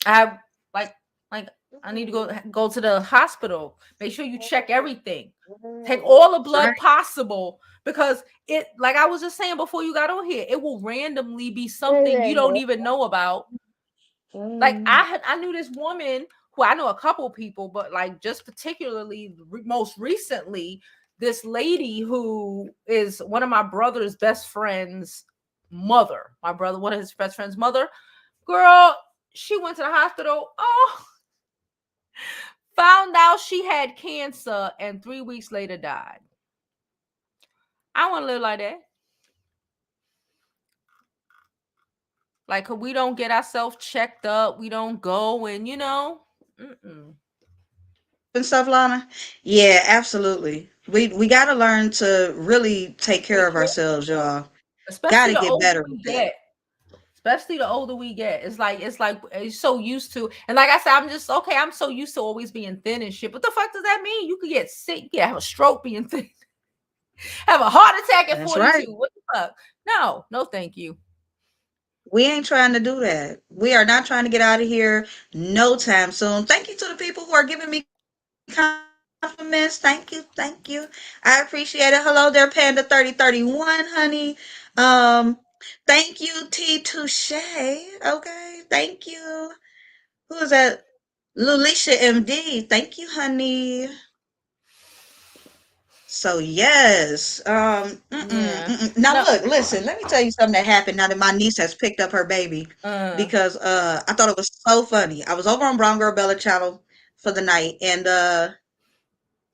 I have like like I need to go to the hospital. Make sure you check everything. Take all the blood Right. possible because it, like I was just saying before you got on here, it will randomly be something you don't even know about. Like I knew this woman who, I know a couple people, but like just particularly most recently, this lady who is one of my brother's best friends' mother. My brother, one of his best friend's mother, girl, she went to the hospital. Oh, found out she had cancer and 3 weeks later died. I want to live like that. Like, we don't get ourselves checked up. We don't go and, mm-mm. And stuff, Lana. Yeah, absolutely. We gotta learn to really take care Take of care, ourselves, y'all. especially Gotta the get older better we with that. get. Especially the older we get. It's like it's so used to, and like I said, I'm just okay. I'm so used to always being thin and shit. What the fuck does that mean? You could get sick, you could have a stroke being thin, have a heart attack at That's right. 42. What the fuck? No, no, thank you. We ain't trying to do that. We are not trying to get out of here no time soon. Thank you to the people who are giving me compliments. Thank you. Thank you. I appreciate it. Hello there, Panda 3031, honey. Thank you, T Touche. Okay. Thank you. Who is that? Lulisha MD. Thank you, honey. So yes. Yeah. Now No. look, listen, let me tell you something that happened now that my niece has picked up her baby Uh. because I thought it was so funny. I was over on Brown Girl Bella channel for the night and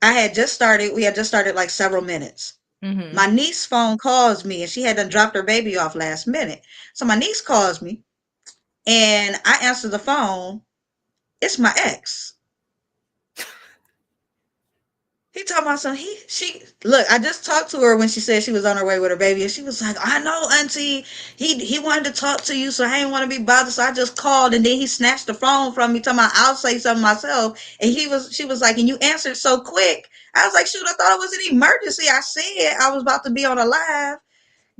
we had just started like several minutes. Mm-hmm. My niece phone calls me and she had done dropped her baby off last minute. So my niece calls me and I answer the phone. It's my ex. He talking about some she look, I just talked to her when she said she was on her way with her baby and she was like, I know, auntie. He wanted to talk to you, so I didn't want to be bothered. So I just called and then he snatched the phone from me, talking about I'll say something myself. And she was like, and you answered so quick. I was like, shoot, I thought it was an emergency. I said I was about to be on a live.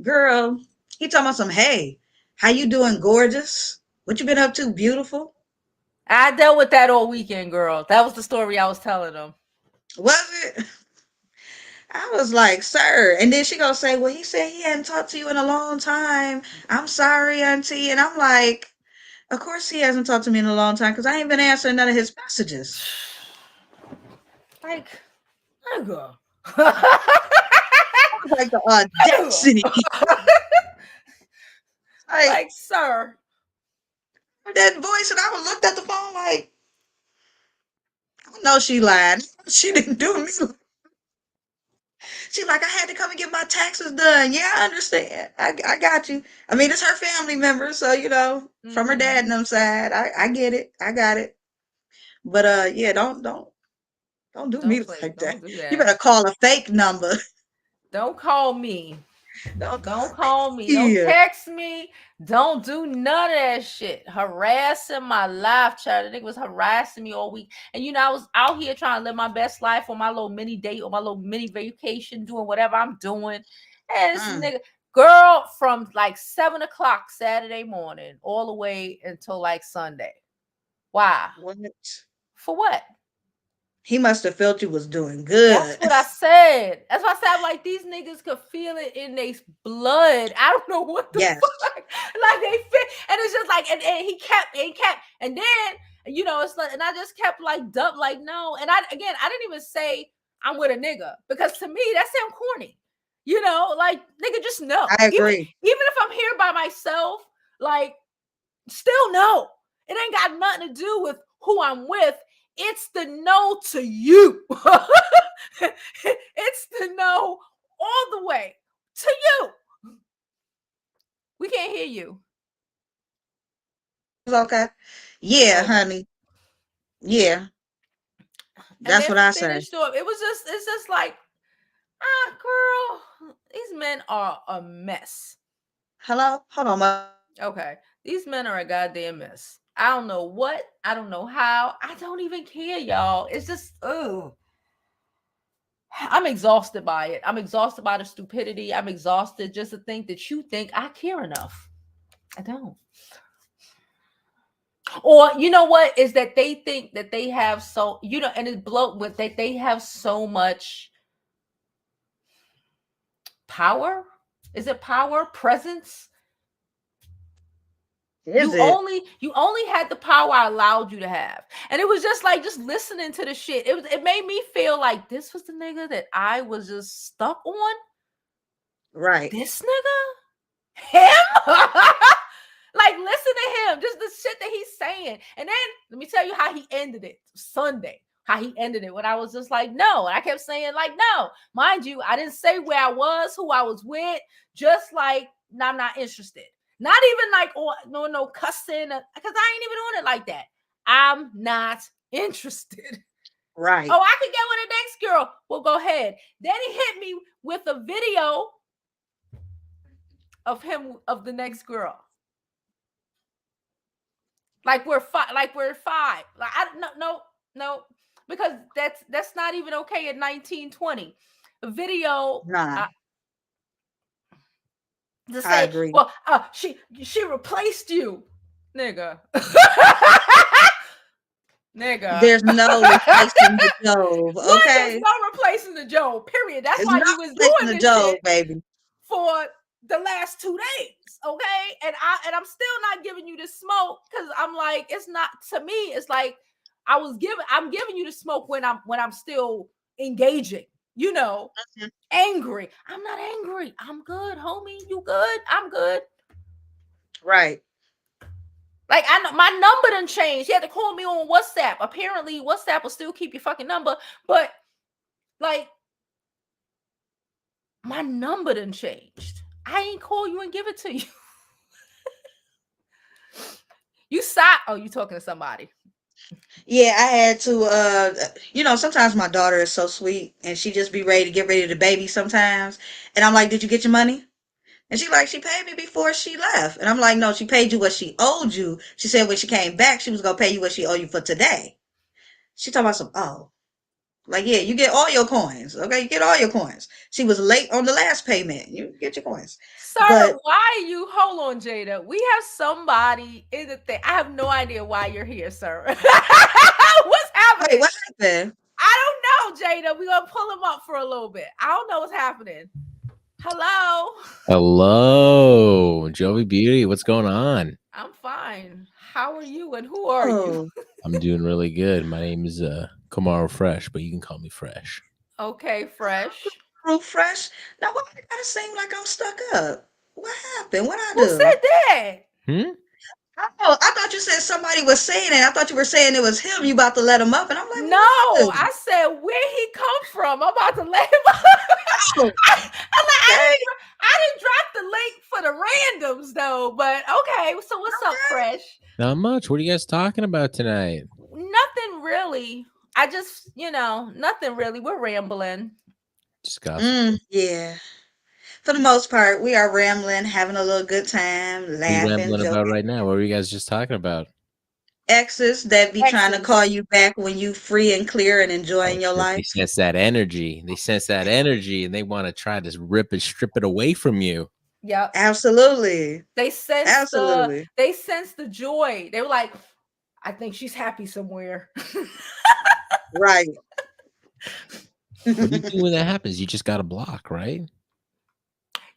Girl, he talking about some, hey, how you doing, gorgeous? What you been up to, beautiful? I dealt with that all weekend, girl. That was the story I was telling them. Was it? I was like, sir. And then she gonna say, well, he said he hadn't talked to you in a long time. I'm sorry, auntie. And I'm like, of course he hasn't talked to me in a long time because I ain't been answering none of his messages. Like, nigga. I was like, the audacity. Like, Like, sir. that voice. And I was looked at the phone like, I know she lied. She didn't do me. She like, I had to come and get my taxes done. Yeah, I understand. I got you. I mean, it's her family member, so from her dad Mm-hmm. and them side. I get it. I got it. But yeah, don't do me like that. Don't do You that. better call a fake number. Don't call me. Don't Don't call call me. Don't me. text me. Don't do none of that shit. Harassing my life, child. The nigga was harassing me all week. And I was out here trying to live my best life on my little mini date or my little mini vacation, doing whatever I'm doing. And this Mm, nigga, girl, from like 7 o'clock Saturday morning all the way until like Sunday. Why? what? For what? He must have felt you was doing That's good. what I said. That's why I said, I'm like, these niggas could feel it in their blood. I don't know what the Yes, fuck. Like they feel, and it's just like, and he kept, and then it's like, and I just kept like dump, like no, and I didn't even say I'm with a nigga because to me that sound corny. Like nigga, just know. I Even agree. if I'm here by myself, like still no. It ain't got nothing to do with who I'm with. It's the no to you. It's the no all the way to you. We can't hear you. It's okay. Yeah, Okay. honey. Yeah, And that's then what I say. finished off. It's just like, girl, these men are a mess. Hello? Hold on, my Okay. These men are a goddamn mess. I don't know what. I don't know how. I don't even care, y'all. It's just, ugh. I'm exhausted by it. I'm exhausted by the stupidity. I'm exhausted just to think that you think I care enough. I don't. Or you know what is that they think that they have and it's bloat with that they have so much power. Is it power, presence? is it You only had the power I allowed you to have. And it was just like just listening to the shit. It made me feel like this was the nigga that I was just stuck on. right? This nigga? Him? Like, listen to him, just the shit that he's saying. And then let me tell you how he ended it Sunday. How he ended it when I was just like, no. And I kept saying, like, no. Mind you, I didn't say where I was, who I was with, just like, no, I'm not interested. Not even like, oh, no cussing, because I ain't even on it like that. I'm not interested. Right. Oh, I could get with the next girl. Well, go ahead. Then he hit me with a video of him, of the next girl. Like we're five. Like I no no no because that's not even okay in 1920. A video Nah, to I say, agree. well, she replaced you, nigga, nigga. There's no replacing the Jove, One, there's okay? no replacing the Joe. Period. That's It's why not you was replacing doing the this Jove, shit baby. for the last 2 days, okay? And I'm still not giving you the smoke because I'm like, it's not to me. It's like I'm giving you the smoke when I'm still engaging. You know, Mhm. angry. I'm not angry. I'm good, homie. You good? I'm good. Right. Like I know my number done changed. You had to call me on WhatsApp. Apparently, WhatsApp will still keep your fucking number, but like my number done changed. I ain't call you and give it to you. You sat. Oh, you talking to somebody? Yeah, I had to sometimes my daughter is so sweet and she just be ready to get ready to baby sometimes. And I'm like, "Did you get your money?" And she like, "She paid me before she left." And I'm like, "No, she paid you what she owed you. She said when she came back, she was gonna pay you what she owed you for today." She talking about some, oh, like, yeah, you get all your coins. Okay, you get all your coins. She was late on the last payment. You get your coins. Sir, But why you hold on, Jada? We have somebody in the thing. I have no idea why you're here, sir. What's wait, happening? what happened? I don't know, Jada. We're gonna pull him up for a little bit. I don't know what's happening. Hello. Hello, Jovi Beauty. What's going on? I'm fine. How are you and who are you? Oh, I'm doing really good. My name is Kamaro Fresh, but you can call me Fresh. Okay, fresh. real fresh. Now why I gotta seem like I'm stuck up? What happened? What I Who do? said that? Hmm? Oh, I thought you said somebody was saying it. I thought you were saying it was him. You about to let him up, and I'm like, No, well, what I do? I said where he come from. I'm about to let him. Oh, okay, I didn't drop the link for the randoms though. But okay, so what's up, okay. Fresh? Not much. What are you guys talking about tonight? Nothing really. I just, nothing really. We're rambling. Just gossiping. Yeah. For the most part, we are rambling, having a little good time, What are you laughing, rambling about joking. right now? What were you guys just talking about? Exes that be trying to call Exes. you back when you free and clear and Oh enjoying your shit! They life. sense that energy. They sense that energy, and they want to try to rip it, strip it away from you. Yep. Absolutely. They sensed the Absolutely. they sensed the joy. They were like, I think she's happy somewhere. Right. What do you do when that happens? You just got to block, right?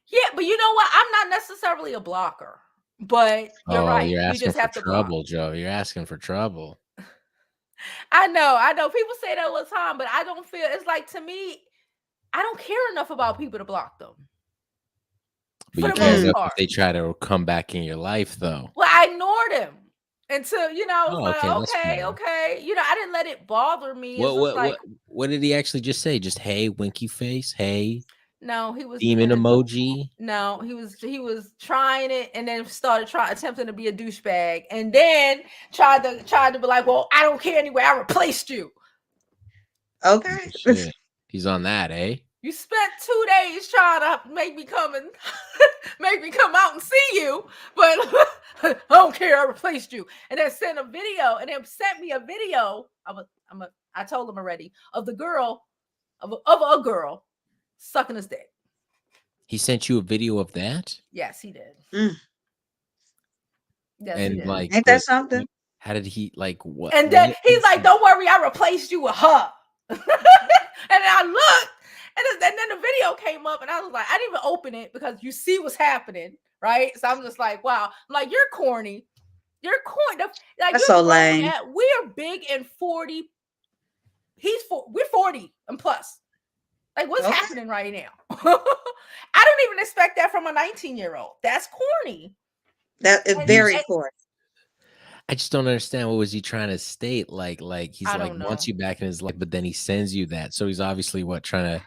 Yeah, but you know what? I'm not necessarily a blocker. But you're Oh, right. you're You asking just for have to block. trouble, Joe. You're asking for trouble. I know. People say that all the time, but I don't feel it's like to me, I don't care enough about people to block them But for you the care most Mm, enough if part. they try to come back in your life, though. Well, I ignored him until, I was Oh, like, okay, that's okay, fair. okay. I didn't let it bother me. It's What just what like, what what did he actually just say? Just hey, winky face, hey, no, he was demon doing it. emoji. No, he was trying it and then started attempting to be a douchebag and then tried to be like, well, I don't care anyway. I replaced you. Oh, okay. shit, he's on that, eh? You spent 2 days trying to make me come and make me come out and see you, but I don't care. I replaced you, and then sent a video, and then sent me a video. I told him already of the girl of a girl sucking his dick. He sent you a video of that, Yes, he did. Mm, Yes, he and did. like, ain't that something? how did he like what? And then What he's is like, he? "Don't worry, I replaced you with her." And I looked, and then the video came up, and I was like, I didn't even open it because you see what's happening, right? So I'm just like, wow, I'm like, you're corny. You're corny. Like That's you're so grown lame. at. We're big and 40. We're 40 and plus. Like, what's Okay. happening right now? I don't even expect that from a 19-year-old. That's corny. That is very And He's. corny. I just don't understand. What was he trying to state? Like he's I like don't wants know. you back in his life, but then he sends you that. So he's obviously what trying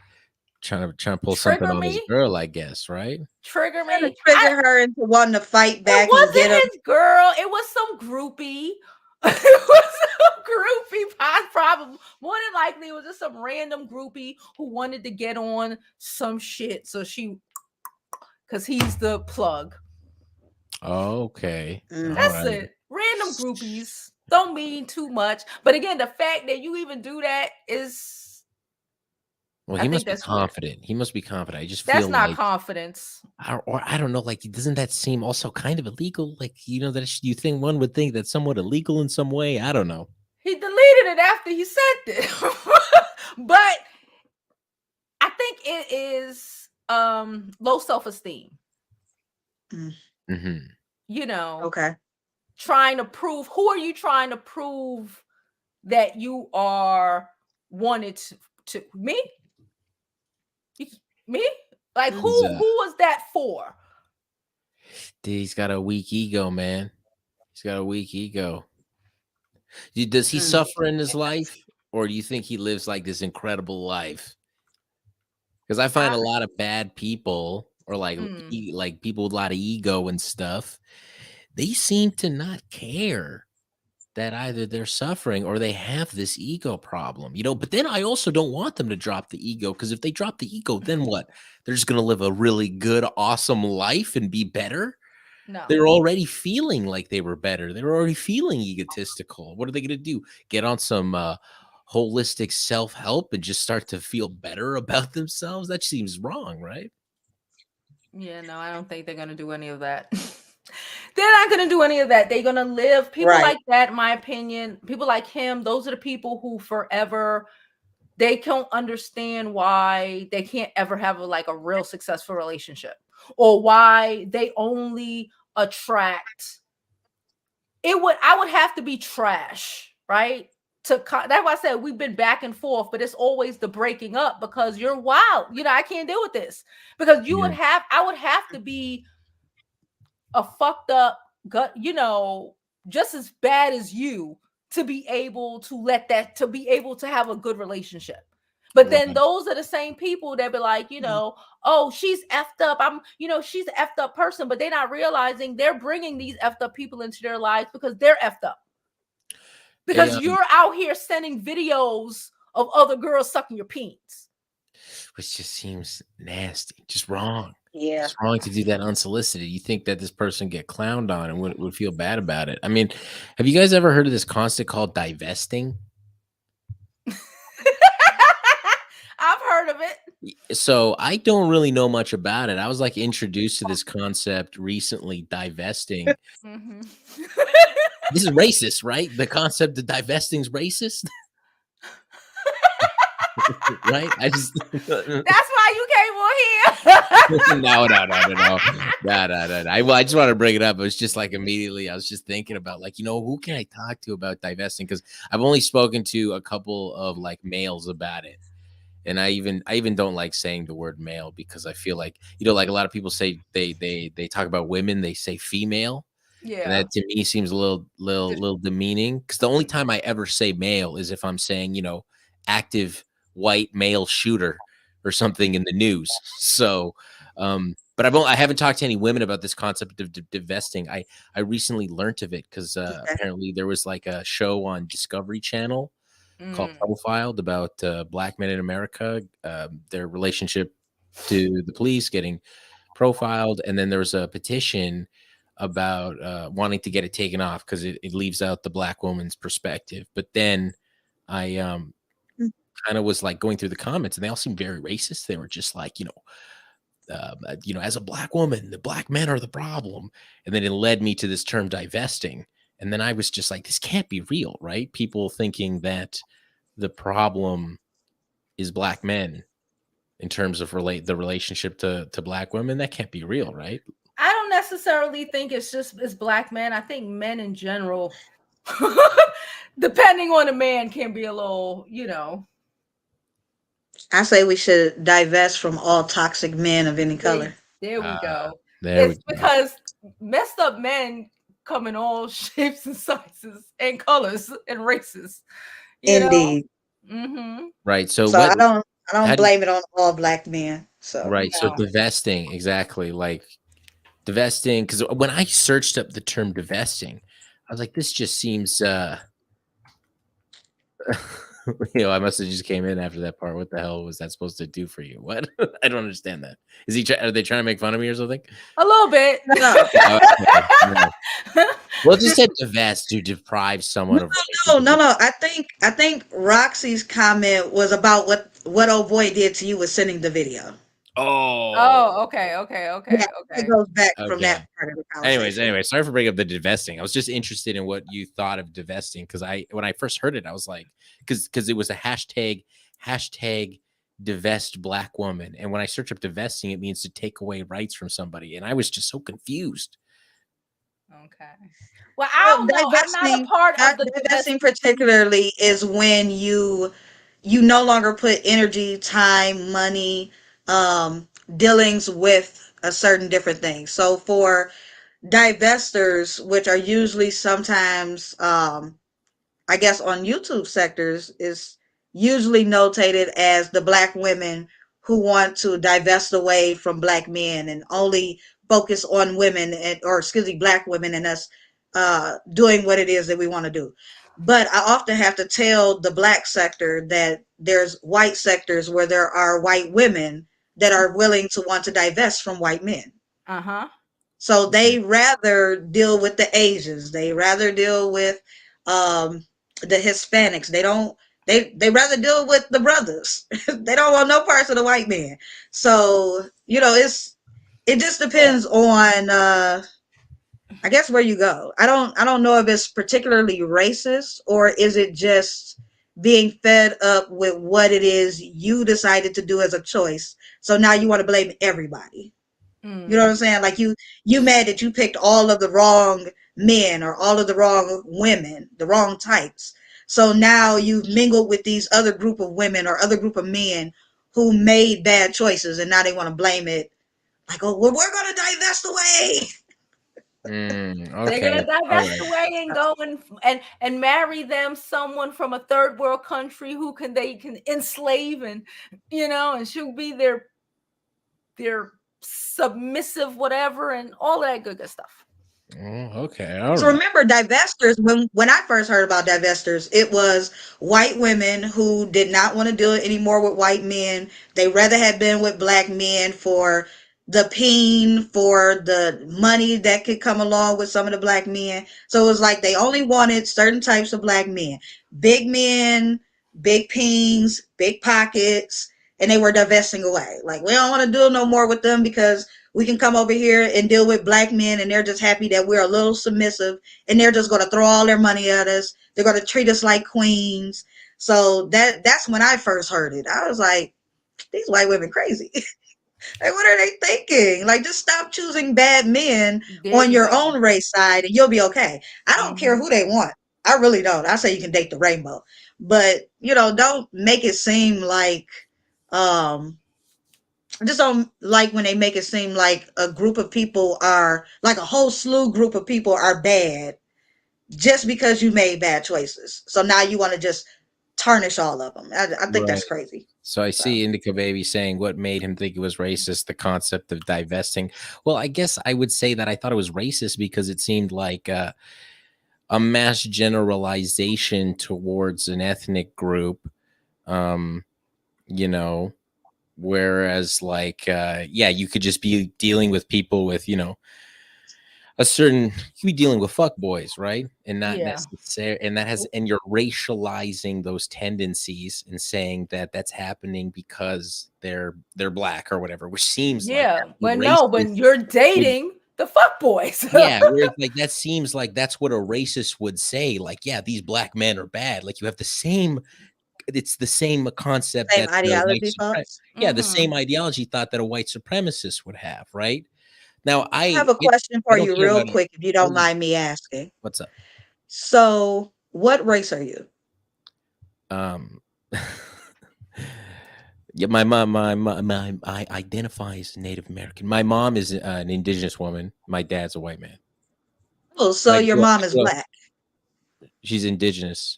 to pull something Trigger on his me. girl, I guess, right? Trigger Trying to me. trigger her into wanting to fight It back and get him. wasn't his girl. It was some groupie. It was some groupie. Probably more than likely, it was just some random groupie who wanted to get on some shit. So because he's the plug. Okay, all Mm. That's right. it. Random them groupies. Don't mean too much. But again, the fact that you even do that is, Well, I he think must be that's weird. confident. He must be confident. I just That's feel not like, confidence. or I don't know, like, doesn't that seem also kind of illegal? Like, that you think one would think that's somewhat illegal in some way. I don't know. He deleted it after he said it. But I think it is low self-esteem. Mm, Hmm. You know, okay. trying to prove, who are you trying to prove that you are wanted to me? You, me? Like Mm, He's who was that for? he's got a weak ego, man. He's got a weak ego. Does he mm, suffer in his life, or do you think he lives like this incredible life? Because I find I a lot of bad people, or like mm, like people with a lot of ego and stuff, they seem to not care that either they're suffering or they have this ego problem, But then I also don't want them to drop the ego, because if they drop the ego, then what? They're just going to live a really good, awesome life and be better. no. They're already feeling like they were better. They're already feeling egotistical. What are they going to do? Get on some holistic self help and just start to feel better about themselves? That seems wrong, right? Yeah, no, I don't think they're gonna do any of that. They're not gonna do any of that. They're gonna live. People right. like that, in my opinion, people like him, those are the people who forever they don't understand why they can't ever have like a real successful relationship, or why they only attract, it would, I would have to be trash, right? That's why I said we've been back and forth, but it's always the breaking up, because you're wild. I can't deal with this, because Yeah. I would have to be a fucked up gut, just as bad as you, to be able to to be able to have a good relationship. But then Right. those are the same people that be like, Mm, oh, she's effed up. She's an effed up person, but they're not realizing they're bringing these effed up people into their lives because they're effed up. Hey, Because you're out here sending videos of other girls sucking your peens. which just seems nasty, just wrong. yeah. It's wrong to do that unsolicited. You think that this person get clowned on and would feel bad about it. I mean, have you guys ever heard of this concept called divesting? I've heard of it. So I don't really know much about it. I was like introduced to this concept recently, divesting. Mhm. This is racist, right? The concept of divesting is racist, right? I just That's why you came on here. no, no, no, no, no, no, no, no. I just want to bring it up. It was just like immediately I was just thinking about, like, who can I talk to about divesting? Because I've only spoken to a couple of like males about it. And I even don't like saying the word male, because I feel like, like a lot of people say they talk about women, they say female. And Yeah. that to me seems a little demeaning, because the only time I ever say male is if I'm saying, active white male shooter or something in the news. So, but I haven't talked to any women about this concept of divesting. I recently learned of it because Okay. apparently there was like a show on Discovery Channel called Mm. Profiled about black men in America, their relationship to the police getting profiled, and then there was a petition about wanting to get it taken off because it leaves out the black woman's perspective. But then I Mm, kind of was like going through the comments, and they all seemed very racist. They were just like, as a black woman, the black men are the problem, and then it led me to this term divesting, and then I was just like, this can't be real, right? People thinking that the problem is black men in terms of the relationship to black women. That can't be real, right? I don't necessarily think it's black men. I think men in general, depending on the man, can be a little, I say we should divest from all toxic men of any there, color. there we uh, go. there we It's go. because messed up men come in all shapes and sizes and colors and races, you know? Indeed. Mm-hmm. Right. So So I don't how do you, blame it on all black men. So right. So No. divesting, exactly. Like divesting, because when I searched up the term divesting, I was like, this just seems I must have just came in after that part. What the hell was that supposed to do for you? What? I don't understand that. Are they trying to make fun of me or something? A little bit. No, Okay. Yeah. Well, just said divest to deprive someone of rights. no. I think Roxy's comment was about what old boy did to you with sending the video. Oh, Oh, okay, okay, Yeah, okay, it okay. goes back from okay. that part of the conversation. Anyway, sorry for bringing up the divesting. I was just interested in what you thought of divesting because when I first heard it, I was like, because it was a hashtag divest black woman, and when I search up divesting, it means to take away rights from somebody, and I was just so confused. Okay. Well, I don't know. I'm not a Divesting, part of the divesting divesting community. particularly is when you no longer put energy, time, money, dealings with a certain different thing. So for divestors, which are usually sometimes I guess on YouTube sectors is usually notated as the black women who want to divest away from black men and only focus on women or excuse me, black women and us doing what it is that we want to do. But I often have to tell the black sector that there's white sectors where there are white women that are willing to want to divest from white men. Uh-huh. So they rather deal with the Asians. They rather deal with the Hispanics. They rather deal with the brothers. They don't want no parts of the white man. So, it just Yeah. depends on I guess where you go. I don't know if it's particularly racist or is it just being fed up with what it is you decided to do as a choice. So now you want to blame everybody. You know what Mm. I'm saying? Like you mad that you picked all of the wrong men or all of the wrong women, the wrong types. So now you've mingled with these other group of women or other group of men who made bad choices and now they want to blame it like, oh, well, we're gonna divest away. They're Okay, gonna all divest right. away and go and marry them someone from a third world country who they can enslave and she'll be their submissive whatever and all that good stuff. Okay, all So right. remember, divestors. When I first heard about divestors, it was white women who did not want to deal anymore with white men. They rather had been with black men for the peen, for the money that could come along with some of the black men. So it was like they only wanted certain types of black men, big peens, big pockets, and they were divesting away. Like we don't want to deal no more with them because we can come over here and deal with black men and they're just happy that we're a little submissive and they're just going to throw all their money at us. They're going to treat us like queens. So that's when I first heard it. I was like, these white women crazy. Like, what are they thinking? Like, just stop choosing bad men There on you your go. own race side and you'll be okay. I don't care Hmm. who they want. I really don't. I say you can date the rainbow. But, don't make it seem like um I just don't like when they make it seem like a group of people are like a whole slew group of people are bad just because you made bad choices. So now you want to just tarnish all of them. I think Right. that's crazy. So I So see Indica Baby saying what made him think it was racist, the concept of divesting. Well, I guess I would say that I thought it was racist because it seemed like a mass generalization towards an ethnic group. Um, you know, whereas like yeah, you could just be dealing with people with, a certain, you could be dealing with fuck boys, right? And not Yeah. necessary, and you're racializing those tendencies and saying that that's happening because they're black or whatever, which seems like Yeah. that's what But no, racist when you're would. dating the fuck boys. Yeah, where it's like that seems like that's what a racist would say. Like, yeah, these black men are bad. Like you have the same, it's the same concept same that the ideology thoughts. yeah, the same Hmm. ideology thought that a white supremacist would have, right? Now I have a question I for don't you care real about it. quick if you don't mind me asking. What's up? So what race are you? Um, yeah, my mom, I identify as Native American. My mom is an indigenous woman. My dad's a white man. Oh, But so your mom is black. she's indigenous.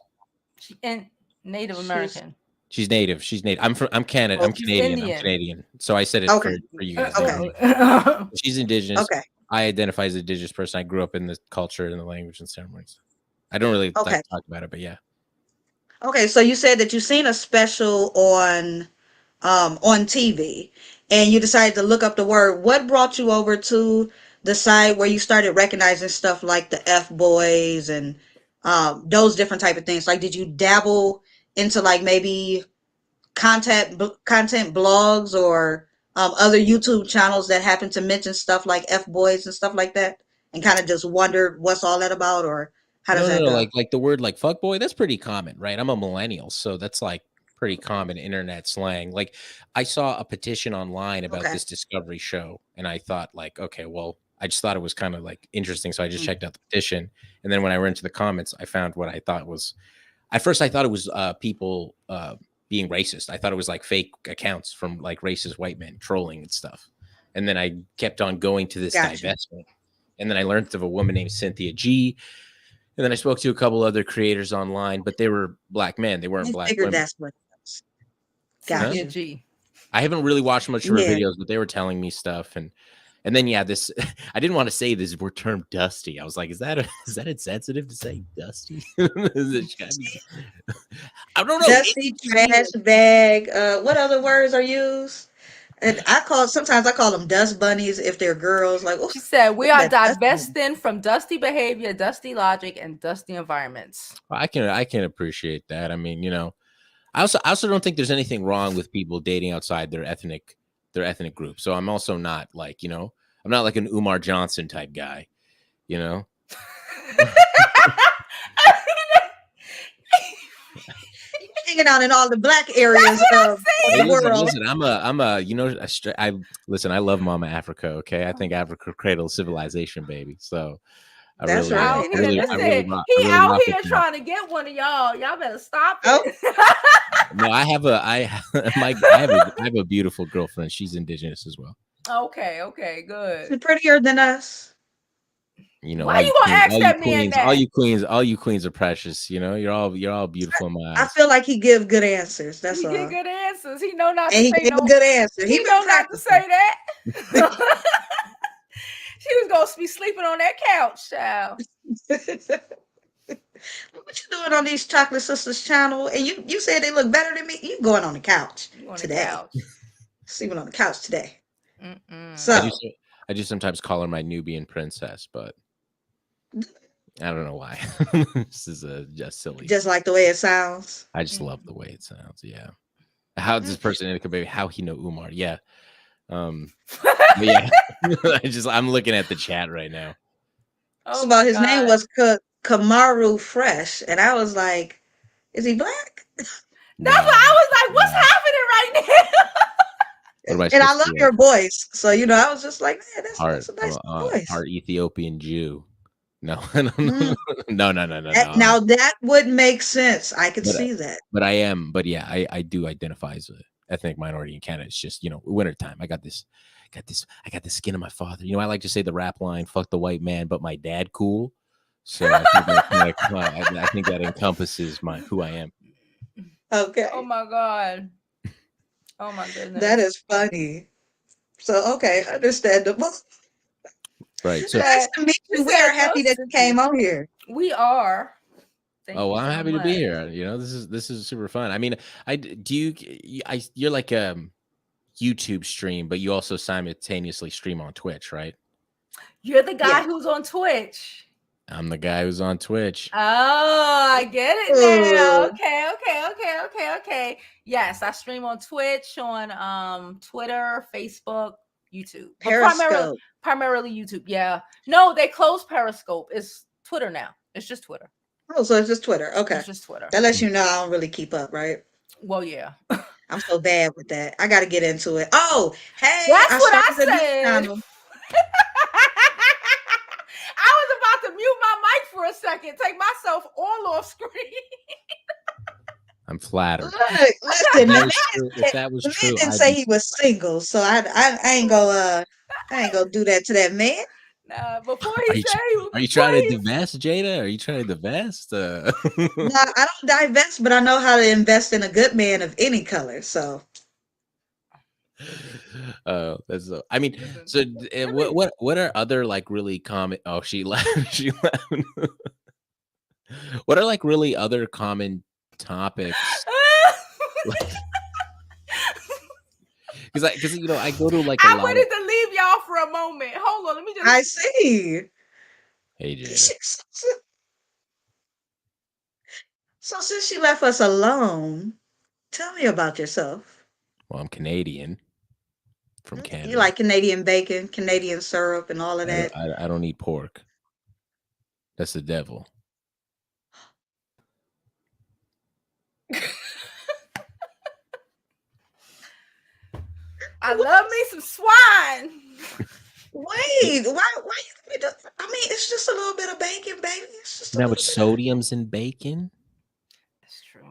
And Native She's American. She's native. She's native. I'm Canada. oh, I'm She's Canadian. I'm Indian. Canadian. So I said it okay. for you guys. Never Okay. mind. She's indigenous. Okay. I identify as an indigenous person. I grew up in the culture and the language and ceremonies. I don't really like Okay. talk about it, but yeah. Okay, so you said that you seen a special on TV and you decided to look up the word. What brought you over to the site where you started recognizing stuff like the F boys and those different type of things? Like, did you dabble into like maybe content blogs or other YouTube channels that happen to mention stuff like F boys and stuff like that, and kind of just wondered what's all that about, or how does No, no, that no. go? Like the word like fuck boy, that's pretty common, right? I'm a millennial, so that's like pretty common internet slang. Like I saw a petition online about Okay. this Discovery show, and I thought like, okay, well, I just thought it was kind of like interesting, so I just Mm, checked out the petition, and then when I went to the comments, I found what I thought was at first I thought it was people being racist. I thought it was like fake accounts from like racist white men trolling and stuff. And then I kept on going to this gotcha. divestment. And then I learned of a woman named Cynthia G. And then I spoke to a couple other creators online, but they were black men. They weren't I black figured women. that's what it was. Huh? Cynthia Gotcha. G. I haven't really watched much of her Yeah. videos, but they were telling me stuff. And then yeah, this I didn't want to say this word term dusty. I was like, is that insensitive to say dusty? I don't know. Dusty trash bag. What other words are used? And sometimes I call them dust bunnies if they're girls. Like, oh, She said, we look at are that dust bunny. divesting from dusty behavior, dusty logic, and dusty environments. I can appreciate that. I mean, I also don't think there's anything wrong with people dating outside their ethnic group. So I'm also not like, I'm not like an Umar Johnson type guy, you know. Hanging out in all the black That's areas what I'm of Hey, the saying. world. listen. I'm a, I listen. I love Mama Africa. Okay, I think Africa cradled civilization, baby. So I That's really, right. Out That's here, right. he I really out rock with here that. trying to get one of y'all. Y'all better stop Oh, it. No, I have a beautiful girlfriend. She's indigenous as well. Okay, she's good. prettier than us. Why you gonna ask that man All that? you queens, all you queens are precious. You're all beautiful in my I eyes. feel like he give good answers. That's He get all. good answers. He know not And to he say gave a no. good answer. He He been know not to practicing. say that. She was gonna be sleeping on that couch, child. What you doing on these Chocolate Sisters channel? And you said they look better than me. You going on the couch You on the today? couch. Sleeping on the couch today. I Mm-mm. do. So I do sometimes call her my Nubian princess, but I don't know why. This is just silly. just like the way it sounds. I just love the way it sounds. Yeah. How does this person indicate baby? How he know Umar? Yeah. Um. But yeah. I'm looking at the chat right now. First Oh of all, my his name god. was Kamaru Fresh, and I was like, "Is he black?" That's what No. I was like, what's No. happening right now? What am I And I supposed to love do? your voice, so I was just like, "Man, that's Part a nice voice." part Ethiopian Jew. No, no, Mm, no, no, no, no, that, no. now that would make sense. I could But see that. but I am. But yeah, I do identify as a ethnic minority in Canada. It's just wintertime. I got the skin of my father. I like to say the rap line, "Fuck the white man, but my dad cool." So I think that I think that encompasses my who I am. Oh Okay, my god. Oh my that goodness. is funny. So okay, understandable. Right. She So Nice said, to meet she you. We said, are tell happy that you Cynthia. came on here. We are. Thank oh, you well, I'm so happy to be much. here. This is super fun. I do you're like YouTube stream, but you also simultaneously stream on Twitch, right? You're the guy Yeah. who's on Twitch. I'm the guy who's on Twitch. Oh, I get it now. Ooh, Okay. Yes, I stream on Twitch, on Twitter, Facebook, YouTube. But Periscope. primarily YouTube. Yeah. No, they closed Periscope. It's Twitter now. It's just Twitter. Oh, so it's just Twitter. Okay. It's just Twitter. That lets you know I don't really keep up, right? Well, yeah. I'm so bad with that. I got to get into it. Oh, hey, That's I what I started a new said. channel. I was about to mute my mic for a second, take myself all off screen. I'm flattered. Look, listen, If that was the man true, didn't I'd say be. he was single, so I ain't gonna do that to that man. Nah, before Are he you said are you before trying to he divest, Jada? Are you trying to divest? No, I don't divest, but I know how to invest in a good man of any color. So That's. I mean, listen, so let what me what are other like really common? Oh, she left. She left. What are like really other common topics. Because I go to like a I lot of. wanted to leave y'all for a moment. Hold on, let me I just. see. Hey Jada. So since she left us alone, tell me about yourself. Well, I'm Canadian from You Canada. like Canadian bacon, Canadian syrup, and all of I don't, that. I, I don't eat pork. That's the devil. I What? love me some swine. Wait, why you do, I mean, it's just a little bit of bacon, baby. It's just You a know how much little bit of sodium's in bacon? That's true.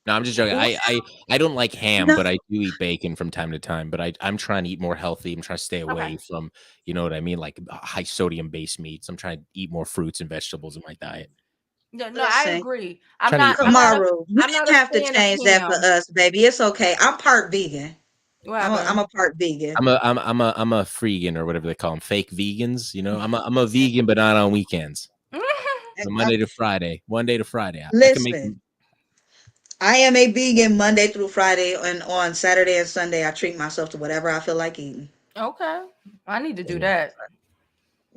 No, I'm just joking. well, I don't like ham, no, but I do eat bacon from time to time. But I'm trying to eat more healthy. I'm trying to stay Okay. away from, you know what I mean, like high sodium based meats. I'm trying to eat more fruits and vegetables in my diet. No, I listen, agree. Trying to eat I'm not healthy. a Kamaru, you I'm not didn't a have to fan of change that for ham. us, baby. It's okay. I'm part vegan. What I'm happened? a part vegan. I'm a freegan or whatever they call them, fake vegans. You know, I'm a vegan, but not on weekends. So Monday to Friday, one day to Friday. I can make Listen, I am a vegan Monday through Friday, and on Saturday and Sunday, I treat myself to whatever I feel like eating. Okay. I need to do them. that.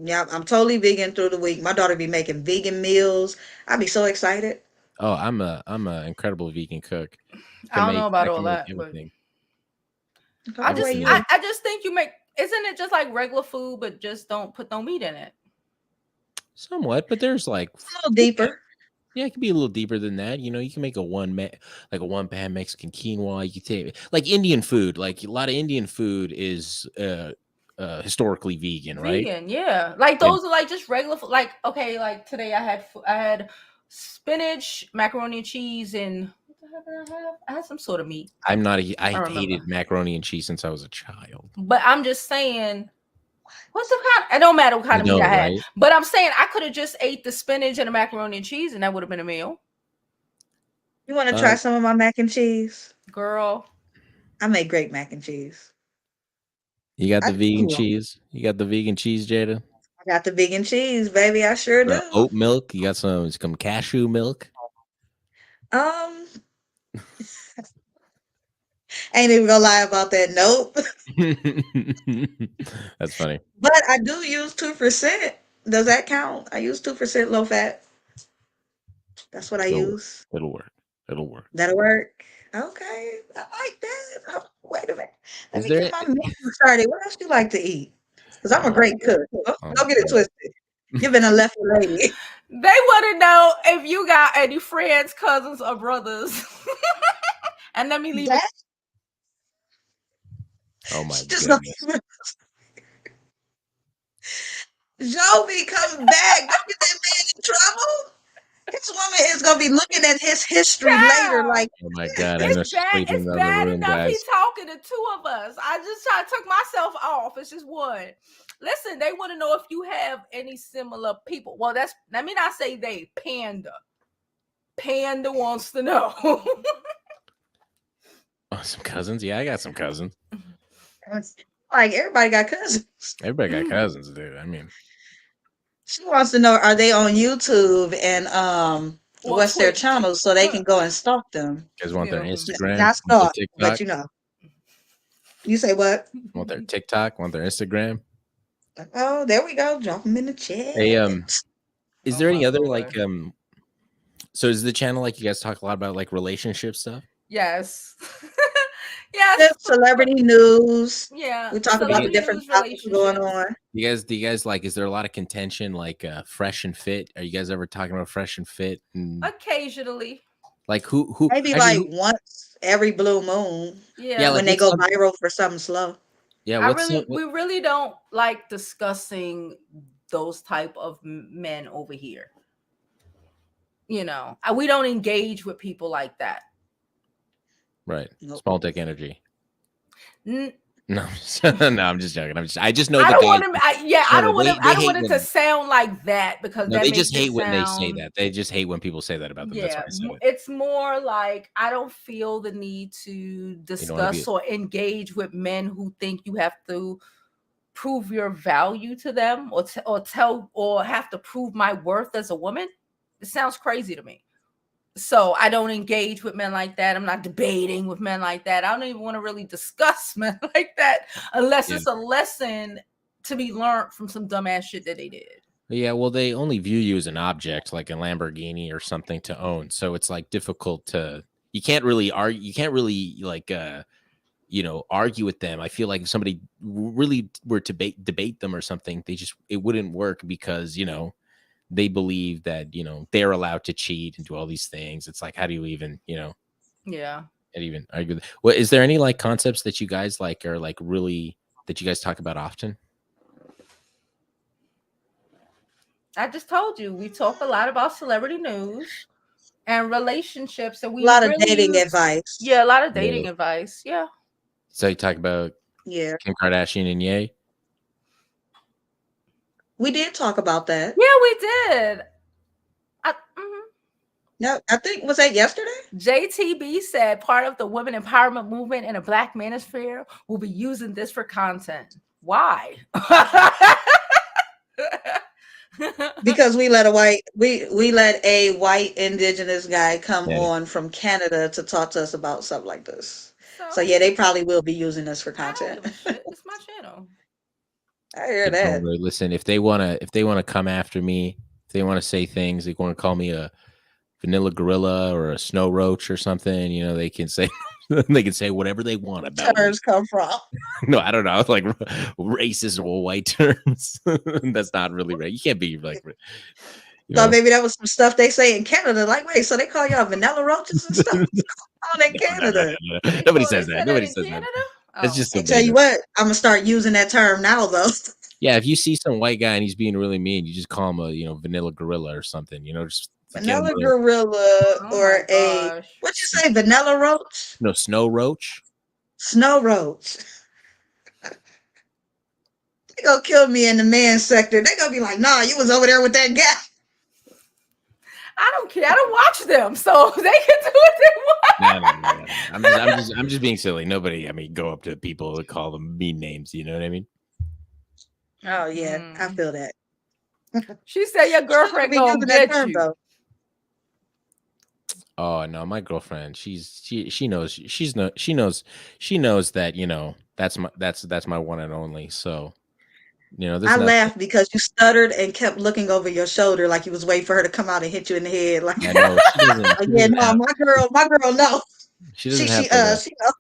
Yeah, I'm totally vegan through the week. My daughter be making vegan meals. I'd be so excited. Oh, I'm a incredible vegan cook. I don't know about I all can make that, but everything. I Go just away, Everything you I, that a I just think you make isn't it just like regular food, but just don't put no meat in it. somewhat, but there's like little deeper. yeah, it can be a little deeper than that. You know, you can make like a one pan Mexican quinoa. You can take like Indian food. Like a lot of Indian food is historically vegan, right? Vegan, yeah. Like Yeah, those are like just regular food. Like okay, like today I had spinach, macaroni and cheese, and what the heck did I have? I had some sort of meat. I I've remember. hated macaroni and cheese since I was a child. But I'm just saying, what the kind? It don't matter what I kind of meat I know, had. right? But I'm saying I could have just ate the spinach and the macaroni and cheese, and that would have been a meal, You want to Uh, try some of my mac and cheese? girl. I make great mac and cheese. you got I the vegan do. cheese. You got the vegan cheese, Jada. I got the vegan cheese, baby. I sure The do. oat milk. You got some cashew milk. Um, ain't even gonna lie about that. Nope. That's funny. But I do use 2%. Does that count? I use 2% low fat. That's what I It'll work. use. It'll work. It'll work. That'll work. Okay. I like that. Oh, wait a minute. Let Is me get there? my menu started. What else you like to eat? Because I'm a Oh, great cook. oh Don't my get it twisted. You've been a left lady. They want to know if you got any friends, cousins, or brothers. And let me leave it. That oh my just gonna goodness. Jovi come back. Don't get that man in trouble. His woman is gonna be looking at his history later, Child, like Oh my god. I know she's it's sleeping in the bad room, enough he guys. talking to two of us. I just try to took myself off. It's just one. Listen, they want to know if you have any similar people. Well, that's let me not say they. Panda. Panda wants to know. Oh, some cousins. Yeah, I got some cousins. like everybody got cousins. Everybody got cousins, dude. I mean, She wants to know, are they on YouTube and Or what's their Twitch. channels so they can go and stalk them. you guys want their Yeah. Instagram, Not want their stalk, but TikTok, you say what? want their TikTok, want their Instagram. Oh, there we go. Drop them in the Hey, chat. is Oh there my any other like lord. so is the channel like you guys talk a lot about like relationship stuff? Yes. Good Yes. celebrity news. Yeah. We talk Do about the you, Celebrity different news, topics going relationships. on. do you guys like is there a lot of contention like fresh and fit? Are you guys ever talking about fresh and fit and Occasionally. like who Maybe actually like who once every blue moon yeah, Yeah. like when they what's go some viral for something slow. yeah, what's some We really don't like discussing those type of men over here. We don't engage with people like that. right. Nope. Small dick energy. N- No, no, I'm just joking. I just know I the don't guys. want to. Yeah, I No, don't want to. I they don't hate want it to when sound like that because no, that they just makes it hate when they say sound. that. They just hate when people say that about them. That's why Yeah, I said it. it's more like I don't feel the need to You don't want to be discuss or engage with men who think you have to prove your value to them or tell or have to prove my worth as a woman. It sounds crazy to me. So I don't engage with men like that. I'm not debating with men like that. I don't even want to really discuss men like that unless Yeah. it's a lesson to be learned from some dumbass shit that they did. Yeah, well, they only view you as an object, like a Lamborghini or something to own. So it's like difficult to. You can't really argue. You can't really like argue with them. I feel like if somebody really were to debate them or something, it wouldn't work because they believe that they're allowed to cheat and do all these things. It's like, how do you even Yeah. even argue? Well, is there any like concepts that you guys like are like really that you guys talk about often? I just told you we talk a lot about celebrity news and relationships, and A we lot of really dating use, advice. yeah, a lot of Yeah. dating advice. Yeah. So you talk about Yeah. Kim Kardashian and Ye. We did talk about that. Yeah, we did. Mhm. No, I think was that yesterday? JTB said part of the women empowerment movement in a black manosphere will be using this for content. Why? Because we let a white indigenous guy come Yeah. on from Canada to talk to us about stuff like this. So So yeah, they probably will be using this for I don't content. give a shit. It's my channel. I hear And don't that. worry. Listen, if they wanna come after me, if they want to say things, they want to call me a vanilla gorilla or a snow roach or something, they can say they can say whatever they want about me. Terms come from. No, I don't know, like racist or white terms. That's not really right. You can't be like, you Thought know. maybe that was some stuff they say in Canada. Like, wait, so they call y'all vanilla roaches and stuff? What's going on in No, no, no, Canada? no, no. Nobody They says that. said that Nobody in says that. Canada. It's Oh, just I so tell made you up. what, I'm gonna start using that term now though. Yeah, if you see some white guy and he's being really mean, you just call him a vanilla gorilla or something. Just to get him Vanilla real. gorilla oh my or a gosh. what you say, vanilla roach? No, snow roach. Snow roach. They gonna kill me in the man sector. They gonna be like, nah, you was over there with that guy. I don't care. I don't watch them, so they can do what they want. No, no, no, no, no. I'm just being silly. Nobody, I mean, go up to people and call them mean names. You know what I mean? Oh yeah, I Mm. feel that. She said your Still gonna girlfriend be gonna using that get term you. though. Oh no, my girlfriend. She knows. She knows that that's my one and only. So there's I nothing. laughed because you stuttered and kept looking over your shoulder like you was waiting for her to come out and hit you in the head. Like, I know she doesn't. like She yeah, doesn't no, have. my girl, no. She She doesn't have she the right. she know.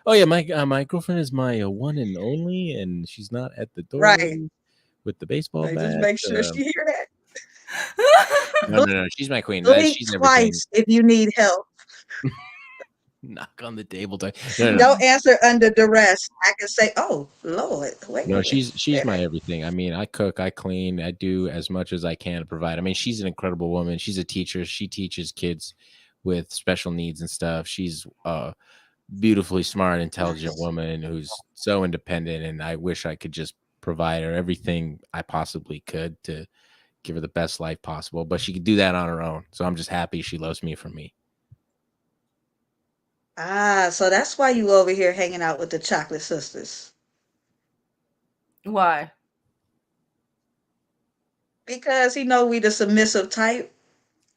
Oh yeah, my girlfriend is my one and only, and she's not at the door Right. with the baseball Like, just bat. make sure she hear that. No, Blink, no, no. She's my queen. blink She's everything. twice if you need help. Knock on the table. No, no, no. Don't answer under duress. I can say, "Oh Lord, wait a No, minute." she's my everything. I mean, I cook, I clean, I do as much as I can to provide. I mean, she's an incredible woman. She's a teacher. She teaches kids with special needs and stuff. She's a beautifully smart, intelligent Nice. woman who's so independent. And I wish I could just provide her everything I possibly could to give her the best life possible. But she could do that on her own. So I'm just happy she loves me for me. Ah, so that's why you over here hanging out with the chocolate sisters. Why? Because he know we the submissive type.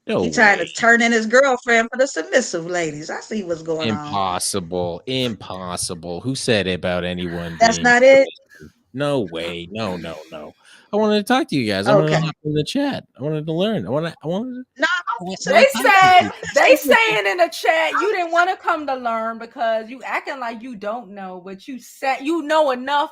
No He trying way. to turn in his girlfriend for the submissive ladies. I see what's going on. Impossible. Impossible. Who said about anyone That's being not it? no way. No, no, no. I wanted to talk to you guys. I wanted to Okay. hop in the chat. I wanted to learn. No, I I'm want They to just talk to said people. they messing with you. saying in the chat you didn't want to come to learn because you acting like you don't know, but you know enough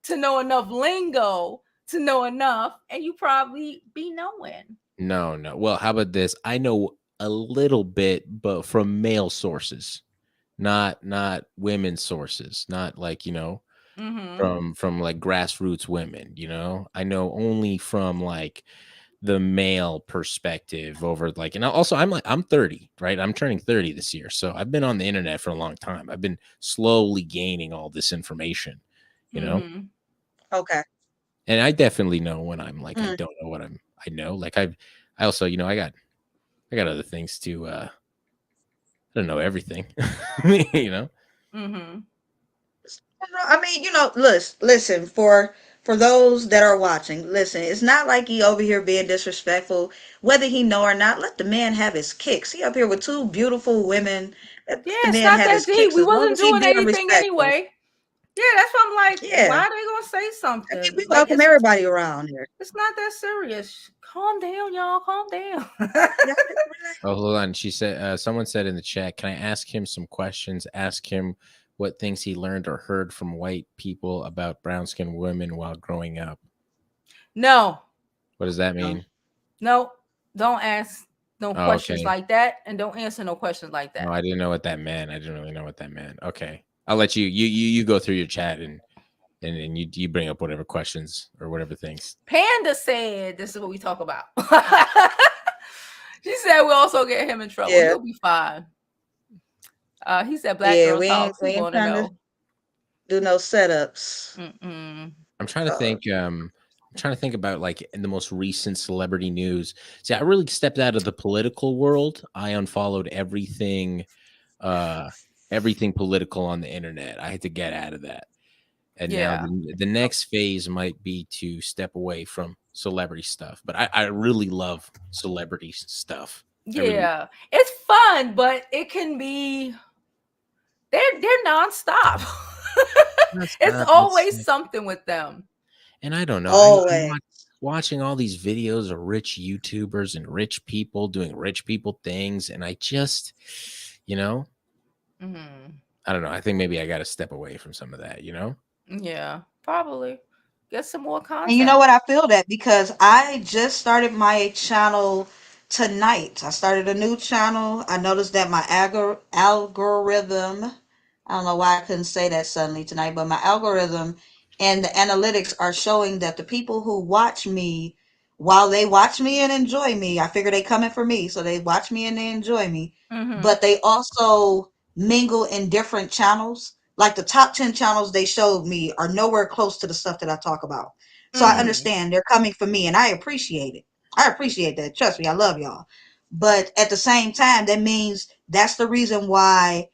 to know enough lingo to know enough, and you probably be knowing. No, no. Well, how about this? I know a little bit, but from male sources, not women's sources, not like, Mm-hmm. from like grassroots women, I know only from like the male perspective over like, and also I'm 30, right? I'm turning 30 this year. So I've been on the internet for a long time. I've been slowly gaining all this information, you know? Mm-hmm. Okay. And I definitely know when I'm like I Mm. don't know what I know. Like I also, I got other things to I don't know everything. you know? Mm-hmm. I mean, listen, for for those that are watching, listen, it's not like he over here being disrespectful. Whether he know or not, let the man have his kicks. He up here with two beautiful women. Yeah, Let the it's man not have that his deep. kicks We as long wasn't as he doing being anything respectful. anyway. Yeah, that's why I'm like, why Yeah. are they gonna say I mean, something? we Like welcome everybody around here. it's not that serious. Calm down, y'all. Calm down. Y'all just relax. Oh, hold on. She said, someone said in the chat, can I ask him some questions? Ask him what things he learned or heard from white people about brown skinned women while growing up. No, What does that No. mean? no, don't ask no Oh, questions okay. like that, and don't answer no questions like No, that. I didn't know what that meant. I didn't really know what that meant. Okay. I'll let you go through your chat and you bring up whatever questions or whatever things. Panda said, "This is what we talk about." She said, "We also get him in trouble. Yeah. He'll be fine." He said, "Black Yeah, girl talks. we He ain't want to trying to know." do no setups. Mm-mm. I'm trying to Uh, think. I'm trying to think about like in the most recent celebrity news. See, I really stepped out of the political world. I unfollowed uh, everything political on the internet. I had to get out of that. And now Yeah, the next phase might be to step away from celebrity stuff. But I really love celebrity stuff. I really yeah. It's fun, but it can be. They're nonstop. that's It's not. always something with them. And I don't know. I'm always. watching all these videos of rich YouTubers and rich people doing rich people things, and I just, you know, Mm-hmm. I don't know. I think maybe I got to step away from some of that. Yeah, probably get some more And you know content. what? I feel that because I just started my channel tonight. I started a new channel. I noticed that my algorithm, I don't know why I couldn't say that suddenly tonight, but my algorithm and the analytics are showing that the people who watch me, while they watch me and enjoy me, I figure they coming for me, so they watch me and they enjoy me, Mm-hmm. but they also mingle in different channels. Like the top 10 channels they showed me are nowhere close to the stuff that I talk about. So I Mm-hmm. understand they're coming for me and I appreciate it. I appreciate that. Trust me, I love y'all. But at the same time, that means that's the reason why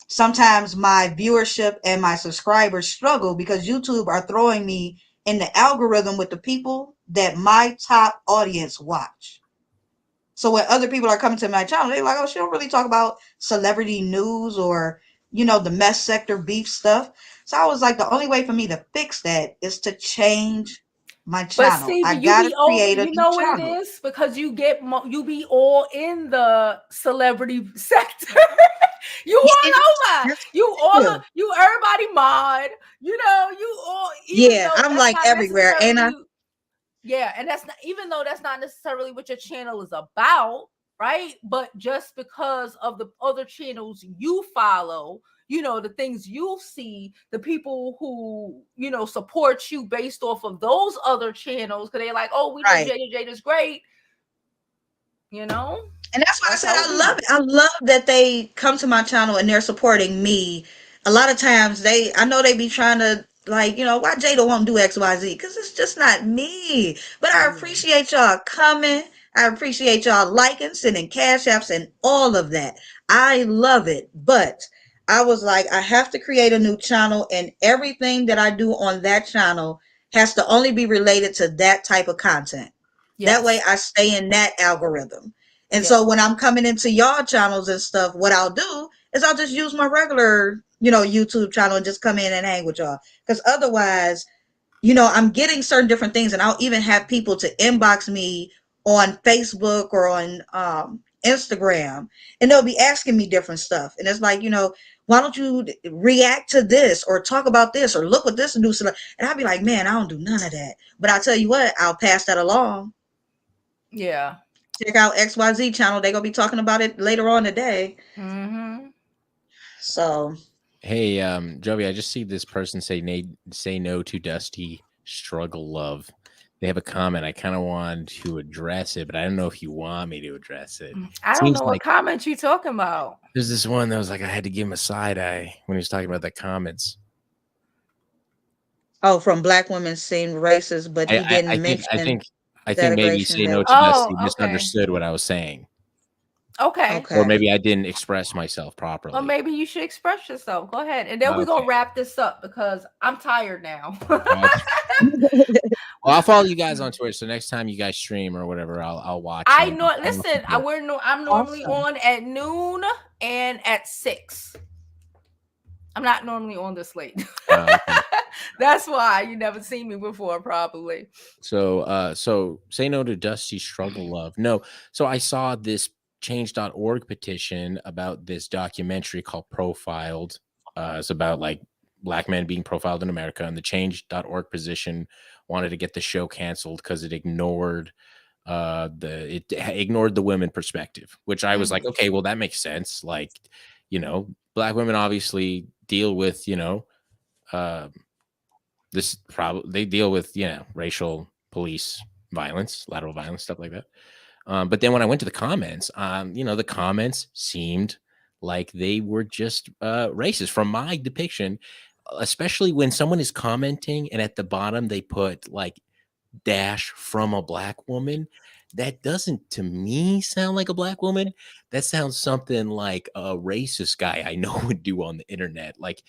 sometimes my viewership and my subscribers struggle because YouTube are throwing me in the algorithm with the people that my top audience watch. So when other people are coming to my channel, they're like, oh, she don't really talk about celebrity news or, the mess sector beef stuff. So I was like, the only way for me to fix that is to change my But channel. see, I but you gotta be over. create a You new know what it channel. is because you get you be all in the celebrity sector. You Yeah, all over. that's You all true. you everybody mod. You all even Yeah, though I'm that's like not everywhere, ain't I? necessarily. Yeah, and that's not even though that's not necessarily what your channel is about, right? But just because of the other channels you follow, the things you see, the people who, support you based off of those other channels, because they're like, oh, we know Right. Jada's great, you know? And that's why I That's said how it I love be. it. I love that they come to my channel and they're supporting me. A lot of times I know they be trying to like, why Jada won't do X, Y, Z? Because it's just not me. But I Yeah. appreciate y'all coming. I appreciate y'all liking, sending cash apps and all of that. I love it. But I was like, I have to create a new channel and everything that I do on that channel has to only be related to that type of content. That way Yes. I stay in that algorithm. And Yes. so when I'm coming into y'all channels and stuff, what I'll do is I'll just use my regular, YouTube channel and just come in and hang with y'all. Because otherwise, I'm getting certain different things, and I'll even have people to inbox me on Facebook or on Instagram, and they'll be asking me different stuff. And it's like, why don't you react to this or talk about this or look what this do? And I'll be like, man, I don't do none of that. But I'll tell you what, I'll pass that along. Yeah. Check out XYZ channel. They're gonna be talking about it later on today. Mm-hmm. So Hey, Jovi, I just see this person say no to Dusty struggle love. They have a comment. I kind of want to address it, but I don't know if you want me to address it. I don't Seems know what like comment you talking about. there's this one that was like I had to give him a side eye when he was talking about the comments. oh, from black women seem racist, but I he I, I didn't think I mention think I think maybe denigration say that no was to Oh, Dusty okay. misunderstood what I was saying, Okay. or okay. maybe I didn't express myself Or properly. maybe you should express yourself. Go ahead. And then we're Okay. gonna wrap this up because I'm tired now. Okay. Well, I'll follow you guys on Twitter. So next time you guys stream or whatever, I'll watch I and know. I'll Listen, support. I'm normally Awesome. on at noon and at 6. I'm not normally on this late. Okay. That's why you never seen me before, probably. So say no to Dusty Struggle Love. No. So I saw this change.org petition about this documentary called Profiled. It's about like black men being profiled in America, and the change.org position wanted to get the show canceled because it ignored the women perspective, which I was like, Mhm. okay, well, that makes sense. Like, black women obviously deal with, uh, this problem. They deal with, racial police violence, lateral violence, stuff like that. But then when I went to the comments, the comments seemed like they were just racist from my depiction, especially when someone is commenting and at the bottom they put like dash from a black woman. That doesn't to me sound like a black woman. That sounds something like a racist guy I know would do on the internet. Like,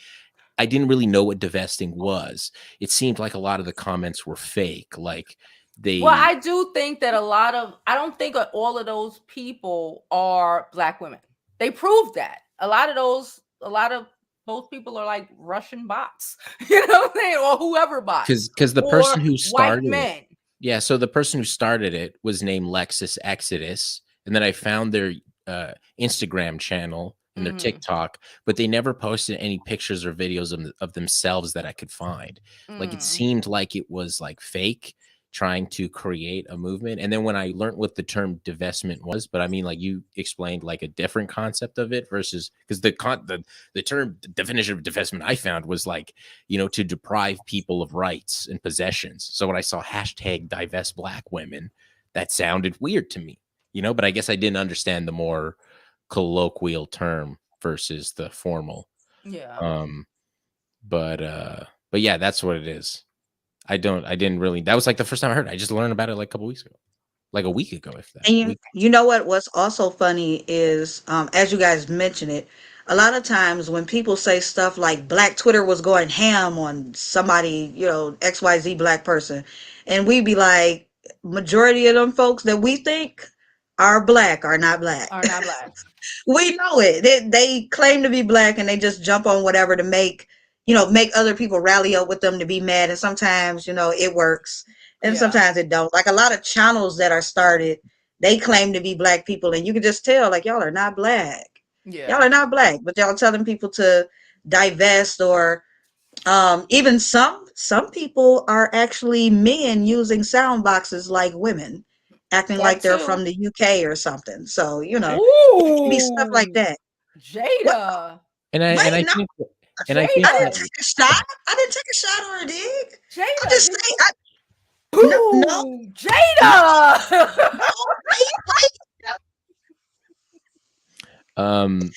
I didn't really know what divesting was. It seemed like a lot of the comments were fake. Like Well, they I do think that I don't think that all of those people are black women. They proved that. A lot of those people are like Russian bots, you know what I'm saying? Or whoever bots. because the Or person who white started it, men. yeah, so the person who started it was named Lexus Exodus, and then I found their Instagram channel and their Mm-hmm. TikTok, but they never posted any pictures or videos of themselves that I could find. Like, it Mm. seemed like it was like fake, trying to create a movement. And then when I learned what the term divestment was, but I mean, like, you explained like a different concept of it versus, because the term definition of divestment I found was like, to deprive people of rights and possessions. So when I saw hashtag divest black women, that sounded weird to me, but I guess I didn't understand the more colloquial term versus the formal. Yeah. Um, but yeah, that's what it is. I didn't really, that was like the first time I heard it. I just learned about it like a couple weeks ago, like a week ago, if that And week. you know what? What's also funny is, as you guys mention it, a lot of times when people say stuff like Black Twitter was going ham on somebody, XYZ black person, and we be like, majority of them folks that we think are black are not black. Are not black. We know it. They claim to be black and they just jump on whatever to make other people rally up with them to be mad. And sometimes, it works and Yeah. sometimes it don't. Like a lot of channels that are started, they claim to be black people and you can just tell like y'all are not black. Y'all Yeah. are not black, but y'all telling people to divest or even some people are actually men using sound boxes like women, acting That like they're too. from the UK or something. So, it can be stuff like Ooh. that. What? Jada. And I and Wait, I no, think and I think I didn't that Jada. take a shot. I didn't take a shot or a dig. I'm Jada. just saying. No, no, Ooh. no, Jada. no. Wait. um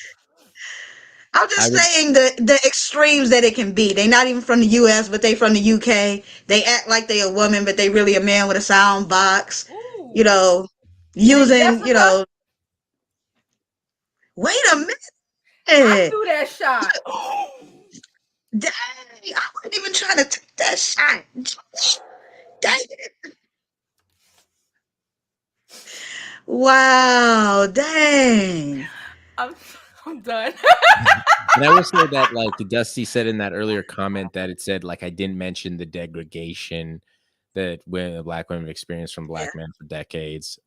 I'm I just would saying the extremes that it can be. They not even from the US, but they from the UK. They act like they a woman, but they really a man with a sound box. You Ooh. know, You mean using, Jessica? wait a I minute. threw that shot. Dang, I wasn't even trying to take that shot. Dang. Wow, dang. I'm I'm done. and I will say that, like Dusty said in that earlier comment, that it said like I didn't mention the degradation that black women have experienced from Yeah. black men for decades.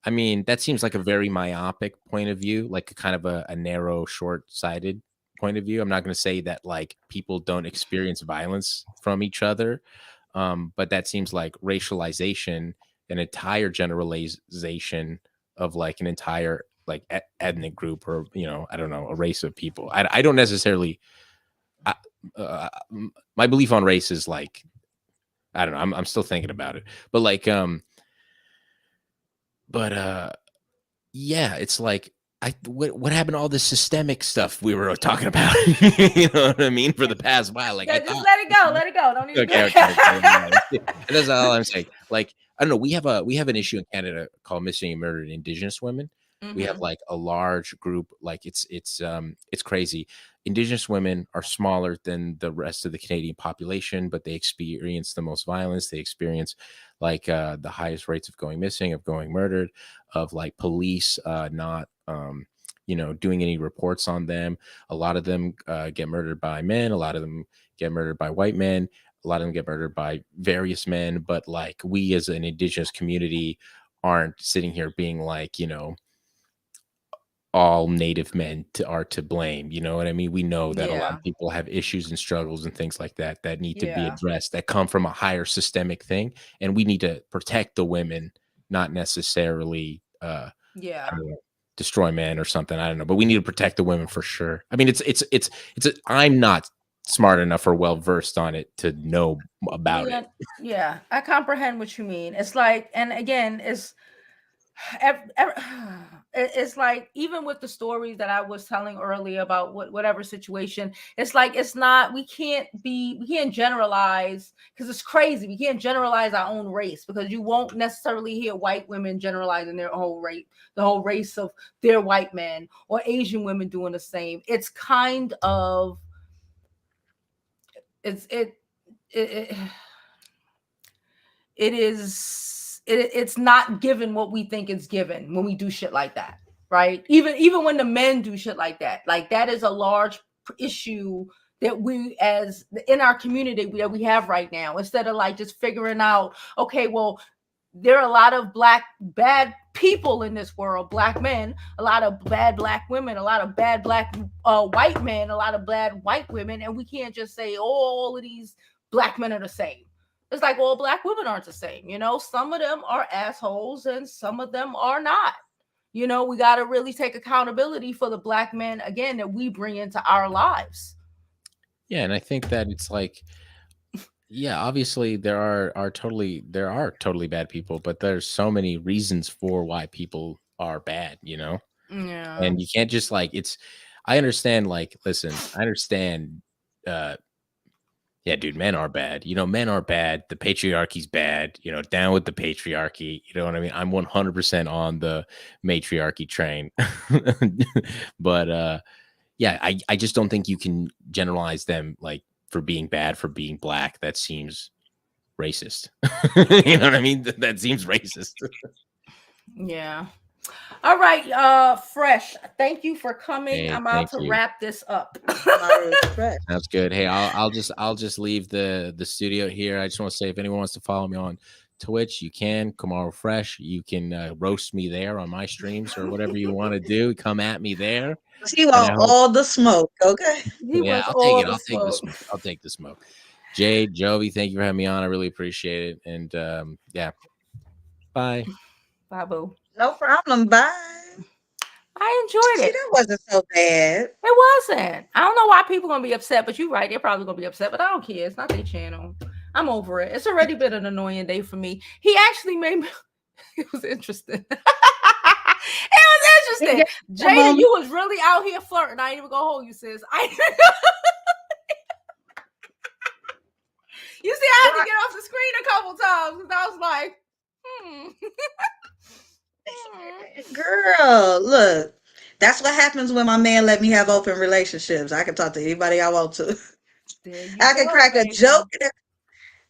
I mean, that seems like a very myopic point of view, like a kind of a narrow, short-sighted point of view. I'm not going to say that like people don't experience violence from each other, but that seems like racialization, an entire generalization of like an entire like ethnic group, or I don't know, a race of people. I don't necessarily. I, my belief on race is like, I don't know. I'm still thinking about it, but like but yeah, it's like what happened to all this systemic stuff we were talking about? You know what I mean? For the past while, like I Yeah, just thought. let it go. Let it go. Don't even do Okay. it. And that's all I'm saying. Like, I don't know. We have an issue in Canada called missing and murdered Indigenous women. We have Mm-hmm. like a large group, like it's crazy. Indigenous women are smaller than the rest of the Canadian population, but they experience the most violence. They experience like the highest rates of going missing, of going murdered, of like police not doing any reports on them. A lot of them get murdered by men. A lot of them get murdered by white men. A lot of them get murdered by various men. But like we as an Indigenous community aren't sitting here being like, all native men are to blame. You know what I mean? We know that a lot Yeah. of people have issues and struggles and things like that that need to be Yeah. addressed, that come from a higher systemic thing, and we need to protect the women, not necessarily I Yeah. don't know, destroy men or something. I don't know, but we need to protect the women for sure. I mean, I'm not smart enough or well versed on it to know about it. Yeah. Yeah. I comprehend what you mean. It's like, and again, ev- ev- it's like even with the stories that I was telling earlier about whatever situation, it's like it's not we can't generalize because it's crazy. We can't generalize our own race because you won't necessarily hear white women generalizing their whole race, the whole race of their white men, or Asian women doing the same. It's kind of it's it it is it's not given what we think it's given when we do shit like that, right? Even when the men do shit like that is a large issue that we as in our community that we have right now, instead of like just figuring out, okay, well, there are a lot of black bad people in this world, black men, a lot of bad black women, a lot of bad black white men, a lot of bad white women, and we can't just say, oh, all of these black men are the same. It's like all black women aren't the same. Some of them are assholes and some of them are not. We got to really take accountability for the black men again that we bring into our lives. Yeah, and I think that it's like, yeah, obviously there are totally bad people, but there's so many reasons for why people are bad, Yeah. and you can't just like it's. I understand, like, listen, I understand. uh Yeah, dude, men are bad. Men are bad. The patriarchy's bad. Down with the patriarchy. You know what I mean? I'm 100% on the matriarchy train. But yeah, I just don't think you can generalize them like for being bad, for being black. That seems racist. You know what I mean? That seems racist. Yeah. All right, Fresh. Thank you for coming. Hey, I'm about thank to you. wrap this up. No respect. Sounds good. Hey, I'll just leave the studio here. I just want to say, if anyone wants to follow me on Twitch, you can. Kamar Fresh. You can roast me there on my streams or whatever you want to do. Come at me there, She and I want hope. all the smoke, okay? He Yeah, wants I'll take all it. the I'll take the smoke. smoke. I'll take the smoke. Jade, Jovi, thank you for having me on. I really appreciate it. And yeah, bye. Babu. No problem. Bye. I enjoyed See, it. that wasn't so bad. It wasn't. I don't know why people gonna be upset, but you're right. They're probably gonna be upset, but I don't care. It's not their channel. I'm over it. It's already been an annoying day for me. He actually made me. It was interesting. It was It interesting. gave you a Jada, moment. you was really out here flirting. I ain't even gonna hold you, sis. You see, I had to Right. get off the screen a couple times because I was like, hmm. Hmm. Girl, look. That's what happens when my man let me have open relationships. I can talk to anybody I want to. There you I can go, crack a baby. joke.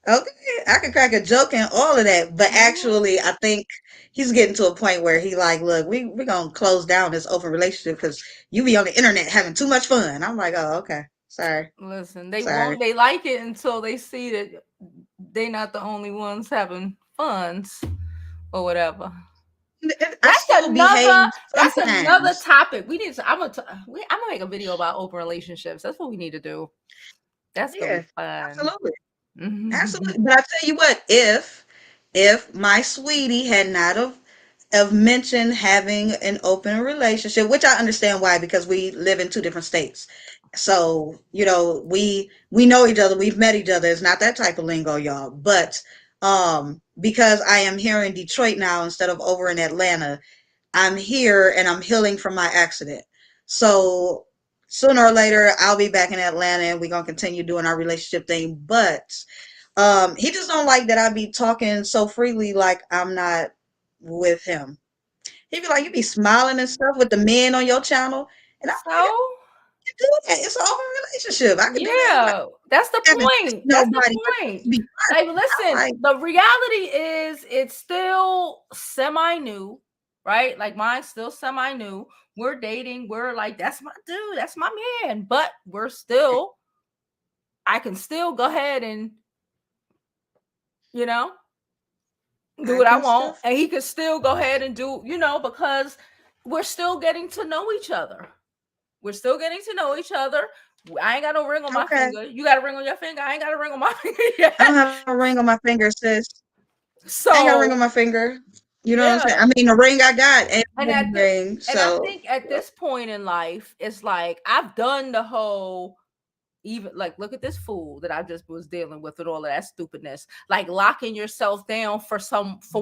Okay, I can crack a joke and all of that. But Hmm. actually, I think he's getting to a point where he like, look, we're gonna close down this open relationship because you be on the internet having too much fun. I'm like, oh, okay. Sorry. Listen, they Sorry. won't. They like it until they see that they not the only ones having funs or whatever. I still behave That's another sometimes. topic. We need to. I'm gonna make a video about open relationships. That's what we need to do. That's gonna Yeah, be fun. absolutely. Mhm. Absolutely. But I tell you what, if my sweetie had not have mentioned having an open relationship, which I understand why, because we live in two different states. So, we know each other, we've met each other. It's not that type of lingo, y'all. But because I am here in Detroit now instead of over in Atlanta, I'm here and I'm healing from my accident. So sooner or later I'll be back in Atlanta and we're gonna continue doing our relationship thing. But he just don't like that I be talking so freely like I'm not with him. He be like, you be smiling and stuff with the men on your channel. And I'm like, I So can do that. It's an open relationship. I can do that. yeah, that's the I haven't kissed point. That's the nobody, but point. to be Like, flirting. I'm listen, like, the reality is it's still semi new, right? Like mine's still semi new. We're dating. We're like, that's my dude, that's my man. But we're still, I can still go ahead and, you know, do I what I can want. stuff. And he could still go ahead and do, because we're still getting to know each other. We're still getting to know each other. I ain't got no ring on my Okay. finger. You got a ring on your finger. I ain't got a ring on my finger I don't yet. have a ring on my finger, sis. I ain't got a ring on So my finger. You know what I'm saying? yeah, I mean, the ring I got ain't a and wedding ring. and I So, think at this point in life, it's like I've done the whole, even like, look at this fool that I just was dealing with all of that stupidness, like locking yourself down for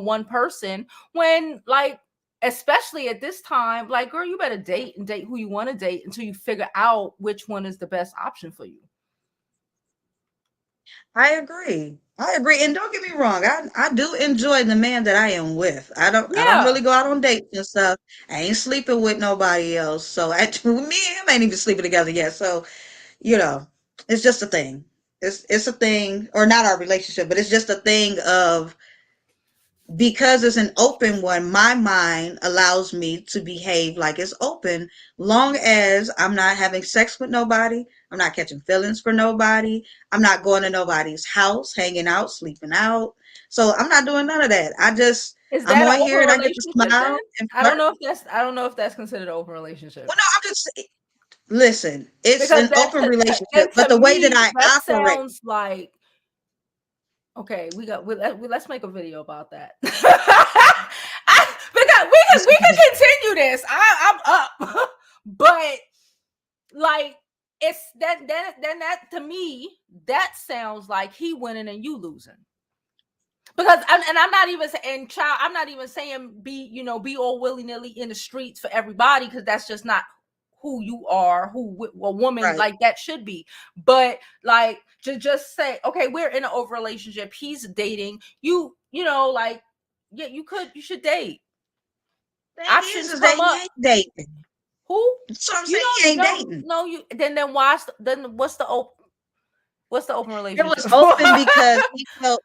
one person, when like, especially at this time, like, girl, you better date and date who you want to date until you figure out which one is the best option for you. I agree. I agree. And don't get me wrong, I do enjoy the man that I am with. I don't Yeah. really go out on dates and stuff. I ain't sleeping with nobody else. So me and him ain't even sleeping together yet. So, you know, it's just a thing. It's a thing, or not our relationship, but it's just a thing of, because it's an open one, my mind allows me to behave like it's open, long as I'm not having sex with nobody, I'm not catching feelings for nobody, I'm not going to nobody's house, hanging out, sleeping out. So I'm not doing none of that. Is I'm that an on open here and I get to relationship then? smile and flirt. I don't know if that's considered an open relationship. Well, no, I'm just listen. It's Because an open relationship, then but to the way that me I that operate, sounds like, okay, let's make a video about that. Because we can continue this. I'm up. But like, it's that to me that sounds like he winning and you losing. Because I'm not even saying, child, I'm not even saying be all willy-nilly in the streets for everybody, because that's just not who you are, who a woman right? like that should be. But like, to just say, okay, we're in an over relationship, he's dating like, yeah, you should date. Thing Options is that come he up. ain't dating. Who? That's what I'm You saying. don't He ain't know, dating. no, you then what's the open It was relationship for? open because he felt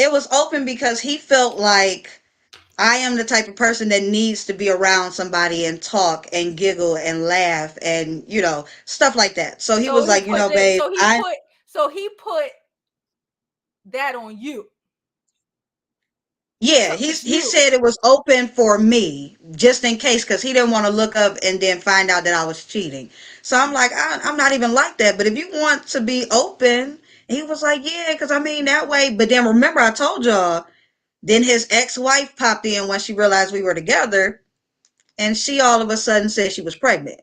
it was open because he felt like I am the type of person that needs to be around somebody and talk and giggle and laugh and, stuff like that. So he so was he like, put that babe, so he I put so he put that on you. yeah, So it's he you. said it was open for me just in case, because he didn't want to look up and then find out that I was cheating. So I'm like, I'm not even like that. But if you want to be open, he was like, yeah, because I mean that way. But then remember, I told y'all. Then his ex-wife popped in when she realized we were together, and she all of a sudden said she was pregnant.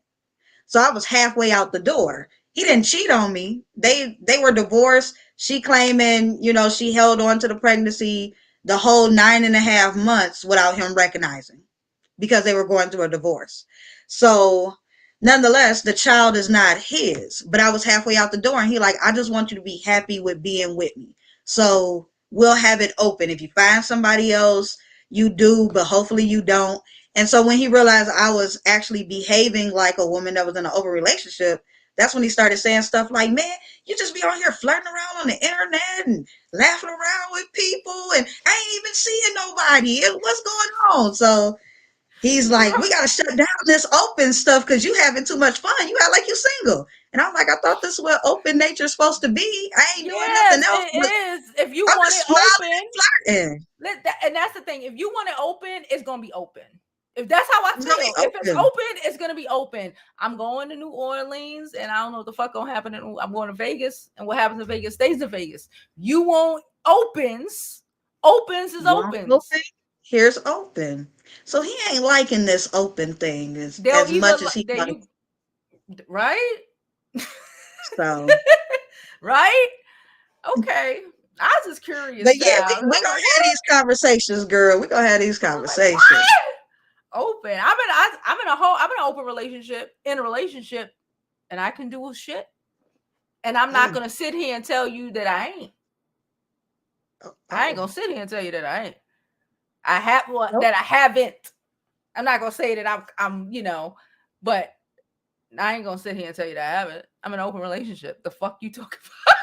So I was halfway out the door. He didn't cheat on me. They were divorced. She claiming, she held on to the pregnancy the whole 9.5 months without him recognizing, because they were going through a divorce. So nonetheless, the child is not his. But I was halfway out the door, and he like, I just want you to be happy with being with me. So we'll have it open. If you find somebody else, you do, but hopefully you don't. And so when he realized I was actually behaving like a woman that was in an open relationship, that's when he started saying stuff like, man, you just be on here flirting around on the internet and laughing around with people, and I ain't even seeing nobody. What's going on? So he's like, we Girl, gotta shut down this open stuff because you having too much fun. You act like you single. And I'm like, I thought this is what open nature's supposed to be. I ain't doing nothing yes, else, but it is. If you I'm want it just smiling open, and flirting. and that's the thing. If you want it open, it's gonna be open. If that's how I It's gonna feel, be if it's open. open, it's gonna be open. I'm going to New Orleans, and I don't know what the fuck gonna happen. I'm going to Vegas, and what happens in Vegas stays in Vegas. You want opens. Opens is Want opens. open? Here's open. So he ain't liking this open thing They'll as either much as he that wanted. you right, So, right. Okay, I was just curious, but yeah, child. we I'm gonna like, have these conversations, girl. We gonna have these I'm like, conversations. what? Open. I'm in an open relationship, and I can do shit. And I'm not Mm. gonna sit here and tell you that I ain't. I ain't Oh, gonna sit here and tell you that I ain't. I have what nope. that I haven't. I'm not gonna say that I'm but I ain't gonna sit here and tell you that I haven't. I'm in an open relationship. The fuck you talking about?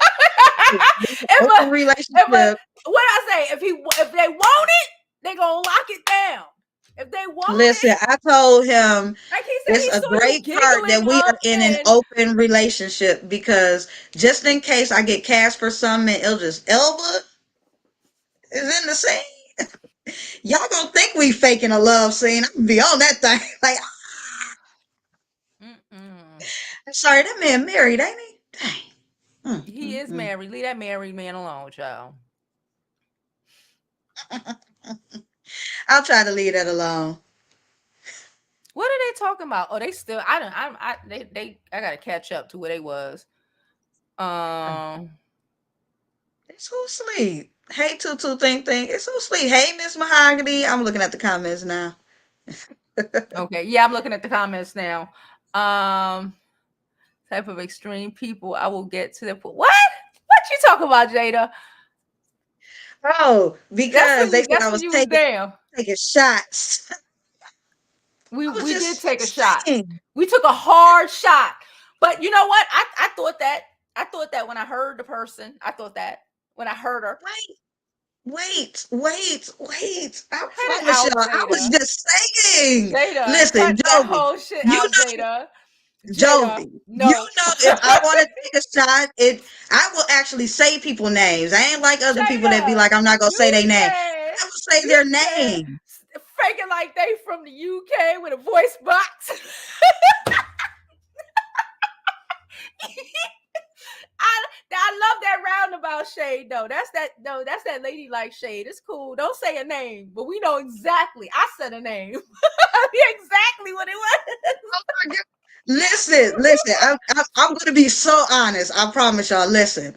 This is if open if relationship. what I say, if they want it, they gonna lock it down. If they want Listen, it, I told him like he said, it's he a saw you great part giggling that we are up in an and open relationship because just in case I get cast for something and Elba is in the scene, y'all gonna think we faking a love scene. I'm gonna be on that thing. Like, mm-mm. I'm sorry, that man married, ain't he? Dang. He is Mm. married. Leave that married man alone, child. I'll try to leave that alone. What are they talking about? Oh, they still. I don't. They. I gotta catch up to where they was. Um. It's who sleep. Hey, Tutu Think. It's who sleep. Hey, Miss Mahogany. I'm looking at the comments now. Okay. Yeah, I'm looking at the comments now. Um. Type of extreme people. I will get to the point. What? What you talking about, Jada? Oh, That's because when they you. said That's I when was you was down. taking shots. I was We did just take a shot. saying. We took a hard shot. But you know what? I thought that. I thought that when I heard the person. I thought that when I heard her. Wait. I Cut it promise y'all, out, I was Jada. just saying. Jada, Listen, cut that Jovi, whole shit you out, know, Jada. Jada, Jovi, you no. know, if I want to take a shot, I will actually say people names. I ain't like other people that be Jada, like, I'm not gonna say their name. I will say you their said, name. faking like they from the UK with a voice box. I love that roundabout shade though. That's that ladylike shade. It's cool. Don't say a name, but we know exactly. I said a name. Exactly what it was. Oh my God. Listen. I'm going to be so honest. I promise y'all. Listen,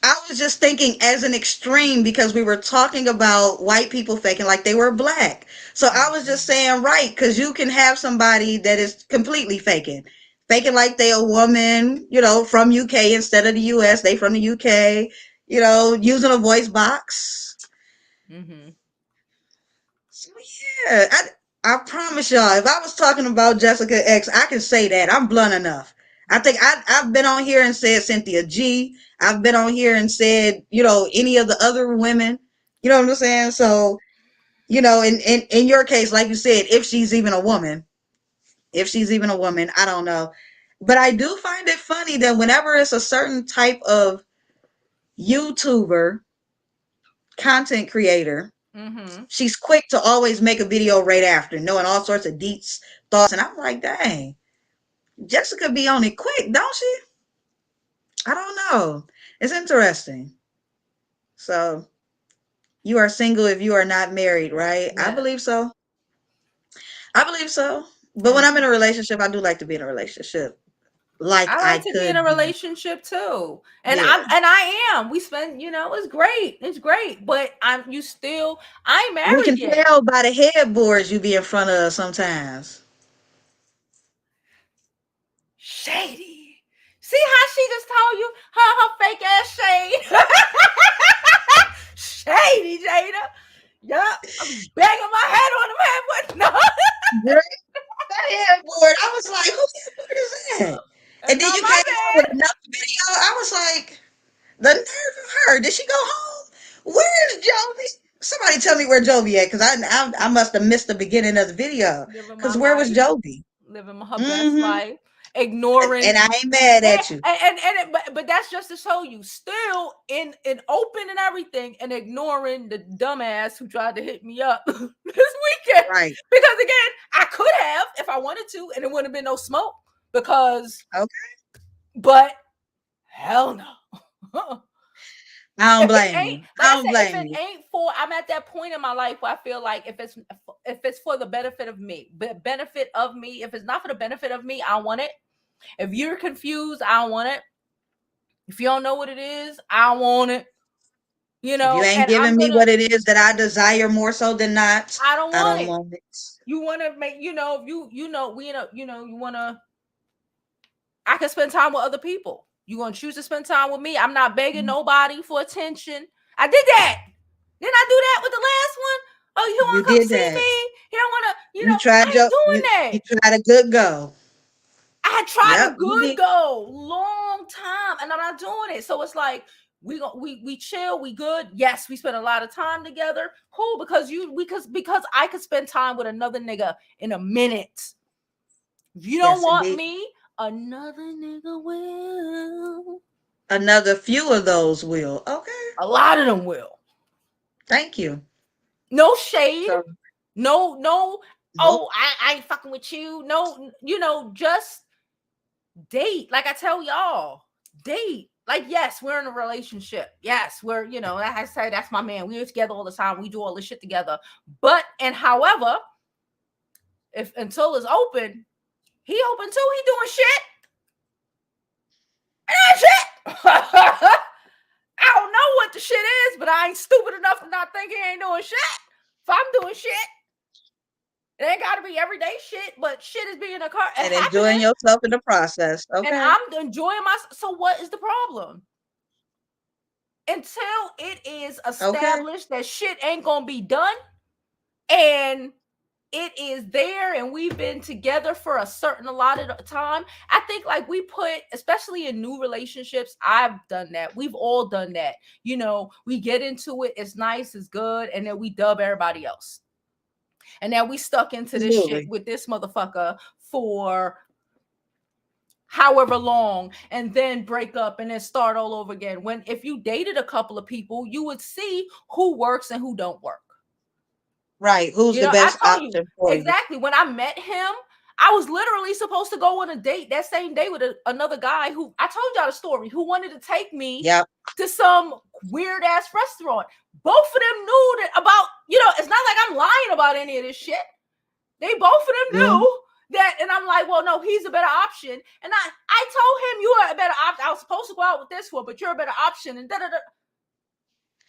I was just thinking as an extreme because we were talking about white people faking like they were black. So I was just saying, right, because you can have somebody that is completely faking like they a woman, from UK instead of the US. They from the UK, using a voice box. Mm-hmm. So yeah, I promise y'all, if I was talking about Jessica X, I can say that. I'm blunt enough. I think I've been on here and said Cynthia G. I've been on here and said, any of the other women. You know what I'm saying? So, in your case, like you said, if she's even a woman, I don't know. But I do find it funny that whenever it's a certain type of YouTuber content creator, Mm-hmm. she's quick to always make a video right after, knowing all sorts of deets, thoughts. And I'm like, dang, Jessica be on it quick, don't she? I don't know. It's interesting. So you are single if you are not married, right? I Yeah. believe so. I believe so. But when And I'm in a relationship, I do like to be in a relationship like I I like to be in a could be. relationship too. And Yeah. I am. We spend, it's great. It's great. But I ain't We married can yet. tell by the headboards you be in front of sometimes. Shady. See how she just told you her fake ass shade. Shady, Jada. Yup. I'll be banging my head on the head. No. Girl, that headboard, I was like, whose headboard is that? And then Not you my came on with bad. another video. I was like, the nerve of her. Did she go home? Where's Jovi? Somebody tell me where Jovi at, because I must have missed the beginning of the video. Living my Because where was life. Jovi? Living her best Mm-hmm. life. Ignoring. And I ain't mad Yeah, at you. but that's just to show you still in open and everything and ignoring the dumbass who tried to hit me up this weekend. Right. Because again, I could have if I wanted to, and it wouldn't have been no smoke. Okay. But hell no. I don't If it blame ain't, you. like I I don't said, if blame it you. ain't for, I'm at that point in my life where I feel like if it's for the benefit of me, if it's not for the benefit of me, I don't want it. If you're confused, I don't want it. If you don't know what it is, I don't want it. If you ain't And giving me what it is that I desire more so than not, I don't I want don't it. want it. You want to make, if you want to, I can spend time with other people. You going to choose to spend time with me? I'm not begging nobody for attention. I did that. Didn't I do that with the last one? Oh, you You want to come did see that. me? You don't want to, You I tried ain't your doing you that. you tried a good go. I had tried a Yep, you good did. go, long time, and I'm not doing it. So it's like we chill, we good. Yes, we spend a lot of time together. Cool, because I could spend time with another nigga in a minute. If you don't Yes, want indeed. me, another nigga will. Another few of those will. Okay. A lot of them will. Thank you. No shade. So No. nope. Oh, I ain't fucking with you. No, just date. Like I tell y'all, date. Like, yes, we're in a relationship. Yes, we're, like I say, that's my man. We're together all the time. We do all this shit together. But, and however, if until it's open, he open too. He doing shit. And that's shit. I don't know what the shit is, but I ain't stupid enough to not think he ain't doing shit. If I'm doing shit, it ain't got to be everyday shit, but shit is being And enjoying happening, yourself in the process. and Okay. I'm enjoying myself. So what is the problem? Until it is Okay. established that shit ain't gonna be done, and it is there, and we've been together for a certain allotted time. I think, like, we put, especially in new relationships, I've done that. We've all done that. We get into it, it's nice, it's good, and then we dub everybody else. And now we stuck into this shit Absolutely. with this motherfucker for however long, and then break up and then start all over again. When if you dated a couple of people, you would see who works and who don't work. Right. Who's the I best told you option for you? exactly. When I met him, I was literally supposed to go on a date that same day with another guy who, I told y'all the story, who wanted to take me Yep. to some weird ass restaurant. Both of them knew that about, it's not like I'm lying about any of this shit. They both of them Mm, knew that, and I'm like, well, no, he's a better option. And I told him, you are a better option. I was supposed to go out with this one, but you're a better option. And da da da.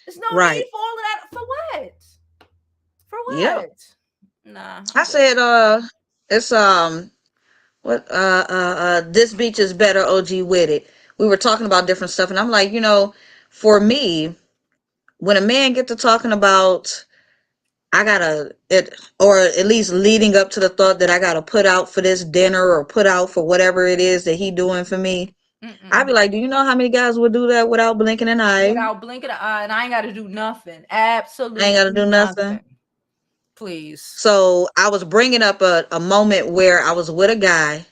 There's no need right. for all of that. For what? For Yep. what? Nah, I I'm good. said it's what this beach is better, OG with it. We were talking about different stuff and I'm like, for me, when a man get to talking about I gotta it or at least leading up to the thought that I gotta put out for this dinner or put out for whatever it is that he doing for me, I'd Mm-mm. be like, do you know how many guys would do that without blinking an eye? Without blinking an eye, and I ain't got to do nothing. I ain't gotta Absolutely do nothing. nothing. Please. So I was bringing up a moment where I was with a guy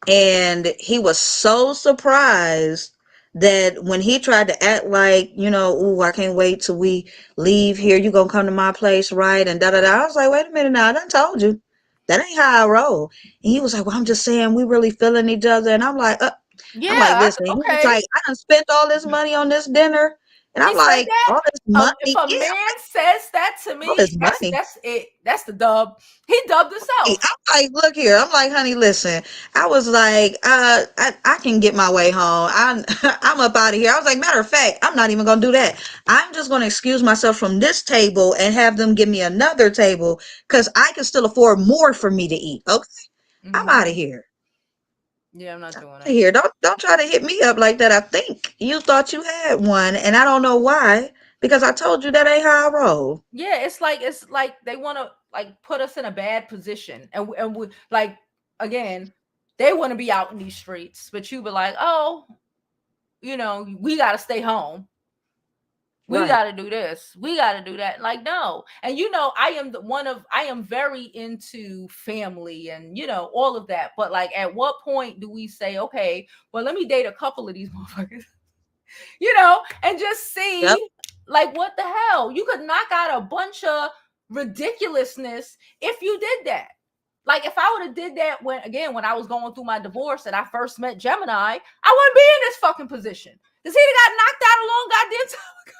and he was so surprised that when he tried to act like, ooh, I can't wait till we leave here. You gonna come to my place, right? And da da da. I was like, wait a minute now, I done told you. That ain't how I roll. And he was like, well, I'm just saying we really feeling each other. And I'm like, Yeah. listen. He was Okay. like, I done spent all this money on this dinner. And He I'm said like, that. all this money? If a Yeah, man says that to all me, this that's money. that's it. That's the dub. He dubbed himself. I'm like, look here. I'm like, honey, listen. I was like, I can get my way home. I'm up out of here. I was like, matter of fact, I'm not even gonna do that. I'm just gonna excuse myself from this table and have them give me another table because I can still afford more for me to eat. Okay, I'm out of Mm-hmm. here. Yeah, I'm not I'm doing out of it. here. Don't try to hit me up like that. I think you thought you had one, and I don't know why because I told you that ain't how I roll. Yeah, it's like they want to, like, put us in a bad position, and we, like, again, they want to be out in these streets, but you be like, oh, we got to stay home. We Right. got to do this. We got to do that. Like, no. And I am very into family and, all of that. But, like, at what point do we say, okay, well, let me date a couple of these motherfuckers, and just Yep. see, like, what the hell? You could knock out a bunch of ridiculousness if you did that. Like, if I would have did that when I was going through my divorce and I first met Gemini, I wouldn't be in this fucking position. Because he'd have got knocked out a long goddamn time.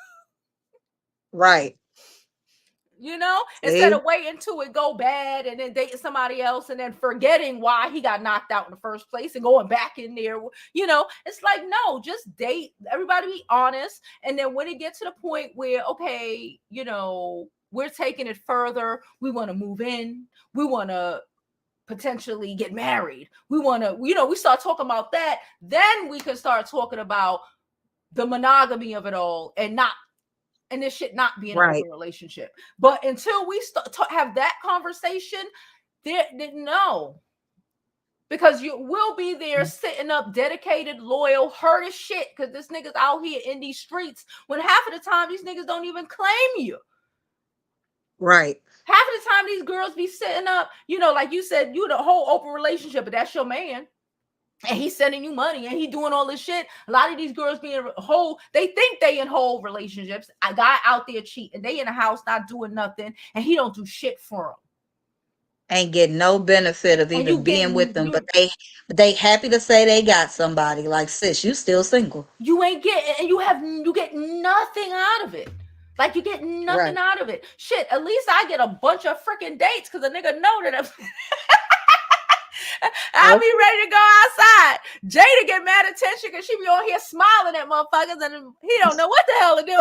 Right. Instead See. of waiting till it go bad and then dating somebody else and then forgetting why he got knocked out in the first place and going back in there. It's like, no, just date. Everybody be honest. And then when it gets to the point where, okay, we're taking it further, we want to move in, we want to potentially get married, we want to, we start talking about that, then we can start talking about the monogamy of it all, and not and this shit not be an Right. open relationship. But until we have that conversation, no. Because you will be there sitting up, dedicated, loyal, hurt as shit, because this nigga's out here in these streets when half of the time these niggas don't even claim you. Right. Half of the time these girls be sitting up, like you said, you the whole open relationship, but that's your man. And he's sending you money and he doing all this shit. A lot of these girls being they think they in whole relationships. A guy out there cheating. They in the house not doing nothing and he don't do shit for them. Ain't getting no benefit of And even being with them, but they happy to say they got somebody. Like, sis, you still single. You ain't getting, and you get nothing out of it. Like, you get nothing Right. out of it. Shit, at least I get a bunch of freaking dates because a nigga know that I'll be ready to go outside. Jada get mad attention because she be on here smiling at motherfuckers and he don't know what the hell to do.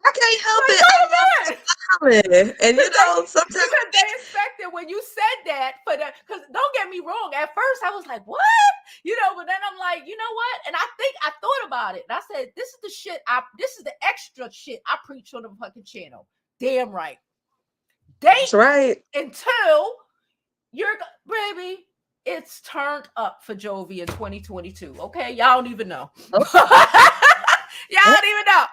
I can't help Like, it. go I'm to bed. smiling. And sometimes Because they expected when you said that because don't get me wrong, at first I was like, what? But then I'm like, you know what? And I thought about it. And I said, this is the shit this is the extra shit I preach on the fucking channel. Damn right. that's right. Until baby, it's turned up for Jovi in 2022. Okay, y'all don't even know. Oh. Y'all don't even know.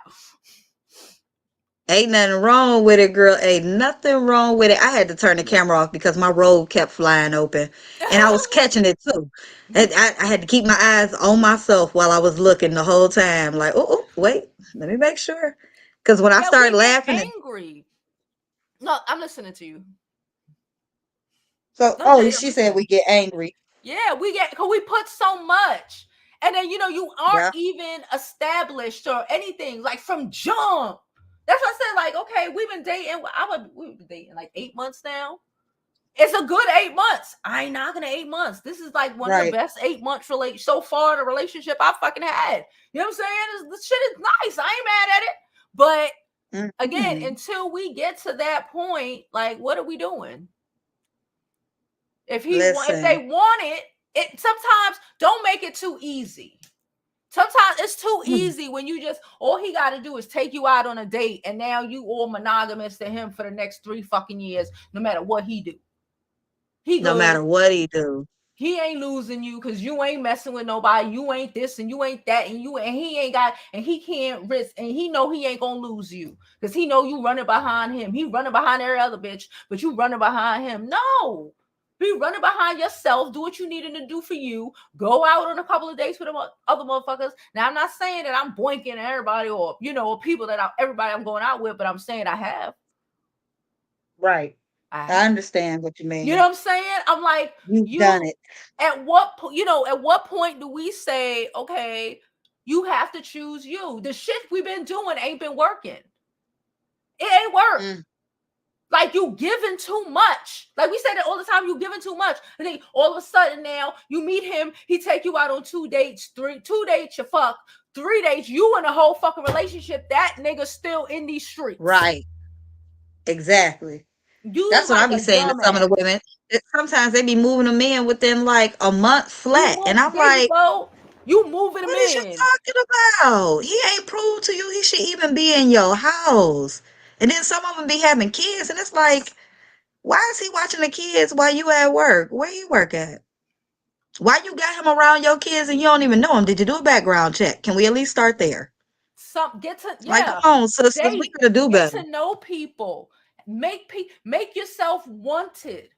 Ain't nothing wrong with it, girl. Ain't nothing wrong with it. I had to turn the camera off because my robe kept flying open, and I was catching it too. And I had to keep my eyes on myself while I was looking the whole time. Like, oh, wait, let me make sure. Because when I Yeah, we started get laughing, angry. No, I'm listening to you. so No, Jade, I'm she said listening. we get angry. Yeah, because we put so much. And then, you aren't Yeah, even established or anything, like from jump. That's what I said, like, okay, we've been dating. We've been dating like 8 months now. It's a good 8 months. I ain't knocking 8 months. This is like one of the right. best 8 months so far in a relationship I fucking had. You know what I'm saying? This shit is nice. I ain't mad at it. But again, Mhm. until we get to that point, like, what are we doing? If they Listen, want it sometimes don't make it too easy. Sometimes it's too mm, easy when you just all he got to do is take you out on a date and now you all monogamous to him for the next 3 fucking years, no matter what he do. He no good. matter what he do, He ain't losing you because you ain't messing with nobody. You ain't this and you ain't that and he ain't got and he can't risk and he know he ain't gonna lose you because he know you running behind him. He running behind every other bitch, but you running behind him. No, be running behind yourself. Do what you needed to do for you. Go out on a couple of dates with other motherfuckers. Now I'm not saying that I'm boinking everybody or or people that everybody I'm going out with, but I'm saying I have. right? I I have. understand what you You know mean. what I'm saying? I'm like, You've done it. at what point do we say, okay, you have to choose you? The shit we've been doing ain't been working. It ain't work. Mm, Like you giving too much. Like we say that all the time, you giving too much. And then all of a sudden now you meet him, he take you out on 2 dates, 2 dates, you fuck, 3 dates, you in a whole fucking relationship. That nigga still in these streets. right. Exactly. You That's what I like be a saying to some of the dumbass. women. Sometimes they be moving them in within like a month flat. And I'm There you like, go. You moving him what is you in. talking about? He ain't proved to you he should even be in your house. And then some of them be having kids. And it's like, why is he watching the kids while you at work? Where you work at? Why you got him around your kids and you don't even know him? Did you do a background check? Can we at least start there? Like, come on, sisters, we Date, gotta do get better. to know people, make yourself wanted.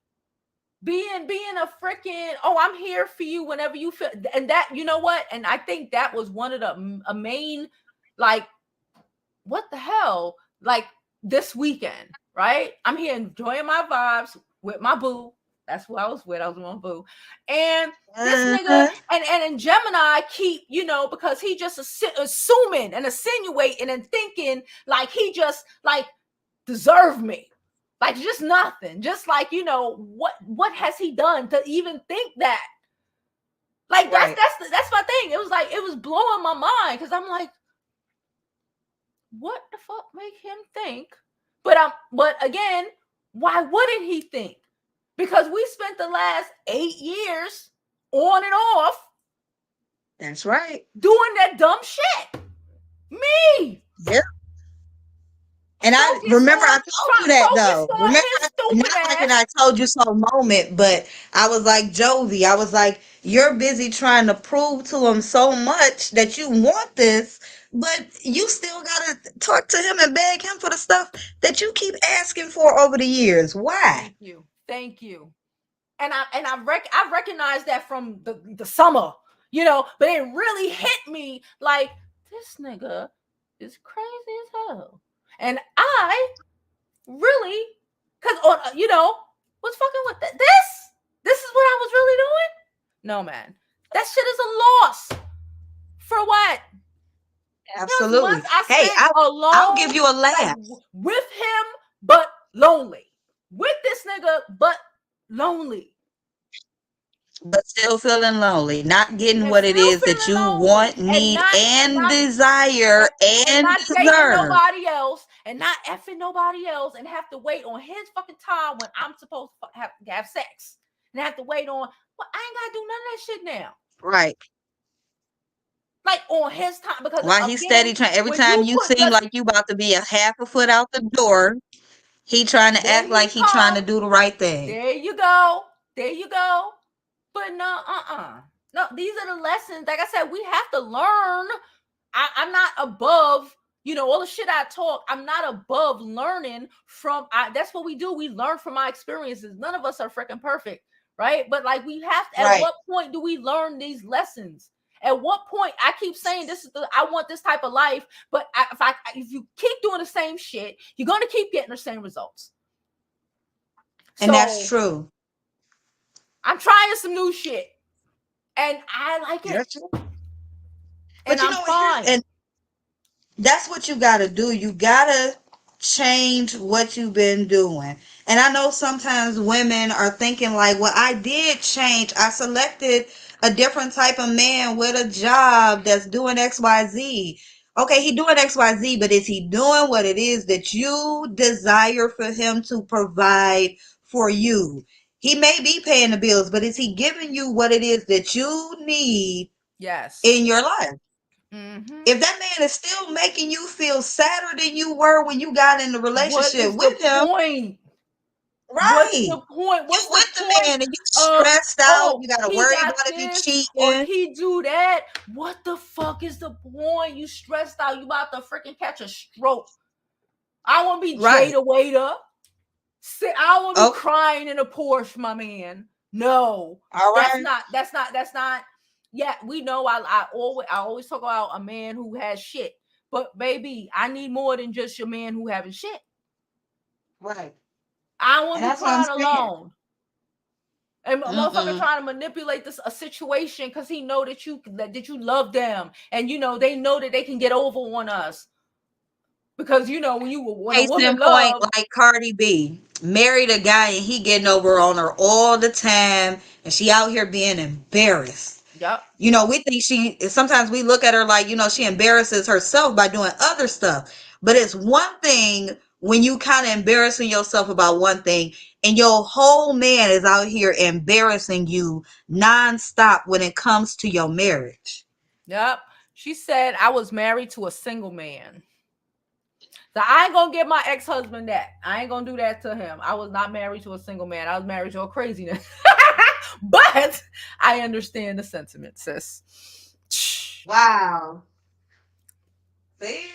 Being a freaking I'm here for you whenever you feel, and that you know what, and I think that was one of the a main like what the hell like this weekend, right? I'm here enjoying my vibes with my boo. That's who I was with. I was with my boo, and this nigga Uh-huh. and Gemini keep because he just assuming and insinuating and thinking like he just like deserve me. Like just nothing. Just like, what has he done to even think that? Like Right. that's my thing. It was like it was blowing my mind because I'm like, what the fuck make him think? But again, why wouldn't he think? Because we spent the last 8 years on and off That's right. doing that dumb shit. Me Yeah. And I focus remember I on told you that though. Remember, his not stupid like an I ass. told you so moment, but I was like, Jovi, I was like, you're busy trying to prove to him so much that you want this, but you still gotta talk to him and beg him for the stuff that you keep asking for over the years. Why? Thank you, thank you. And I recognized that from the summer, but it really hit me like this nigga is crazy as hell, and I really, cause was fucking with this. This is what I was really doing. No, man, that shit is a loss. For what? Those Absolutely. months I Hey, spent I'll give alone, you a like laugh. with him, but lonely. With this nigga, but lonely. But still feeling lonely, not getting And what it still is that feeling you lonely, want, need, and and, desire and and not dating deserve. nobody else, and not effing nobody else, and have to wait on his fucking time when I'm supposed to have sex, and have to wait on. Well, I ain't gotta do none of that shit now. Right. Like on his time, because While he's again, steady trying, every when time you you put seem just like you about to be a half a foot out the door, he trying to there act like you he trying to come, do the right thing. there you go, there you go. But no, no, these are the lessons. Like I said, we have to learn. I'm not above, all the shit I talk. I'm not above learning from. That's what we do. We learn from our experiences. None of us are freaking perfect, right? But like we have to. At Right. what point do we learn these lessons? At what point? I keep saying this is I want this type of life, but if you keep doing the same shit, you're gonna keep getting the same results. And that's So true. I'm trying some new shit, and I like it, That's true. and But you I'm know what? Here's fine. and that's what you got to do. You got to change what you've been doing. And I know sometimes women are thinking like, well, I did change. I selected a different type of man with a job that's doing XYZ. Okay, he doing XYZ, but is he doing what it is that you desire for him to provide for you? He may be paying the bills, but is he giving you what it is that you need Yes. in your life? Mm-hmm. If that man is still making you feel sadder than you were when you got in the What relationship is the with him, point? What's right? the point? You What's the with the point man and you of, stressed out, oh, you gotta he worry got about if he this or cheating. he do that? What the fuck is the point? You stressed out. You about to freaking catch a stroke. I want to be Right. Jada Waiter. I want to be Oh, crying in a Porsche, my man. No, all that's right. not. That's not. That's not. Yeah, we know. I always talk about a man who has shit, but baby, I need more than just your man who having shit. Right. I don't want And to be that's what I'm crying saying. alone. And a motherfucker Mm-mm. trying to manipulate a situation because he know that you love them, and they know that they can get over on us because when a Case in woman point, love, like Cardi B married a guy and he getting over on her all the time, and she out here being embarrassed. yep, We think sometimes we look at her like, she embarrasses herself by doing other stuff. But it's one thing when you kind of embarrassing yourself about one thing and your whole man is out here embarrassing you nonstop when it comes to your marriage. yep. She said I was married to a single man. So I ain't gonna give my ex-husband that. I ain't gonna do that to him. I was not married to a single man. I was married to a craziness. But I understand the sentiment, sis. Wow. See?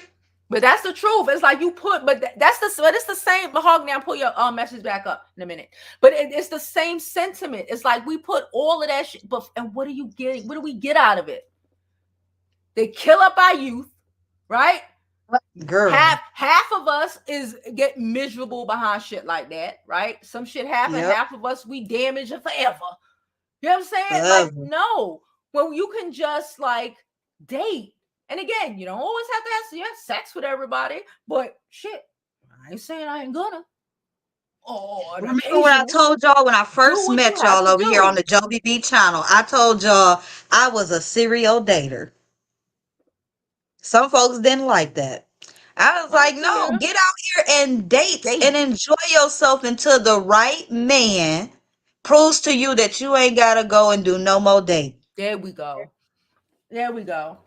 But that's the truth. It's like you put, but it's the same. Mahogany, I'll pull your message back up in a minute. But it's the same sentiment. It's like we put all of that shit, and what are you getting? What do we get out of it? They kill up our youth, right? Girl. Half of us is get miserable behind shit like that, right? Some shit happen. Yep. Half of us we damage it forever. You know what I'm saying? Like, Forever. no. Well, you can just like date. And again, you don't always have to have sex with everybody, but shit, I ain't saying I ain't gonna. Or on Remember what I occasion, told y'all when I do first what you met have y'all to over here on do. the Jovi B channel? I told y'all I was a serial dater. Some folks didn't like that. I was I like, don't no, care. get out here and date and Date. enjoy yourself until the right man proves to you that you ain't gotta go and do no more dating. There we go. There we go.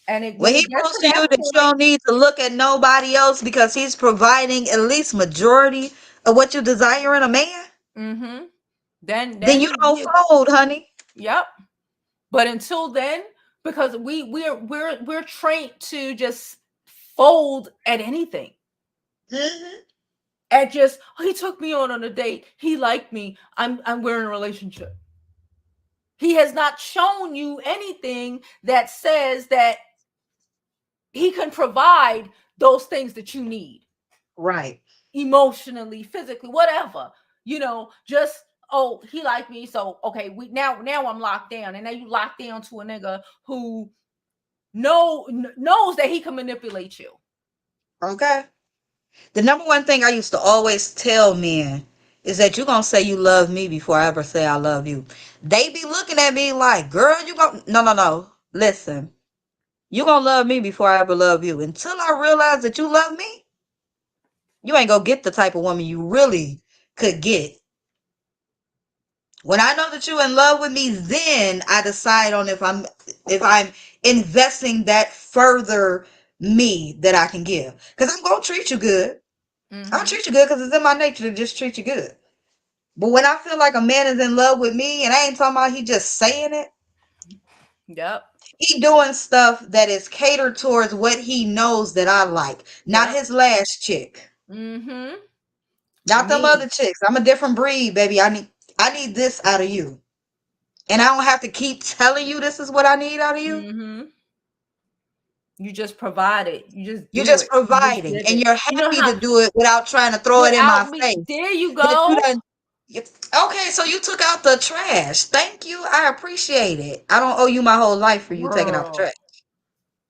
And When when he it gets proves to to that you that you point, don't need to look at nobody else because he's providing at least majority of what you desire in a man, mm-hmm, then then you you don't fold, honey. yep. But until then, because we're trained to just fold at anything. Hmm. At just, oh, he took me on a date. He liked me. We're in a relationship. He has not shown you anything that says that he can provide those things that you need Right. emotionally, physically, whatever. Just, oh, he liked me, so okay, we now I'm locked down, and now you locked down to a nigga who knows that he can manipulate you. Okay. The number one thing I used to always tell men is that you're going to say you love me before I ever say I love you. They be looking at me like, girl, you going to, no, no, no. Listen, you going to love me before I ever love you. Until I realize that you love me, you ain't going to get the type of woman you really could get. When I know that you're in love with me, then I decide on if I'm investing that further me that I can give. Because I'm going to treat you good. I'll Mm-hmm. treat you good because it's in my nature to just treat you good. But when I feel like a man is in love with me, and I ain't talking about he just saying it, Yep. he doing stuff that is catered towards what he knows that I like. Not Yep. his last chick. Mm-hmm. Not them Me. other chicks. I'm a different breed, baby. I need this out of you. And I don't have to keep telling you this is what I need out of you. Mm-hmm. You just provide it. You just You're do just it. You just providing. give And it. you're You know happy how to do it without trying to throw it in my without me. face. There you That you go. done okay, so you took out the trash. Thank you. I appreciate it. I don't owe you my whole life for you taking out the Girl. trash.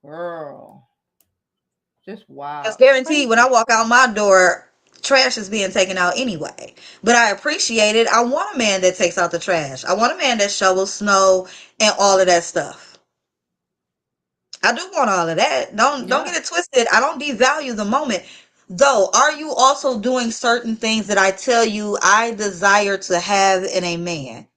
Girl. Just It's wow. guaranteed when I Crazy. walk out my door, trash is being taken out anyway. But I appreciate it. I want a man that takes out the trash. I want a man that shovels snow and all of that stuff. I do want all of that. Don't Yeah. get it twisted. I don't devalue the moment. Though, are you also doing certain things that I tell you I desire to have in a man?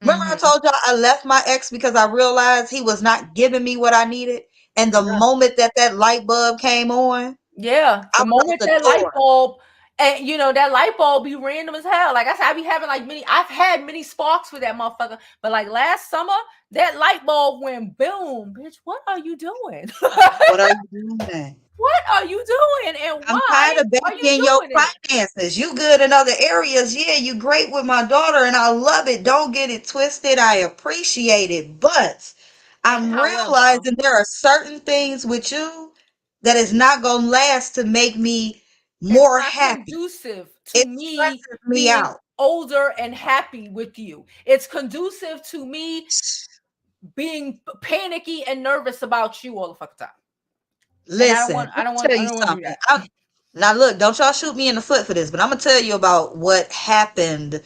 Remember I Mm-hmm. told y'all I left my ex because I realized he was not giving me what I needed? And the Yeah. moment that light bulb came on, Yeah. I The was out moment the that light door. bulb, and that light bulb be random as hell. Like I said, I be having like I've had many sparks with that motherfucker. But like last summer, that light bulb went boom. Bitch, what are you doing? What are you doing? What are you doing, and I'm tired why of are you begging your doing it? finances. You good in other areas. Yeah, you great with my daughter, and I love it. Don't get it twisted. I appreciate it. But And I'm however, realizing there are certain things with you that is not going to last to make me it's more not happy. conducive to It me stresses me being out. older and happy with you. It's conducive to me being panicky and nervous about you all the fucking time. And I don't Listen, want let me tell I you don't want to do something. that. Now, look, don't y'all shoot me in the foot for this, but I'm going to tell you about what happened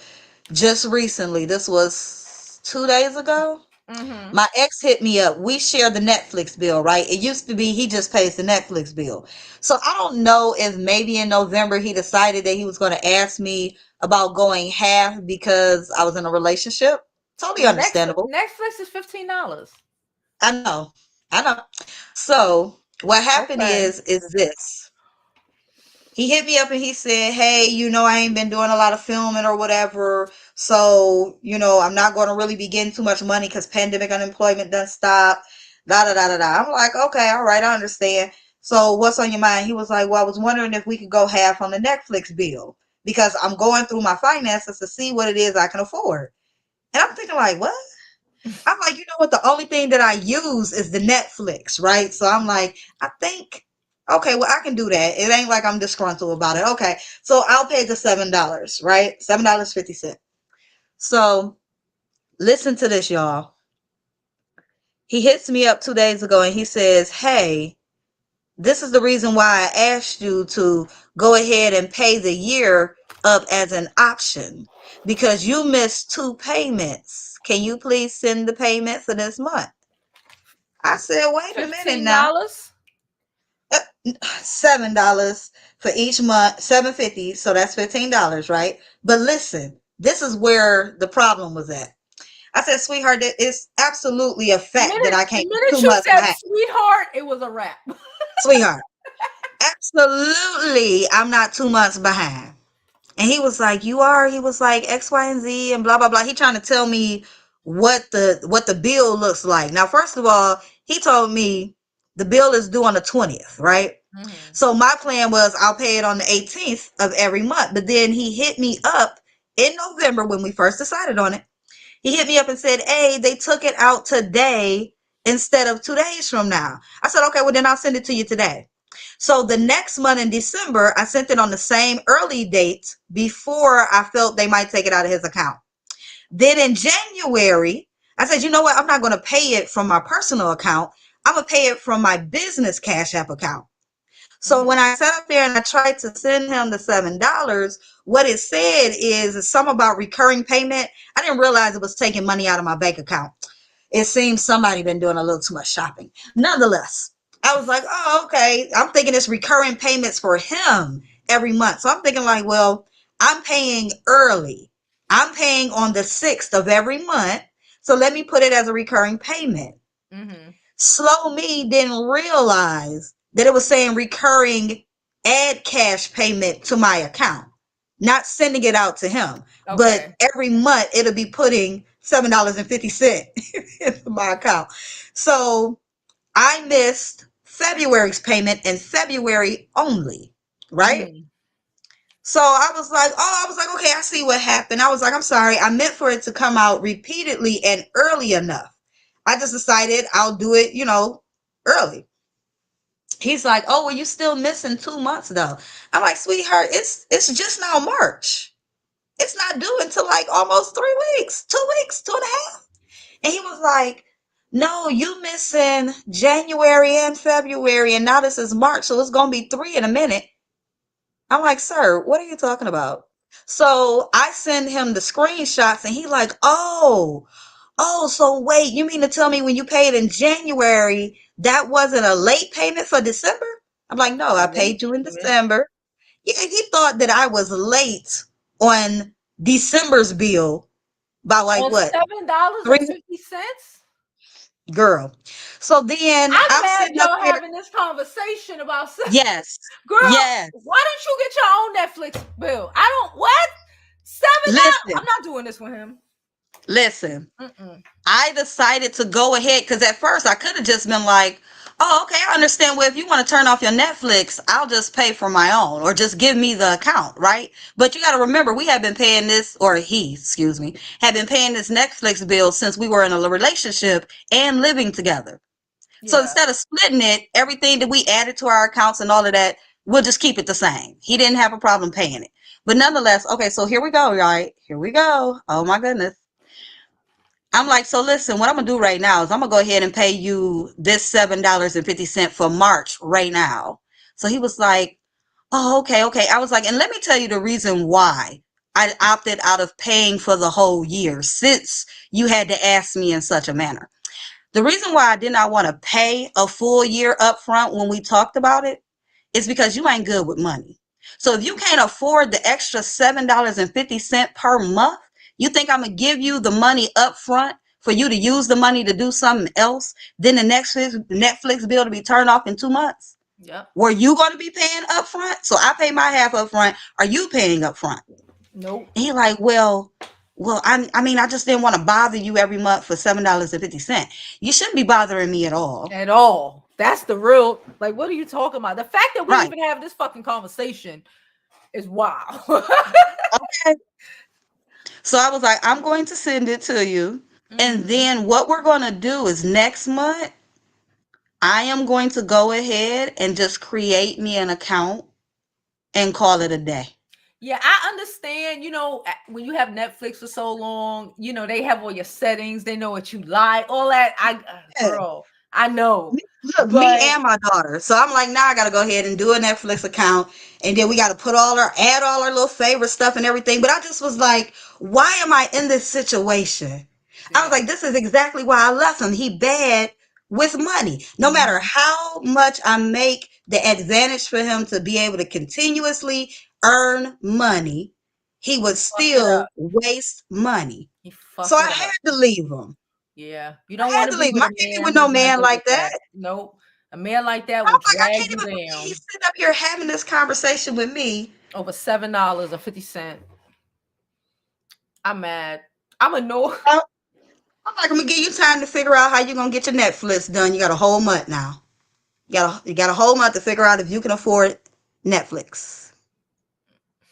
just recently. This was 2 days ago. Mm-hmm. My ex hit me up. We share the Netflix bill, right? It used to be he just pays the Netflix bill. So I don't know if maybe in November he decided that he was going to ask me about going half because I was in a relationship. Totally Well, understandable. Netflix is $15. I know. I know. So what happened Okay. is this. He hit me up and he said, "Hey, I ain't been doing a lot of filming or whatever. So, I'm not going to really be getting too much money because pandemic unemployment done stop. Da da da da da." I'm like, okay, all right, I understand. So, what's on your mind? He was like, "Well, I was wondering if we could go half on the Netflix bill because I'm going through my finances to see what it is I can afford." And I'm thinking, like, what? I'm like, you know what? The only thing that I use is the Netflix, right? So I'm like, I think, okay, well, I can do that. It ain't like I'm disgruntled about it. Okay. So I'll pay the $7, right? $7.50. So listen to this, y'all. He hits me up 2 days ago and he says, "Hey, this is the reason why I asked you to go ahead and pay the year up as an option because you missed two payments. Can you please send the payment for this month?" I said, "Wait a minute now. $15? Uh, $7 for each month, 7.50, so that's $15, right?" But listen, this is where the problem was at. I said, sweetheart, it's absolutely a The fact that minute I the can't be minute 2 you months said behind. sweetheart, it was a wrap. Sweetheart, absolutely, I'm not 2 months behind. And he was like, you are? He was like, X, Y, and Z and blah, blah, blah. He trying to tell me what the bill looks like. Now, first of all, he told me the bill is due on the 20th, right? Mm-hmm. So my plan was I'll pay it on the 18th of every month. But then he hit me up in November when we first decided on it. He hit me up and said, hey, they took it out today instead of 2 days from now. I said, okay, well, then I'll send it to you today. So the next month in December, I sent it on the same early date before I felt they might take it out of his account. Then in January, I said, you know what? I'm not going to pay it from my personal account. I'm going to pay it from my business Cash App account. So when Mm-hmm. I sat up there and I tried to send him the $7, what it said is something about recurring payment. I didn't realize it was taking money out of my bank account. It seems somebody been doing a little too much shopping. Nonetheless, I was like, oh, okay. I'm thinking it's recurring payments for him every month. So I'm thinking like, well, I'm paying early. I'm paying on the 6th of every month. So let me put it as a recurring payment. Mm-hmm. Slow me didn't realize that it was saying recurring add cash payment to my account, not sending it out to him. But Okay. every month it'll be putting $7.50 into my account. So I missed February's payment in February only, right? Mm-hmm. So I was like, okay, I see what happened. I was like, I'm sorry. I meant for it to come out repeatedly and early enough. I just decided I'll do it, early. He's like, oh, well, you still missing 2 months though. I'm like, sweetheart, it's just now March. It's not due until like almost 3 weeks, 2 weeks, 2.5. And he was like, no, you missing January and February, and now this is March, so it's gonna be three in a minute. I'm like, sir, what are you talking about? So I send him the screenshots, and he like, oh, so wait, you mean to tell me when you paid in January, that wasn't a late payment for December? I'm like, no, I A late paid you in payment December. Yeah, he thought that I was late on December's bill by like on what, $7 three, and 50 cents. girl. So then I'm I'm mad sitting up y'all there. having this conversation about Yes, girl. yes. Why don't you get your own Netflix bill? I don't what $7. I'm Listen, not doing this with him. listen. Mm-mm. I decided to go ahead because at first I could have just been like, oh, okay, I understand. Well, if you want to turn off your Netflix, I'll just pay for my own or just give me the account, right? But you got to remember, we have been paying this, or he, excuse me, had been paying this Netflix bill since we were in a relationship and living together. So Yeah. instead of splitting it, everything that we added to our accounts and all of that, we'll just keep it the same. He didn't have a problem paying it. But nonetheless, okay, so here we go, right? Here we go. Oh my goodness. I'm like, so listen, what I'm gonna do right now is I'm gonna go ahead and pay you this $7.50 for March right now. So he was like, oh, okay, okay. I was like, and let me tell you the reason why I opted out of paying for the whole year since you had to ask me in such a manner. The reason why I did not want to pay a full year up front when we talked about it is because you ain't good with money. So if you can't afford the extra $7.50 per month, you think I'm gonna give you the money up front for you to use the money to do something else, then the next Netflix bill to be turned off in 2 months? Yep. Were you going to be paying up front? So I pay my half up front. Are you paying up front? Nope. And he like, well, I mean, I just didn't want to bother you every month for $7.50. You shouldn't be bothering me at all. At all. That's the real like what are you talking about? The fact that we Right. even have this fucking conversation is wow. Okay. So I was like, I'm going to send it to you. And Mm-hmm. then what we're going to do is next month, I am going to go ahead and just create me an account and call it a day. Yeah, I understand. When you have Netflix for so long, they have all your settings. They know what you like, all that. Yeah. Girl, I know, Look, me but and my daughter. So I'm like, now I gotta go ahead and do a Netflix account, and then we gotta add all our little favorite stuff and everything. But I just was like, why am I in this situation? I was yeah, like, this is exactly why I left him. He bad with money. No matter hmm how much I make, the advantage for him to be able to continuously earn money, he would Fucked it still up. waste money. He So fucked I it had up. to leave him. Yeah. You I don't had want to to be leave him. with I a can't be man with no who's not man good like with that. that. Nope. A man like that I'm will like, I drag can't you even believe down he's sitting up here having this conversation with me. over $7.50. I'm mad. I'm annoyed. I'm I'm like, I'm gonna give you time to figure out how you're gonna get your Netflix done. You got a whole month now. You got a whole month to figure out if you can afford Netflix.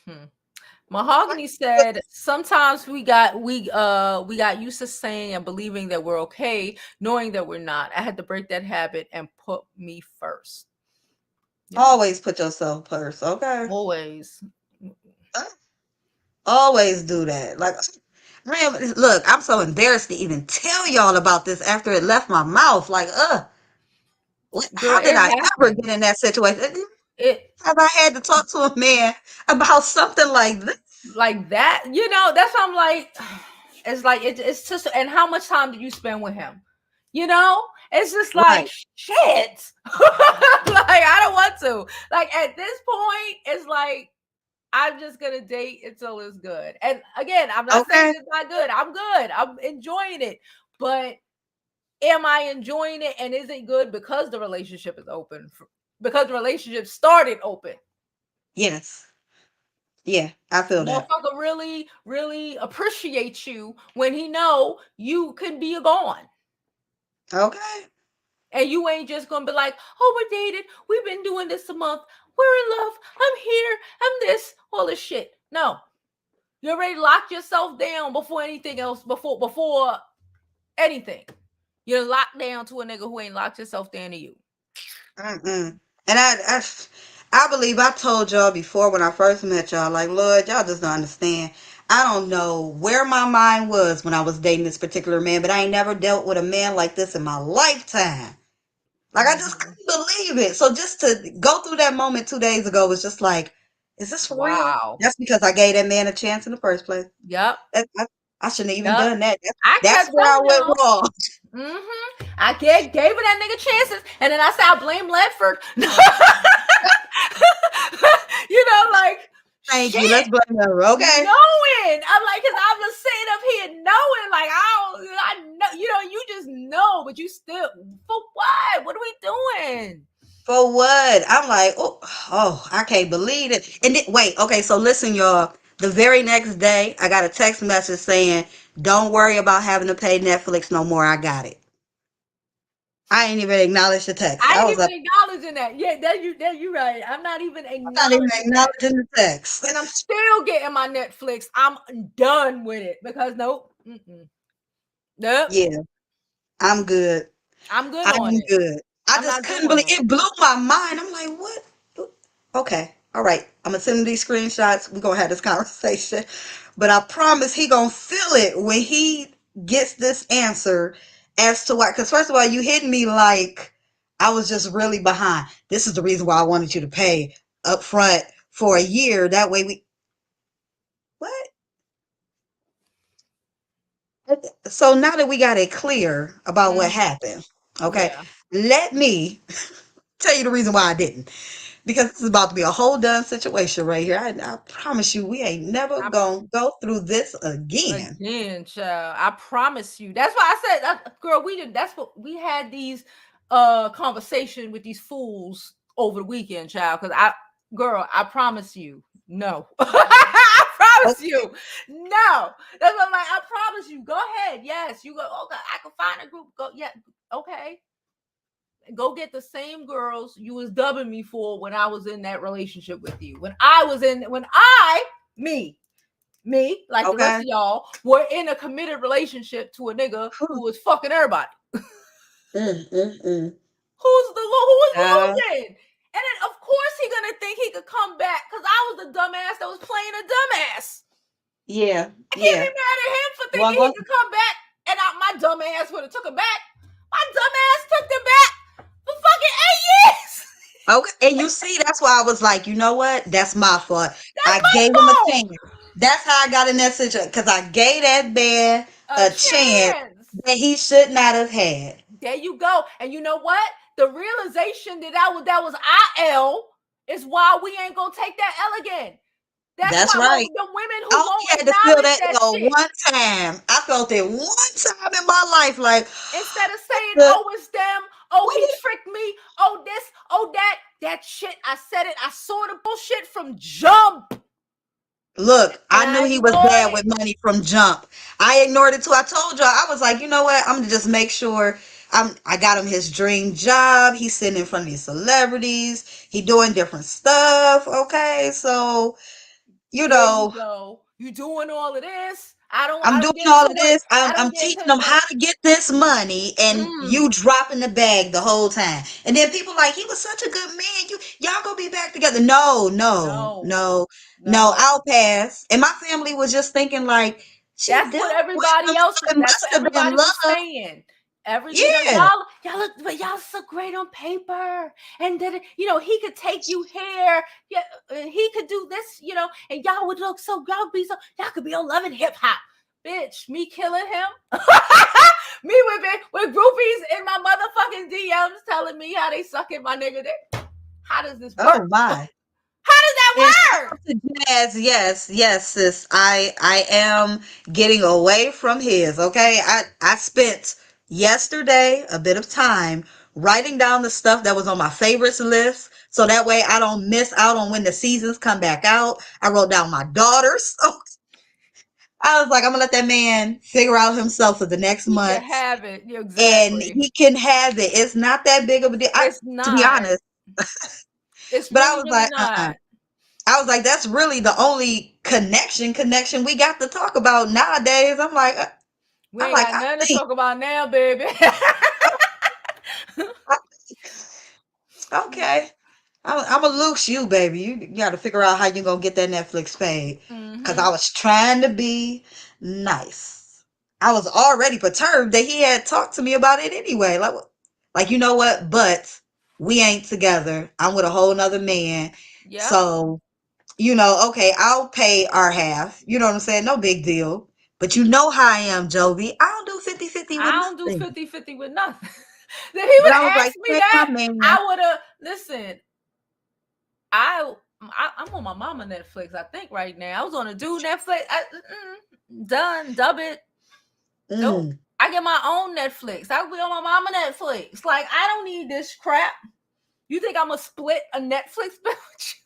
Hmm. Mahogany said sometimes we got used to saying and believing that we're okay, knowing that we're not. I had to break that habit and put me first. Yeah, Always put yourself first, okay? always. Always do that. Like, man, look, I'm so embarrassed to even tell y'all about this after it left my mouth. Like, Girl, how did it I ever happened. get in that situation? It Have I had to talk to a man about something like this? like that, that's what I'm like. It's like it's just, and how much time did you spend with him? It's just like Right. shit. Like I don't want to. Like at this point, it's like I'm just gonna date until it's good. And again, I'm not saying Okay. it's not good. I'm good. I'm enjoying it. But am I enjoying it? And is it good because the relationship is open? Because the relationship started open. Yes. Yeah, I feel that. Motherfucker really, really appreciates you when he know you can be gone. Okay. And you ain't just gonna be like, oh, we're dated. We've been doing this a month. We're in love. I'm here. I'm this. All this shit. No. You already locked yourself down before anything else, before anything. You're locked down to a nigga who ain't locked yourself down to you. Mm-mm. And I believe I told y'all before when I first met y'all, like, Lord, y'all just don't understand. I don't know where my mind was when I was dating this particular man, but I ain't never dealt with a man like this in my lifetime. Like, I just Mhm. couldn't believe it. So just to go through that moment 2 days ago was just like, is this for real? Wow. That's because I gave that man a chance in the first place. Yep. I shouldn't have even Yep. done that. I That's kept where I telling went y'all. wrong. I gave her that nigga chances, and then I said I blame Ledford. Like Thank shit. you. Let's blame her. Okay. Knowing, I'm like, cause I was sitting up here knowing, like, I know, you just know, but you still, for what? What are we doing? For what? I'm like, oh, I can't believe it. And wait, okay, so listen, y'all. The very next day, I got a text message saying, "Don't worry about having to pay Netflix no more. I got it." I ain't even acknowledged the text. I I ain't was even like, acknowledging that. Yeah, that you right. I'm not even I'm not even acknowledging that, acknowledging the text. and I'm still getting my Netflix. I'm done with it because nope, nope. Yeah, I'm good. I'm good I on am it. good. I I'm just not couldn't doing believe it. it. Blew my mind. I'm like, what? Okay, all right. I'm gonna send him these screenshots. We're gonna have this conversation. But I promise he gonna feel it when he gets this answer as to why. Because first of all, you hit me like I was just really behind. This is the reason why I wanted you to pay up front for a year. That way we what? So now that we got it clear about what Mhm. happened, okay, Yeah. let me tell you the reason why I didn't. Because this is about to be a whole done situation right here. I promise you, we ain't never I gonna go through this again. Again, child. I promise you. That's why I said, girl, we did. That's what we had these conversation with these fools over the weekend, child. Because girl, I promise you, no. I Oh, promise you, no. That's what I'm like. I promise you. Go ahead. Yes, you go. Okay, I can find a group. Go. Yeah. Okay. Go get the same girls you was dubbing me for when I was in that relationship with you. Me, like the rest okay. of y'all, were in a committed relationship to a nigga Whew. who was fucking everybody. Mm. Who was Child. losing? And then of course he gonna think he could come back because I was the dumbass that was playing a dumbass. Yeah, I can't be yeah. mad at him for Well, thinking he could come back, and my dumbass would have took him back. My dumbass took them back for fucking 8 years. okay. And you see, that's why I was like, you know what? That's my fault. That's I my gave him a fault. chance. That's how I got in that situation because I gave that man A a chance chance. that he should not have had. There you go. And you know what? The realization that was IL is why we ain't gonna take that L again. That's That's why right. the women I who only won't had to feel acknowledge that that though shit, one time. I felt it one time in my life. Like, instead of what saying, the "Oh, it's them," "Oh, what he is, tricked me," "Oh, this," "Oh, that," that shit. I said it. I saw the bullshit from jump, look, and I I knew he was ignored bad it. with money from jump. I ignored it too. I told y'all, I was like, you know what? I'm gonna just make sure I got him his dream job. He's sitting in front of these celebrities. He doing different stuff. Okay. So, you There you know, go. You doing all of this. I I'm doing don't get all into of what this. I I'm don't get teaching into them how to get this money, and mm, you dropping the bag the whole time. And then people like, he was such a good man. Y'all gonna be back together? No, no, no, no, no. no. I'll pass. And my family was just thinking like, she That's what dealt with everybody him, so else. it That's must what have been everybody was love. saying. Every Yeah. y'all look, but y'all so great on paper, and then he could take you here, yeah, he could do this, and y'all would look so y'all could be on Love and Hip Hop, bitch. Me killing him, me with groupies in my motherfucking DMs telling me how they sucking my nigga dick. How does this work? Oh my. How does And that shout work? out to Jazz. Yes, yes, sis. I am getting away from his. Okay. I spent yesterday a bit of time writing down the stuff that was on my favorites list. So that way I don't miss out on when the seasons come back out. I wrote down my daughters. I was like, I'm gonna let that man figure out himself for the next He can months have it. Yeah, and exactly. he can have it. It's not that big of a deal. It's To be not. honest, It's but I really, was really like, not. I was like, that's really the only connection we got to talk about nowadays. We I'm ain't like, got nothing to talk about now, baby. I okay. I'm gonna loose you, baby. You got to figure out how you gonna get that Netflix paid. Cause I hmm was trying to be nice. I was already perturbed that he had talked to me about it anyway. Like you know what? But we ain't together. I'm with a whole nother man. Yep. So okay, I'll pay our half. You know what I'm saying? No big deal. But you know how I am, Jovi. I don't do 50-50 with I don't do nothing. 50-50 with nothing. If he But would I was have like, asked me check my that, man. I would have listen. I'm on my mama Netflix, I think, right now. I was on a dude Netflix. Done, dub it. Nope. Mm, I get my own Netflix. I be on my mama Netflix. Like, I don't need this crap. You think I'm gonna split a Netflix bill with you?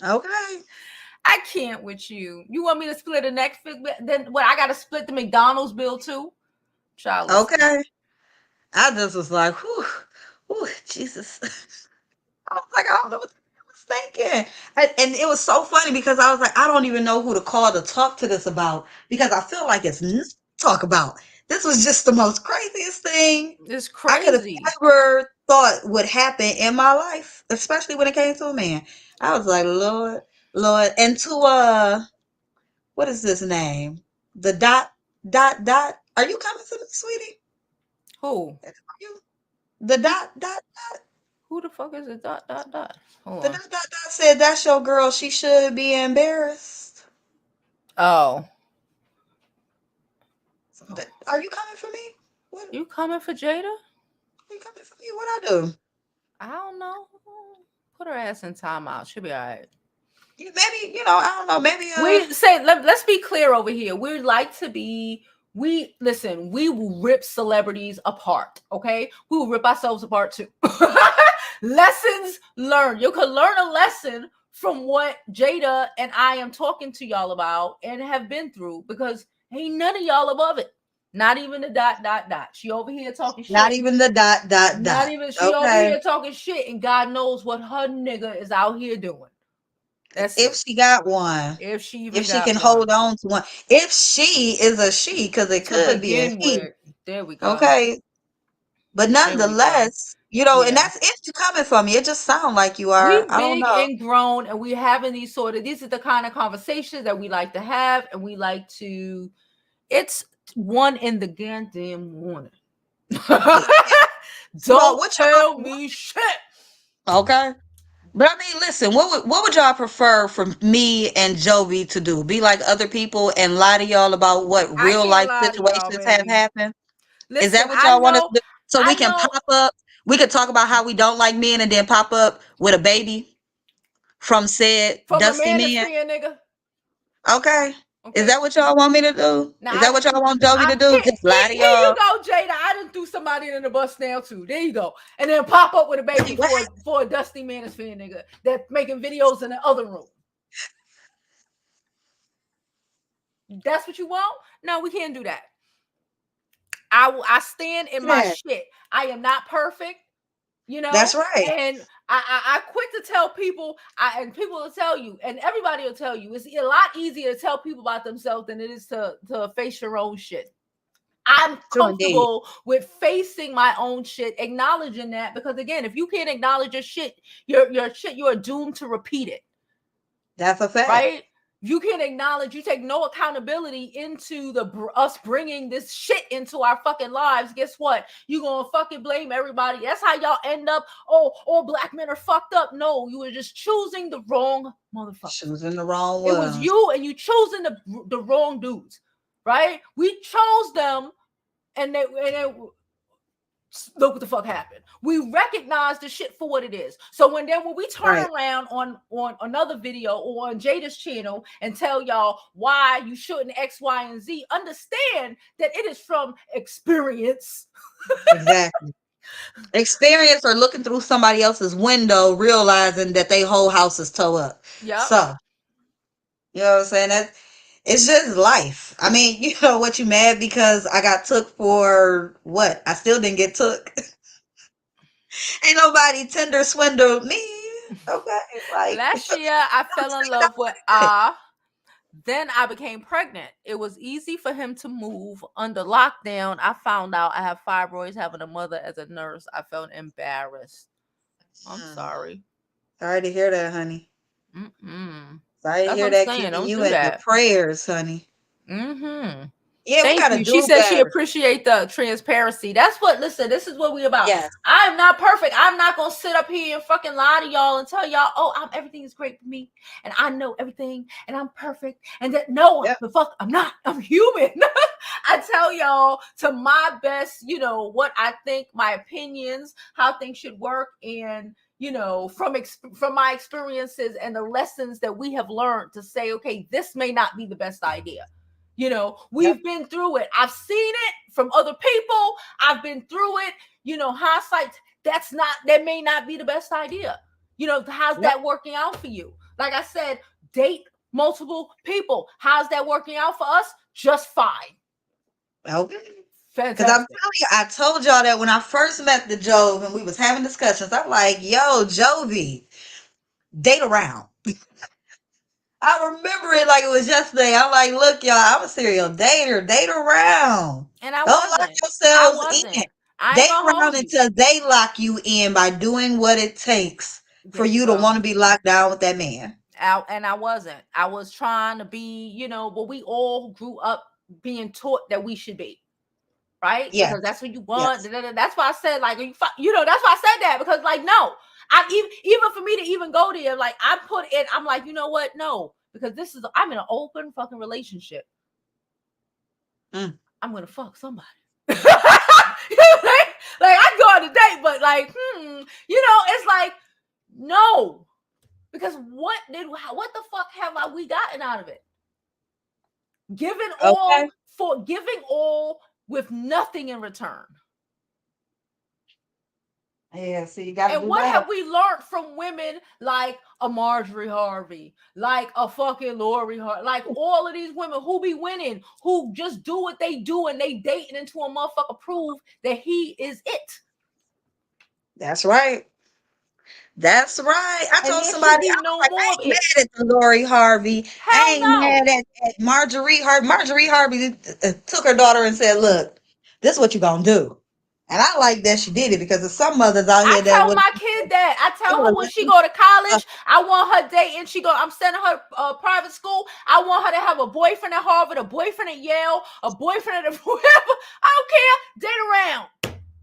okay. I can't with you. You want me to split a Netflix bill? Then what? I gotta split the McDonald's bill too? Child, listen. Okay. I just was like, whew, Jesus. I was like, I don't know what I was thinking. And it was so funny because I was like, I don't even know who to call to talk to this about because I feel like it's nothing to talk about. This was just the most craziest thing It's I could have crazy. ever thought would happen in my life, especially when it came to a man. I was like, Lord, Lord. And to what is this name? The dot. Are you coming to me, sweetie? Who? Are you the Who? dot Who the fuck is it? Dot dot dot. Hold the on. dot said that's your girl. She should be embarrassed. Oh, Are you coming for me? What you coming for Jada? are you coming for me? What I do? I don't know. Put her ass in timeout. She'll be all right. Maybe I don't know. Maybe We say let's be clear over here. We like to be we listen, we will rip celebrities apart, okay? We will rip ourselves apart too. Lessons learned. You can learn a lesson from what Jada and I am talking to y'all about and have been through because ain't none of y'all above it. Not even the dot dot dot. She over here talking not shit. even the Not dot. even she over Okay. here talking shit, and God knows what her nigga is out here doing. That's If it. she got one. If she If even she can got one hold on to one. If she is a she, because it to could be a begin he. with. There we go. Okay. But There we go. nonetheless, and Yeah. that's if you coming for me. It just sounds like you are. We I don't big know. and grown, and we having these are the kind of conversations that we like to have, and we like to. It's one in the goddamn morning. Yeah. So Don't what tell y'all me shit. okay. But I mean, listen, what would y'all prefer for me and Jovi to do? Be like other people and lie to y'all about what I real can't life lie to y'all, situations have baby. happened? Is that Listen, what y'all want us to do? So we I can know. pop up. We could talk about how we don't like men and then pop up with a baby from said From a dusty man. manosphere, nigga. Okay. Is Okay. that what y'all want me to do? Now Is I that what done y'all threw. want Jovi to do? Just lie to Here you y'all? go, Jada. I done threw somebody in the bus now too. There you go. And then pop up with a baby Wait, what? for a dusty manosphere nigga that's making videos in the other room. That's what you want? No, we can't do that. I stand in my Yeah, shit. I am not perfect, that's right. and I quit to tell people, and people will tell you, and everybody will tell you, it's a lot easier to tell people about themselves than it is to face your own shit. I'm True indeed. comfortable with facing my own shit, acknowledging that, because again, if you can't acknowledge your shit, you're doomed to repeat it. That's a fact. Right? You can acknowledge, you take no accountability into us bringing this shit into our fucking lives. Guess what? You gonna fucking blame everybody. That's how y'all end up. Oh, all black men are fucked up. No, you were just choosing the wrong motherfuckers. Choosing the wrong It was ones. you, and you choosing the wrong dudes. Right? We chose them, and they look what the fuck happened. We recognize the shit for what it is. So when we turn Right. around on another video or on Jada's channel and tell y'all why you shouldn't X, Y, and Z, understand that it is from experience. Exactly. Experience or looking through somebody else's window, realizing that they whole house is toe up. Yep. So, you know what I'm saying? That it's just life. I mean, you know what, you mad because I got took for what? I still didn't get took. Ain't nobody Tinder swindled me. Okay. Like Last year I fell in love with then I became pregnant. It was easy for him to move. Under lockdown, I found out I have fibroids. Having a mother as a nurse, I felt embarrassed. I'm sorry. Sorry to hear that, honey. Mm-mm. Sorry to That's what hear I'm that. saying. Keeping Don't you do in your that. prayers, honey. Mm-hmm. Yeah, we Thank gotta you. She do said she better. appreciate the transparency. That's what, listen, this is what we about. Yes. I'm not perfect. I'm not going to sit up here and fucking lie to y'all and tell y'all, oh, everything is great for me. And I know everything and I'm perfect. And that, no, Yep. the fuck, I'm not. I'm human. I tell y'all to my best, what I think, my opinions, how things should work. And, from my experiences and the lessons that we have learned, to say, okay, this may not be the best idea. Yep. We've been through it. I've seen it from other people. I've been through it. Hindsight, that may not be the best idea. How's Yep. that working out for you? Like I said, date multiple people. How's that working out for us? Just fine. Okay. Because I'm telling Fantastic. you, I told y'all that when I first met the Jove and we was having discussions, I'm like, yo, Jovi, date around. I remember it like it was yesterday. I'm like, look, y'all, I'm a serial dater. Date around. And I Don't lock wasn't. I yourselves in. wasn't. I ain't Date gonna around hold you. until they lock you in by doing what it takes for There you you to go. want to be locked down with that man. And I wasn't. I was trying to be, what we all grew up being taught that we should be. Right? Yes. Because that's what you want. Yes. That's why I said, like, that's why I said that, because, like, no, even for me to even go there, like, I put it, I'm like, you know what? No, because I'm in an open fucking relationship. Mm. I'm gonna fuck somebody. You know what I'm saying? Like, I go on a date, but like, it's like, no, because what the fuck have we gotten out of it? Giving Okay. all with nothing in return. Yeah, so you got to And do what better. have we learned from women like a Marjorie Harvey, like a fucking Lori Harvey, like all of these women who be winning, who just do what they do, and they dating into a motherfucker prove that he is it. That's right. That's right. I And told there somebody, should I be was no like, I more of ain't it. mad at the Lori Harvey. I Hell ain't no. mad at Marjorie Harvey. Marjorie Harvey took her daughter and said, look, this is what you going to do. And I like that she did it, because there's some mothers out I here that tell would. my kid that. I tell her when she go to college, I want her dating. I'm sending her private school. I want her to have a boyfriend at Harvard, a boyfriend at Yale, a boyfriend at whoever. I don't care. Date around.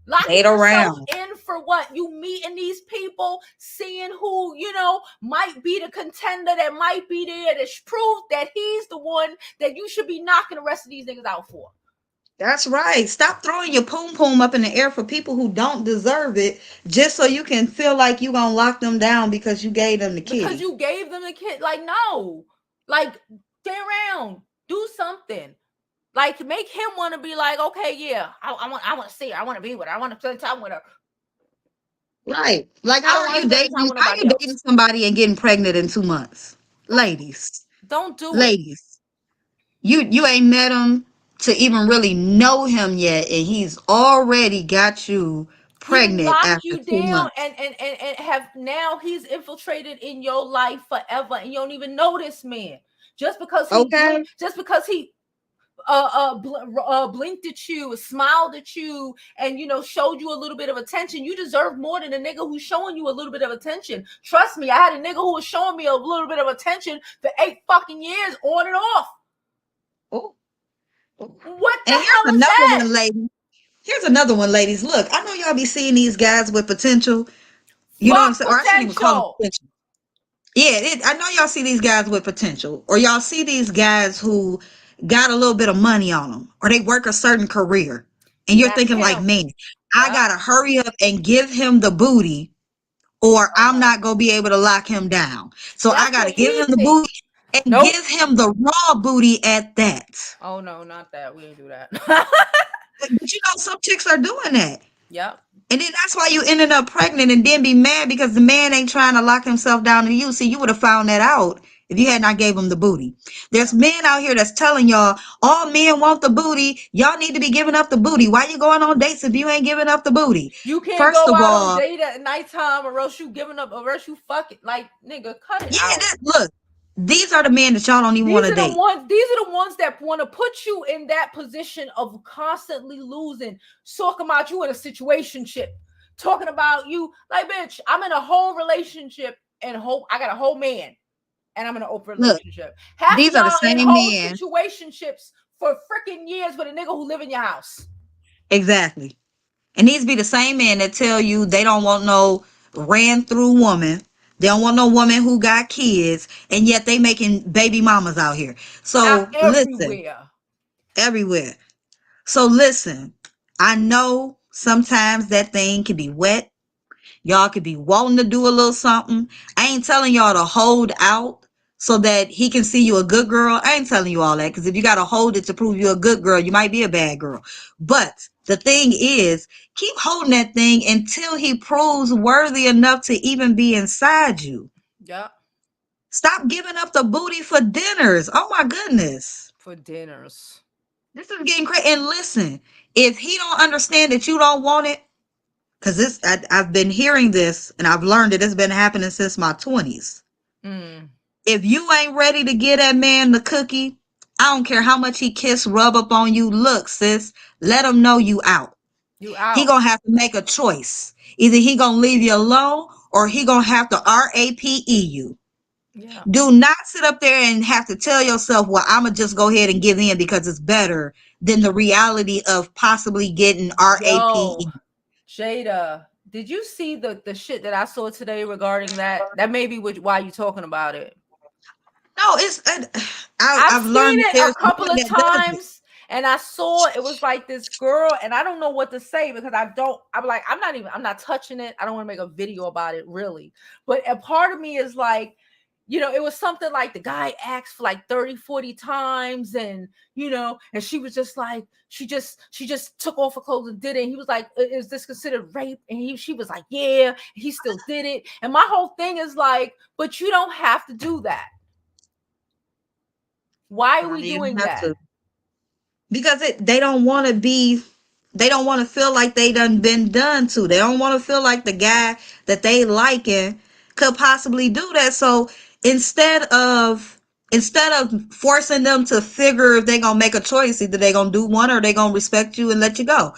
Locking Date yourself around. in for what? You meeting these people, seeing who, might be the contender that might be there, that's proof that he's the one that you should be knocking the rest of these niggas out for. That's right. Stop throwing your poom poom up in the air for people who don't deserve it, just so you can feel like you gonna lock them down because you gave them the because kitty. you gave them the kid. Like, no, like, stay around, do something. Like, make him want to be like, okay, yeah, I want to see her, I want to be with her, I want to spend time with her. Right. Like I how don't are want to you spend time dating? with How nobody you dating else. somebody and getting pregnant in 2 months? Don't Ladies. don't do it. Ladies. You ain't met him to even really know him yet, and he's already got you He done pregnant locked after you two down, months. and have now he's infiltrated in your life forever, and you don't even know this man. Okay? Just because he blinked at you, smiled at you, and showed you a little bit of attention. You deserve more than a nigga who's showing you a little bit of attention. Trust me, I had a nigga who was showing me a little bit of attention for 8 fucking years, on and off. Oh, oh. What the And here's hell is another that? one, lady. Here's another one, ladies. Look, I know y'all be seeing these guys with potential. You know what I'm Fuck saying? Or I shouldn't even call them potential. potential. Yeah, I know y'all see these guys with potential, or y'all see these guys who got a little bit of money on them, or they work a certain career, and See, you're that's thinking like, him. man, I Yep. gotta hurry up and give him the booty, or Oh I'm no. not gonna be able to lock him down. So I That's gotta what give he him the thinks. booty and Nope. give him the raw booty at that. Oh no, not that. We didn't do that. But you know, some chicks are doing that. Yep. And then that's why you ended up pregnant and then be mad because the man ain't trying to lock himself down to you. See, you would have found that out if you had not gave him the booty. There's Yeah. men out here that's telling y'all, all men want the booty. Y'all need to be giving up the booty. Why you going on dates if you ain't giving up the booty? You can't First go of out on all, date at nighttime, or else you giving up, or else you fucking, like, nigga, cut it yeah, out. look, these are the men that y'all don't even want These to are the date. ones. These are the ones that want to put you in that position of constantly losing. Talking about you in a situationship. Talking about you like, bitch, I'm in a whole relationship, and I got a whole man, and I'm in an open Look, relationship. Half of these are the y'all in same whole men. situationships for freaking years with a nigga who live in your house. Exactly. And these be the same men that tell you they don't want no ran through woman. They don't want no woman who got kids, and yet they making baby mamas out here. Out So listen, everywhere. everywhere. So listen, I know sometimes that thing can be wet. Y'all could be wanting to do a little something. I ain't telling y'all to hold out so that he can see you a good girl. I ain't telling you all that because if you got to hold it to prove you're a good girl, you might be a bad girl. But the thing is, keep holding that thing until he proves worthy enough to even be inside you. Yep. Stop giving up the booty for dinners. Oh my goodness. For dinners. This is getting crazy. And listen, if he don't understand that you don't want it, because I've been hearing this and I've learned that it's been happening since my 20s. Mm. If you ain't ready to get that man the cookie, I don't care how much he kiss, rub up on you. Look, sis, let him know you out. You He out. gonna have to make a choice. Either he gonna leave you alone or he gonna have to RAPE you. Yeah. Do not sit up there and have to tell yourself, well, I'm gonna just go ahead and give in because it's better than the reality of possibly getting Yo, RAPE. Jada, did you see the shit that I saw today regarding that? That may be why you talking about it. No, I've I've seen learned that it a there's couple men of that does it. times, and I saw it was like this girl, and I don't know what to say because I'm like, I'm not touching it. I don't want to make a video about it really. But a part of me is like, it was something like the guy asked for like 30, 40 times, and and she was just like, she just took off her clothes and did it. And he was like, is this considered rape? And she was like, yeah, he still did it. And my whole thing is like, but you don't have to do that. Why are No, we you don't doing have that? to because they don't want to be. They don't want to feel like they done been done to. They don't want to feel like the guy that they liking could possibly do that. So instead of forcing them to figure if they gonna make a choice, either they gonna do one or they gonna respect you and let you go.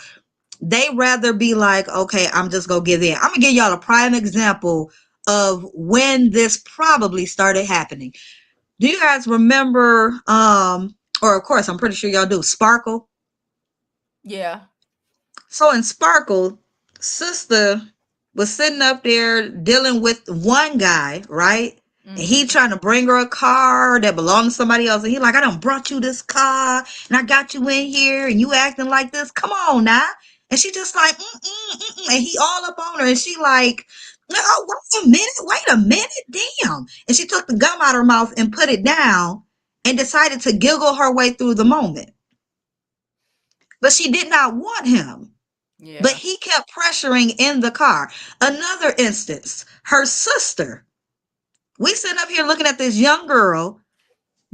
They rather be like, okay, I'm just gonna give in. I'm gonna give y'all a prime example of when this probably started happening. Do you guys remember or of course I'm pretty sure y'all do Sparkle? Yeah. So in Sparkle, sister was sitting up there dealing with one guy, right? And he Mhm. trying to bring her a car that belonged to somebody else. And he like, I done brought you this car and I got you in here and you acting like this. Come on now. And she just like, and he all up on her. And she like, oh, wait a minute, damn. And she took the gum out of her mouth and put it down and decided to giggle her way through the moment. But she did not want him. But Yeah. he kept pressuring in the car. Another instance, her sister. We sitting up here looking at this young girl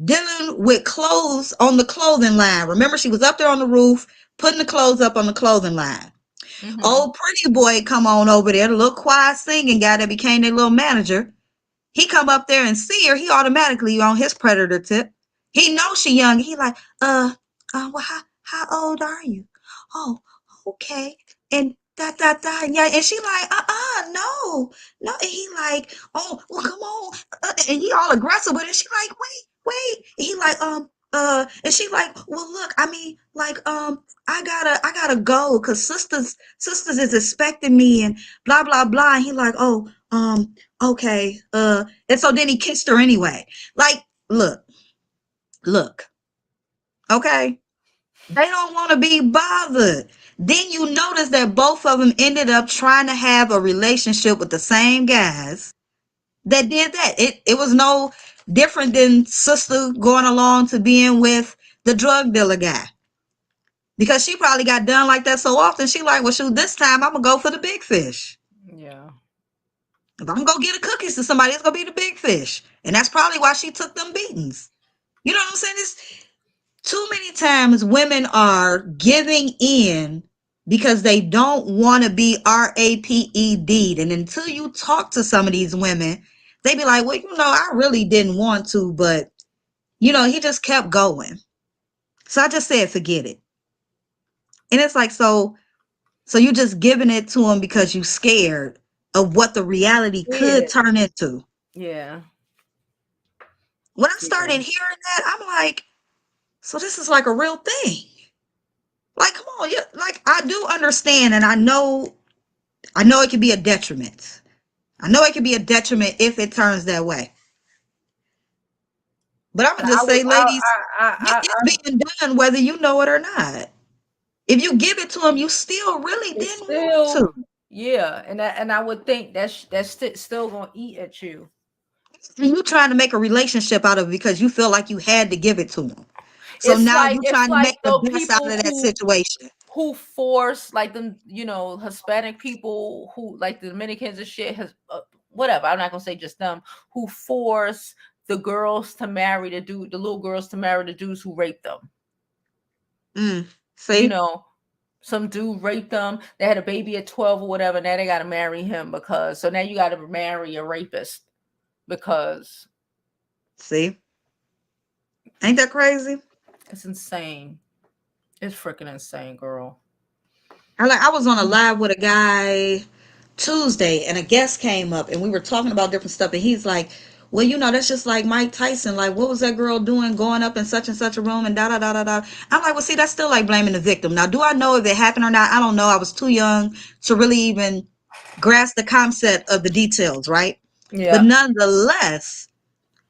dealing with clothes on the clothing line. Remember, she was up there on the roof, putting the clothes up on the clothing line. Mhm. Old pretty boy come on over there, the little quiet singing guy that became their little manager. He come up there and see her. He automatically on his predator tip. He knows she young. He like, well, how old are you? Oh, okay. And da. And yeah, and she like, no, no. And he like, oh, well, come on. And he all aggressive with it. She like, wait. And he like, and she like, well, look, I mean, like, I gotta go because sisters is expecting me and blah blah blah. And he like, oh, okay, and so then he kissed her anyway. Like, look, okay. They don't want to be bothered. Then you notice that both of them ended up trying to have a relationship with the same guys that did that. It was no different than sister going along to being with the drug dealer guy. Because she probably got done like that so often, she like, well, shoot, this time I'm gonna go for the big fish. Yeah. If I'm gonna go get a cookies to somebody, it's gonna be the big fish. And that's probably why she took them beatings. You know what I'm saying? It's too many times women are giving in because they don't want to be raped. And until you talk to some of these women, they be like, well, I really didn't want to, but he just kept going. So I just said, forget it. And it's like, so you just giving it to him because you scared of what the reality could Yeah. turn into. Yeah. When I started Yeah. hearing that, I'm like, so this is like a real thing. Like, come on, like I do understand, and I know it can be a detriment. I know it can be a detriment if it turns that way. But I'm gonna I just would. say, ladies, it's I being done whether you know it or not. If you give it to them, you still really it's didn't want still. to. Yeah, and I would think that's still gonna eat at you. And you trying to make a relationship out of it because you feel like you had to give it to them. So It's now like you trying to make the the best out people of that situation. who force like them, Hispanic people who like the Dominicans and shit has whatever. I'm not gonna say just them who force the girls to marry the little girls to marry the dudes who raped them. Mm, You see, know, some dude raped them. They had a baby at 12 or whatever. Now they got to marry him because so now you got to marry a rapist because see, ain't that crazy? it's insane. It's freaking insane, girl. I was on a live with a guy Tuesday, and a guest came up, and we were talking about different stuff, and he's like, "Well, that's just like Mike Tyson. Like, what was that girl doing, going up in such and such a room, and da da da da da." I'm like, "Well, see, that's still like blaming the victim. Now, do I know if it happened or not? I don't know. I was too young to really even grasp the concept of the details, right? But Yeah, nonetheless,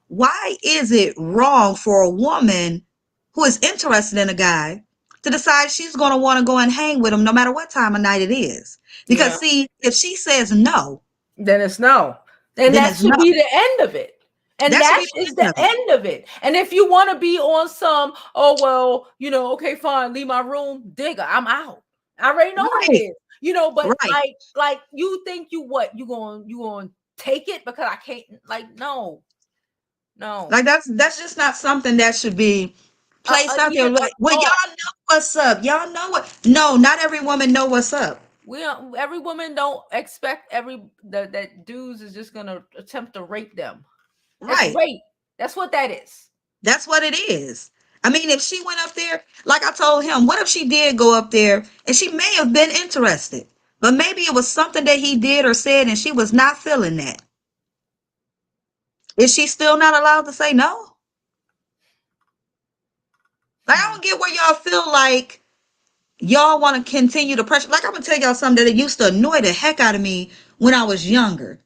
why is it wrong for a woman who is interested in a guy to decide she's going to want to go and hang with him no matter what time of night it is? Because, yeah. see, if she says no, Then it's no. And then that it's should no. be the end of it. And That should that be is the the end of it. end of it. And if you want to be on some, oh well, okay, fine, leave my room, digger, I'm out. I already know what it Right, is. But right. like you think you what you going to take it because I can't like no. No. Like, that's just not something that should be placed out there. Even a Like, well, thought. y'all know what's up. Y'all know what. No, not every woman know what's up. We don't, every woman don't expect that dudes is just gonna attempt to rape them. That's Right. rape. That's what that is. That's what it is. I mean, if she went up there, like I told him, what if she did go up there and she may have been interested, but maybe it was something that he did or said and she was not feeling that. Is she still not allowed to say no? Like, I Hmm. don't get where y'all feel like y'all want to continue to pressure. Like, I'm going to tell y'all something that used to annoy the heck out of me when I was younger.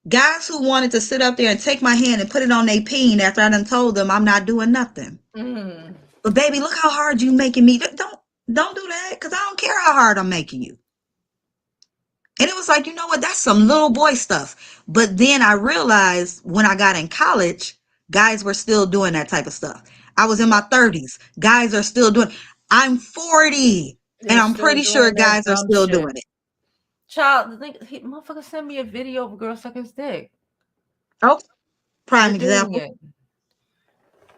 Guys who wanted to sit up there and take my hand and put it on their peen after I done told them I'm not doing nothing. Mm. But baby, look how hard you making me. Don't do that, because I don't care how hard I'm making you. And it was like, you know what? That's some little boy stuff. But then I realized when I got in college, guys were still doing that type of stuff. I was in my Yep. 30s. Guys are still doing. I'm 40, and They're I'm still pretty sure doing that guys are dumb still shit. doing it. Child, the thing, motherfucker sent me a video of a girl sucking his dick. Oh, They're prime doing example. it.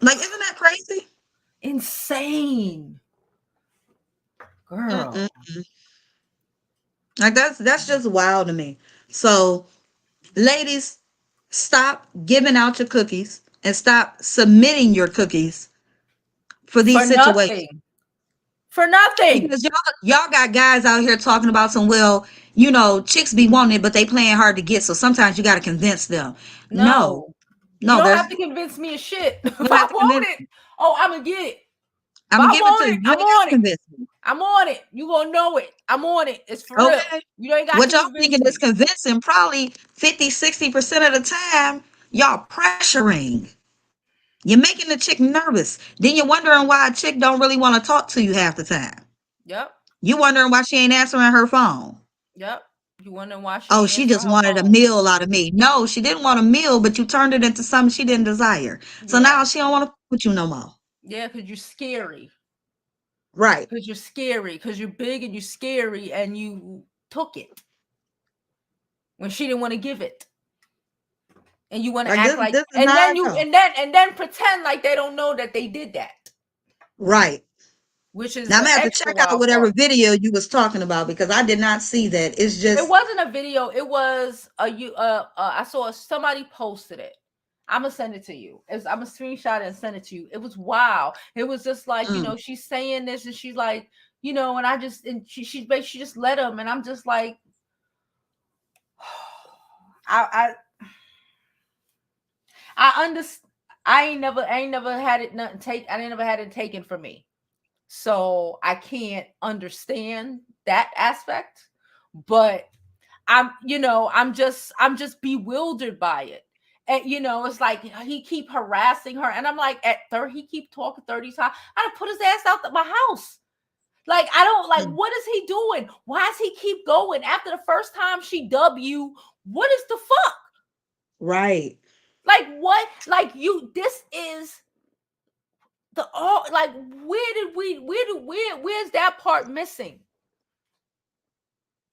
Like, isn't that crazy? Insane. Mm-mm. Girl. Like that's just wild to me. So, ladies, stop giving out your cookies and stop submitting your cookies for For these situations. nothing. For nothing. Because y'all got guys out here talking about some, well, chicks be wanting it, but they playing hard to get. So sometimes you got to convince them. No, No. You no, don't there's have to convince me of shit. you If don't I have to want convince it, me. oh, I'm gonna get it. If I'm I gonna give it to want you. it, You I'm ain't got on to it. convince me. I'm on it. You gonna know it. I'm on it. It's for real. Okay. You ain't got What to y'all thinking convince is me. convincing, probably 50, 60% of the time, y'all pressuring. You're making the chick nervous. Then you're wondering why a chick don't really want to talk to you half the time. Yep. You wondering why she ain't answering her phone. Yep. You wondering why she Oh, ain't she answering just her wanted a phone. meal out of me. No, she didn't want a meal, but you turned it into something she didn't desire. So Yeah. now she don't want to with you no more. Yeah, because you're scary. Right. Because you're scary. Because you're big and you're scary and you took it when she didn't want to give it. And you want to Like act this like, this is and how then I you know. and then pretend like they don't know that they did that, Right. which is Now I'm the gonna have to extra check out wild whatever part. video you was talking about because I did not see that. It's It just wasn't a video. It was a I saw somebody posted it. I'm gonna send it to you. I'm gonna screenshot it and send it to you. It was wow. It was just like, mm, she's saying this and she's like, and I just and she just let him and I'm just like, I I understand. I ain't never had it nothing take. I ain't never had it taken from me. So I can't understand that aspect. But I'm just bewildered by it. And it's like he keep harassing her, and I'm like, at 30, he keep talking 30 times. I done put his ass out of my house. Like, I don't like, mm, what is he doing? Why does he keep going after the first time she W? What is the fuck? right. Like, what? Like, this is the all like, where's that part missing?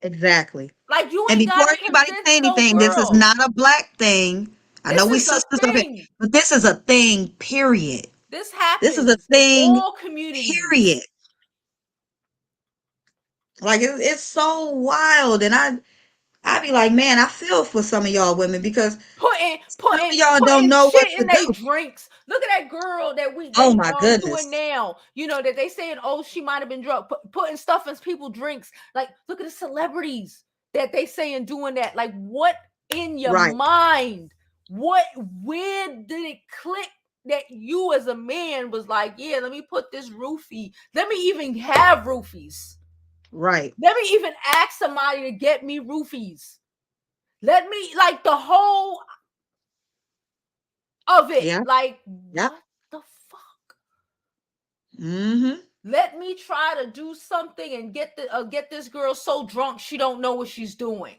Exactly. Like, you And ain't before gotta anybody convince say no anything, this is girl. not a black thing. I know This we is a sisters up here, thing. but this is a thing, period. This This is a happens in thing, all communities. period. Like it's so wild. And I be like, man, I feel for some of y'all women because Putting some of putting y'all don't putting know what shit to in their do. drinks. Look at that girl that Oh they my doing goodness. now. That they saying, oh, she might have been drunk. Putting stuff in people's drinks. Like, look at the celebrities that they saying doing that. Like, what in your Right, mind? Where did it click that you as a man was like, yeah, let me put this roofie. Let me even have roofies. right. Let me even ask somebody to get me roofies. Let me, like, the whole of it. Yeah, Like, yeah. what the fuck? Mm-hmm. Let me try to do something and get this girl so drunk she don't know what she's doing.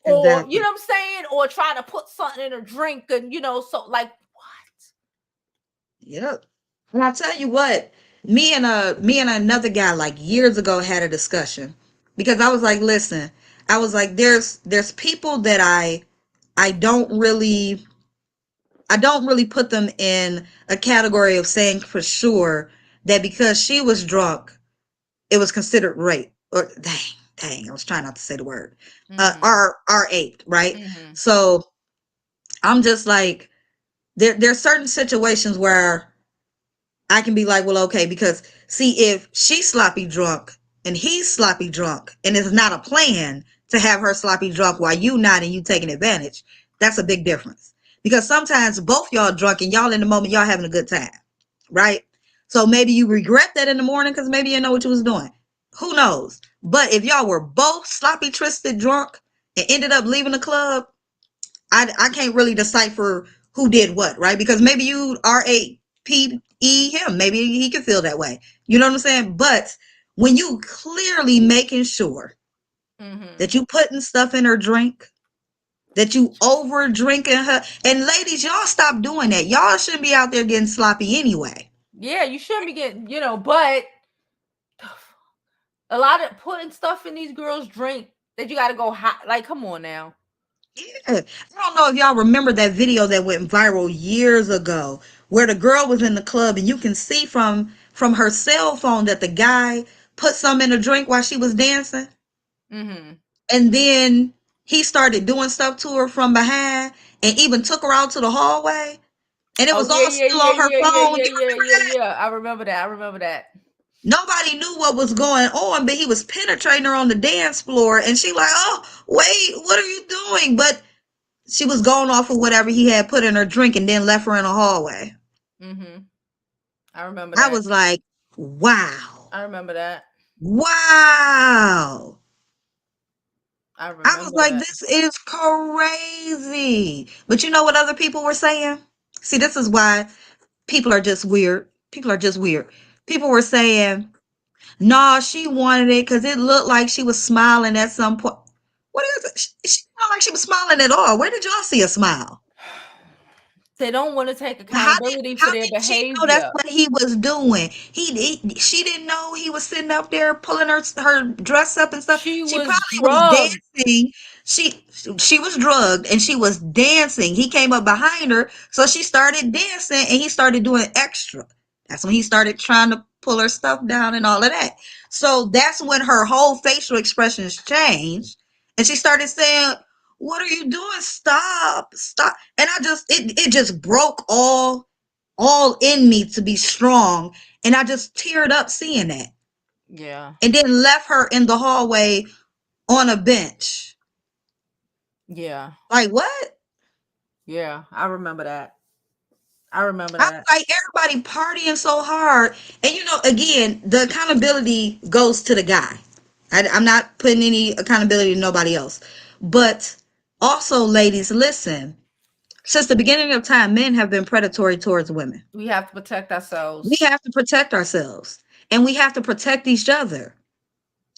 Or, you Exactly. know what I'm saying? Or trying to put something in her drink and, so, like, what? Yep. And I tell you what, me and another guy like years ago had a discussion because I was like, listen, I was like, there's people that I I don't really put them in a category of saying for sure that because she was drunk, it was considered rape. Or dang, I was trying not to say the word. Mm-hmm. R eight, right? Mm-hmm. So I'm just like, there's certain situations where I can be like, well, okay, because see, if she's sloppy drunk and he's sloppy drunk, and it's not a plan to have her sloppy drunk while you not and you taking advantage, that's a big difference. Because sometimes both y'all drunk and y'all in the moment, y'all having a good time, right? So maybe you regret that in the morning because maybe you know what you was doing. Who knows? But if y'all were both sloppy, twisted, drunk, and ended up leaving the club, I can't really decipher who did what, right? Because maybe you RAPE him. Maybe he can feel that way. You know what I'm saying? But when you clearly making sure Mm-hmm. that you putting stuff in her drink, that you over drinking her, and ladies, y'all stop doing that. Y'all shouldn't be out there getting sloppy anyway. Yeah, you shouldn't be getting, but a lot of putting stuff in these girls' drink that you got to go hot. Like, come on now. Yeah. I don't know if y'all remember that video that went viral years ago where the girl was in the club and you can see from her cell phone that the guy put some in a drink while she was dancing, Mm-hmm. and then he started doing stuff to her from behind and even took her out to the hallway, and it Oh was yeah, all yeah, still yeah, on her yeah, yeah, phone. yeah, You yeah, remember yeah, that? yeah. I remember that. I remember that. Nobody knew what was going on, but he was penetrating her on the dance floor, and she like, oh wait, what are you doing? But she was going off of whatever he had put in her drink and then left her in the hallway. Mm-hmm. I remember I that. was like, wow. I remember that. Wow. I I was remember like, that. this is crazy. But you know what other people were saying? See, this is why people are just weird. People are just weird. People were saying, nah, she wanted it because it looked like she was smiling at some point. What is it? She not like she was smiling at all. Where did y'all see a smile? They don't want to take How did accountability how for their did she know that's behavior. what he was doing? She didn't know he was sitting up there pulling her dress up and stuff. She She was probably was drugged. dancing. She was drugged and she was dancing. He came up behind her, so she started dancing and he started doing extra. That's when he started trying to pull her stuff down and all of that. So that's when her whole facial expressions changed and she started saying, what are you doing? Stop, stop. And it just broke all in me to be strong. And I just teared up seeing that. Yeah. And then left her in the hallway on a bench. Yeah. Like what? Yeah. I remember that. I remember I was that. like, everybody partying so hard. And again, the accountability goes to the guy. I'm not putting any accountability to nobody else. But also, ladies, listen. Since the beginning of time, men have been predatory towards women. We have to protect We ourselves. have to protect ourselves and we have to protect each other.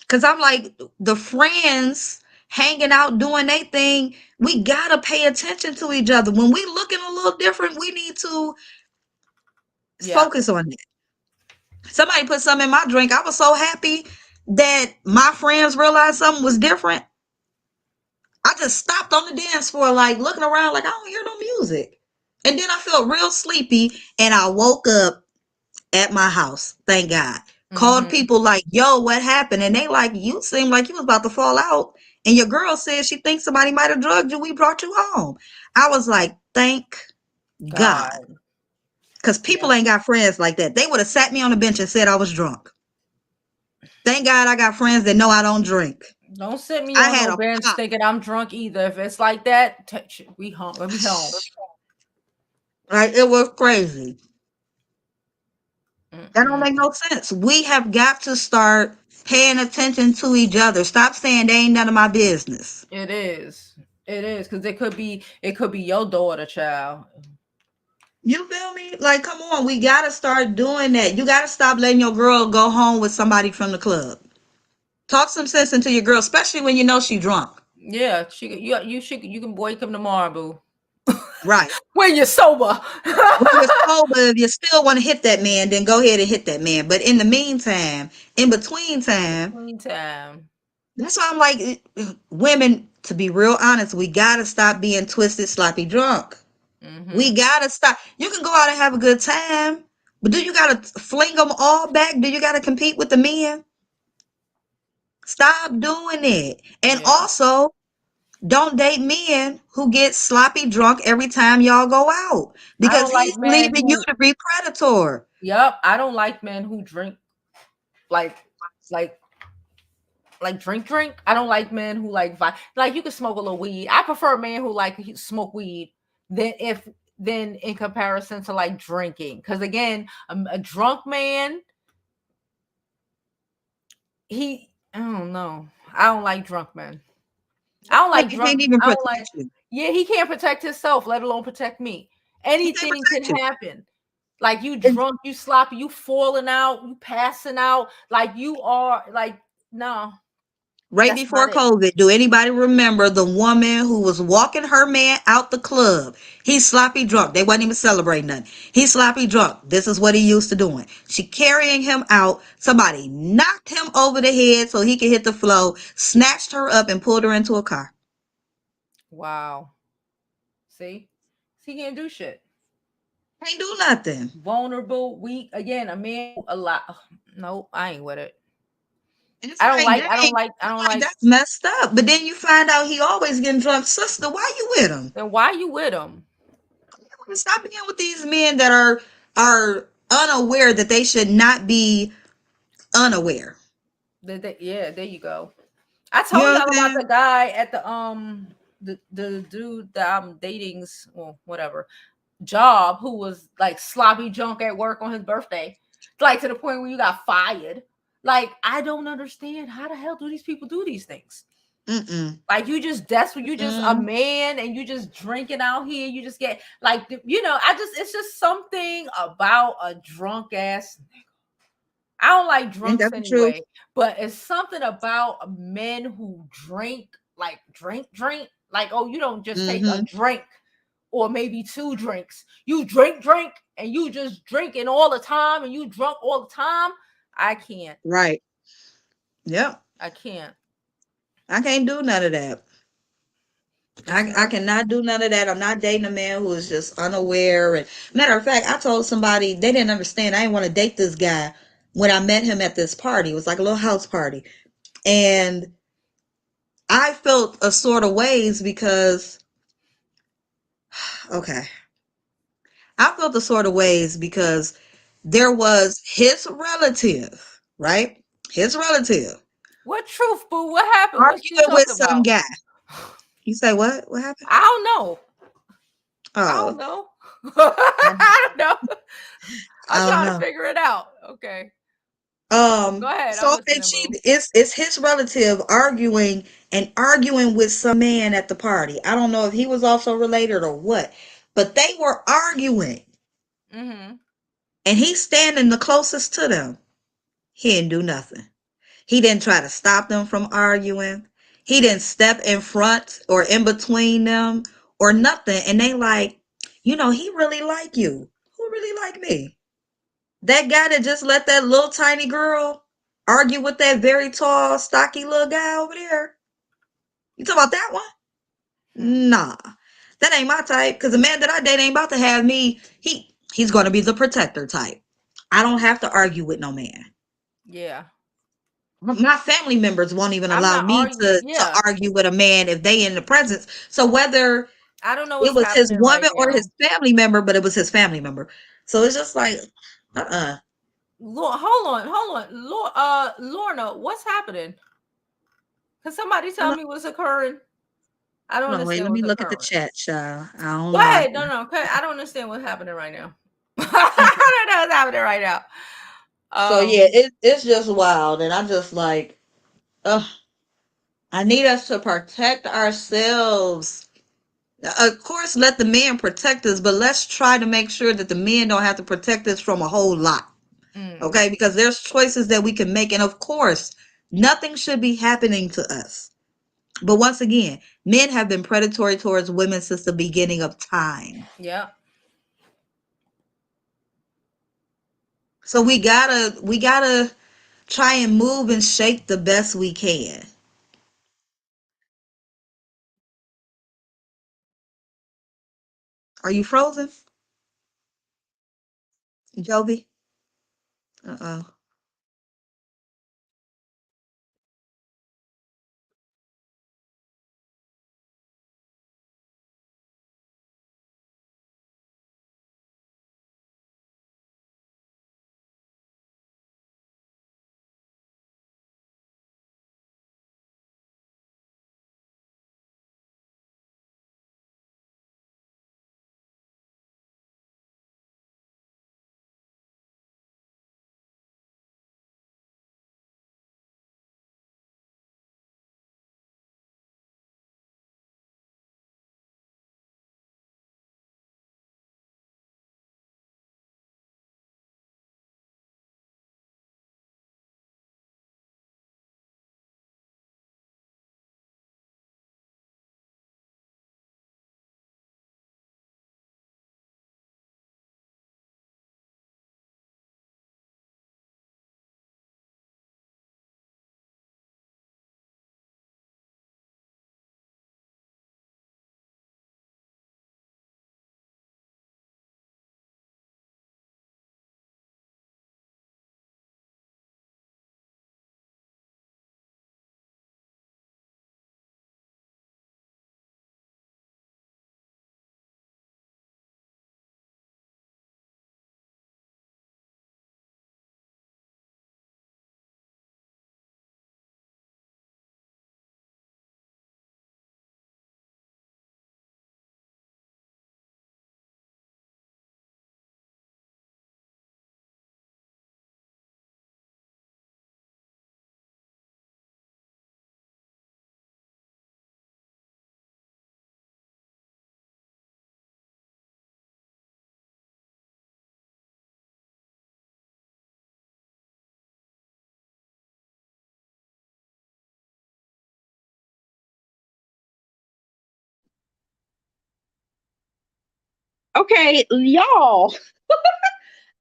Cause I'm like, the friends hanging out doing their thing, we gotta pay attention to each other. When we looking a little different, we need to Yeah. focus on it. Somebody put something in my drink. I was so happy that my friends realized something was different. I just stopped on the dance floor, like looking around, like I don't hear no music. And then I felt real sleepy and I woke up at my house. Thank God. Called Mm-hmm. people like, yo, what happened? And they like, you seem like you was about to fall out. And your girl said she thinks somebody might have drugged you. We brought you home. I was like, thank God. God. Because Yeah. people ain't got friends like that. They would have sat me on the bench and said I was drunk. Thank God I got friends that know I don't drink. Don't sit me I on had no a bench pop. thinking I'm drunk either. If it's like that, we home. We home. Like it was crazy. That don't make Mm-mm. no sense. We have got to start paying attention to each other. Stop saying they ain't none of my business. It is. It is because it could be your daughter, child. You feel me? Like, come on, we gotta start doing that. You gotta stop letting your girl go home with somebody from the club. Talk some sense into your girl, especially when you know she drunk. Yeah, you can wake up tomorrow, boo. Right. When you're sober. When you're sober, if you still want to hit that man, then go ahead and hit that man. But in the meantime, in between time, Between time. that's why I'm like, women, to be real honest, we gotta stop being twisted, sloppy drunk. We Mm-hmm. gotta stop. You can go out and have a good time, but do you gotta fling them all back? Do you gotta compete with the men? Stop doing it. And Yeah. also, don't date men who get sloppy drunk every time y'all go out I because don't like he's men leaving you who. to be predator. Yep. I don't like men who drink like like drink. I don't like men who like you can smoke a little weed. I prefer a man who smoke weed than if than in comparison to like drinking. Because again, a drunk man, I don't know. I don't like drunk men. I don't like They drunk. can't even I don't like. protect you. Yeah, he can't protect himself, let alone protect me. He can't Anything can protect you. happen. Like you And drunk, you sloppy, you falling out, you passing out, like you are like, no, right that's not before it. COVID, do anybody remember the woman who was walking her man out the club? He's sloppy drunk. They wasn't even celebrating nothing. He's sloppy drunk. This is what he used to doing. She carrying him out. Somebody knocked him over the head so he could hit the floor, snatched her up and pulled her into a car. Wow. See? He can't do shit. Can't do nothing. Vulnerable, weak. Again, a man a lot. No, I ain't with it. And it's I don't like, like, dang, I don't like, I it's don't like like. that's messed up. But then you find out he always getting drunk. Sister, why you with him? Then why you with him? Stop being with these men that are unaware that they should not be unaware. Yeah, there you go. I You told know what y'all I'm about saying? the guy at the dude that I'm dating's, well, whatever job, who was like sloppy drunk at work on his birthday, like to the point where you got fired. Like, I don't understand, how the hell do these people do these things? Mm-mm. Like, you just desperate, you just a Mm, man and you just drinking out here, you just get like, I just, it's just something about a drunk ass. I don't like ain't drunks that the truth? anyway, but it's something about men who drink, like drink. Like, oh, you don't just take a Mm-hmm. drink or maybe two drinks. You drink, and you just drinking all the time and you drunk all the time. I can't. Right. Yep. I can't. I can't do none of that. It's I not. cannot do none of that. I'm not dating a man who is just unaware. And matter of fact, I told somebody they didn't understand. I didn't want to date this guy when I met him at this party. It was like a little house party. And I felt a sort of ways because okay. I felt a sort of ways because there was his relative, right? His relative What truth, boo? What happened? What you arguing with talking some about? guy. You say what? What happened? I don't know. I don't Oh, know. I, I don't know. I'm I don't trying to know. figure it out. Okay. Go ahead. I'm So and listening, she boo. it's his relative arguing and arguing with some man at the party. I don't know if he was also related or what, but they were arguing, Mm-hmm. and he's standing the closest to them. He didn't do nothing. He didn't try to stop them from arguing. He didn't step in front or in between them or nothing. And they like, he really like you. Who really like me? That guy that just let that little tiny girl argue with that very tall, stocky little guy over there. You talking about that Hmm. one? Nah. That ain't my type. Because the man that I date ain't about to have me. He's gonna be the protector type. I don't have to argue with no man. Yeah. My family members won't even I'm allow not me arguing. to Yeah. argue with a man if they in the presence. So whether I don't know it what's was his happening right woman or now. his family member, but it was his family member. So it's just like, Hold on. Lorna, what's happening? Can somebody tell hold me what's occurring? I don't on, wait, understand let me what's look at the occurring. chat, child. I don't Go know. ahead. No. Okay. I don't understand what's happening right now. Okay. I don't know what's happening right now. So yeah, Um. it's just wild, and I'm just like, ugh. I need us to protect ourselves. Of course, let the men protect us, but let's try to make sure that the men don't have to protect us from a whole lot. Mm, Okay, because there's choices that we can make, and of course, nothing should be happening to us. But once again, men have been predatory towards women since the beginning of time. yeah. So we gotta try and move and shake the best we can. Are you frozen, Jovi? Uh-oh. Okay, y'all.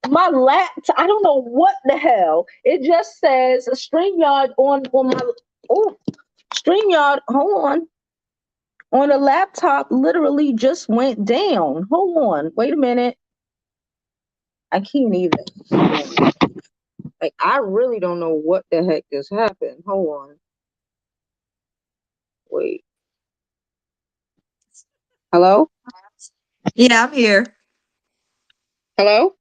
My laptop, I don't know what the hell. It just says StreamYard on my StreamYard, hold on the laptop literally just went down. Hold on. Wait a minute. I can't even. Like, I really don't know what the heck just happened. Hold on. Wait. Hello? Yeah, I'm here. Hello?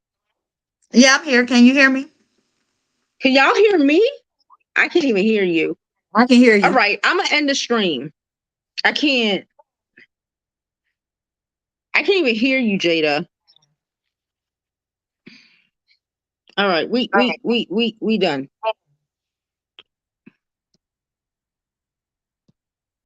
Yeah, I'm here. Can you hear me? Can y'all hear me? I can't even hear you. I can hear All you. right, I'm gonna end the stream. I can't even hear you, Jada. All right, we done.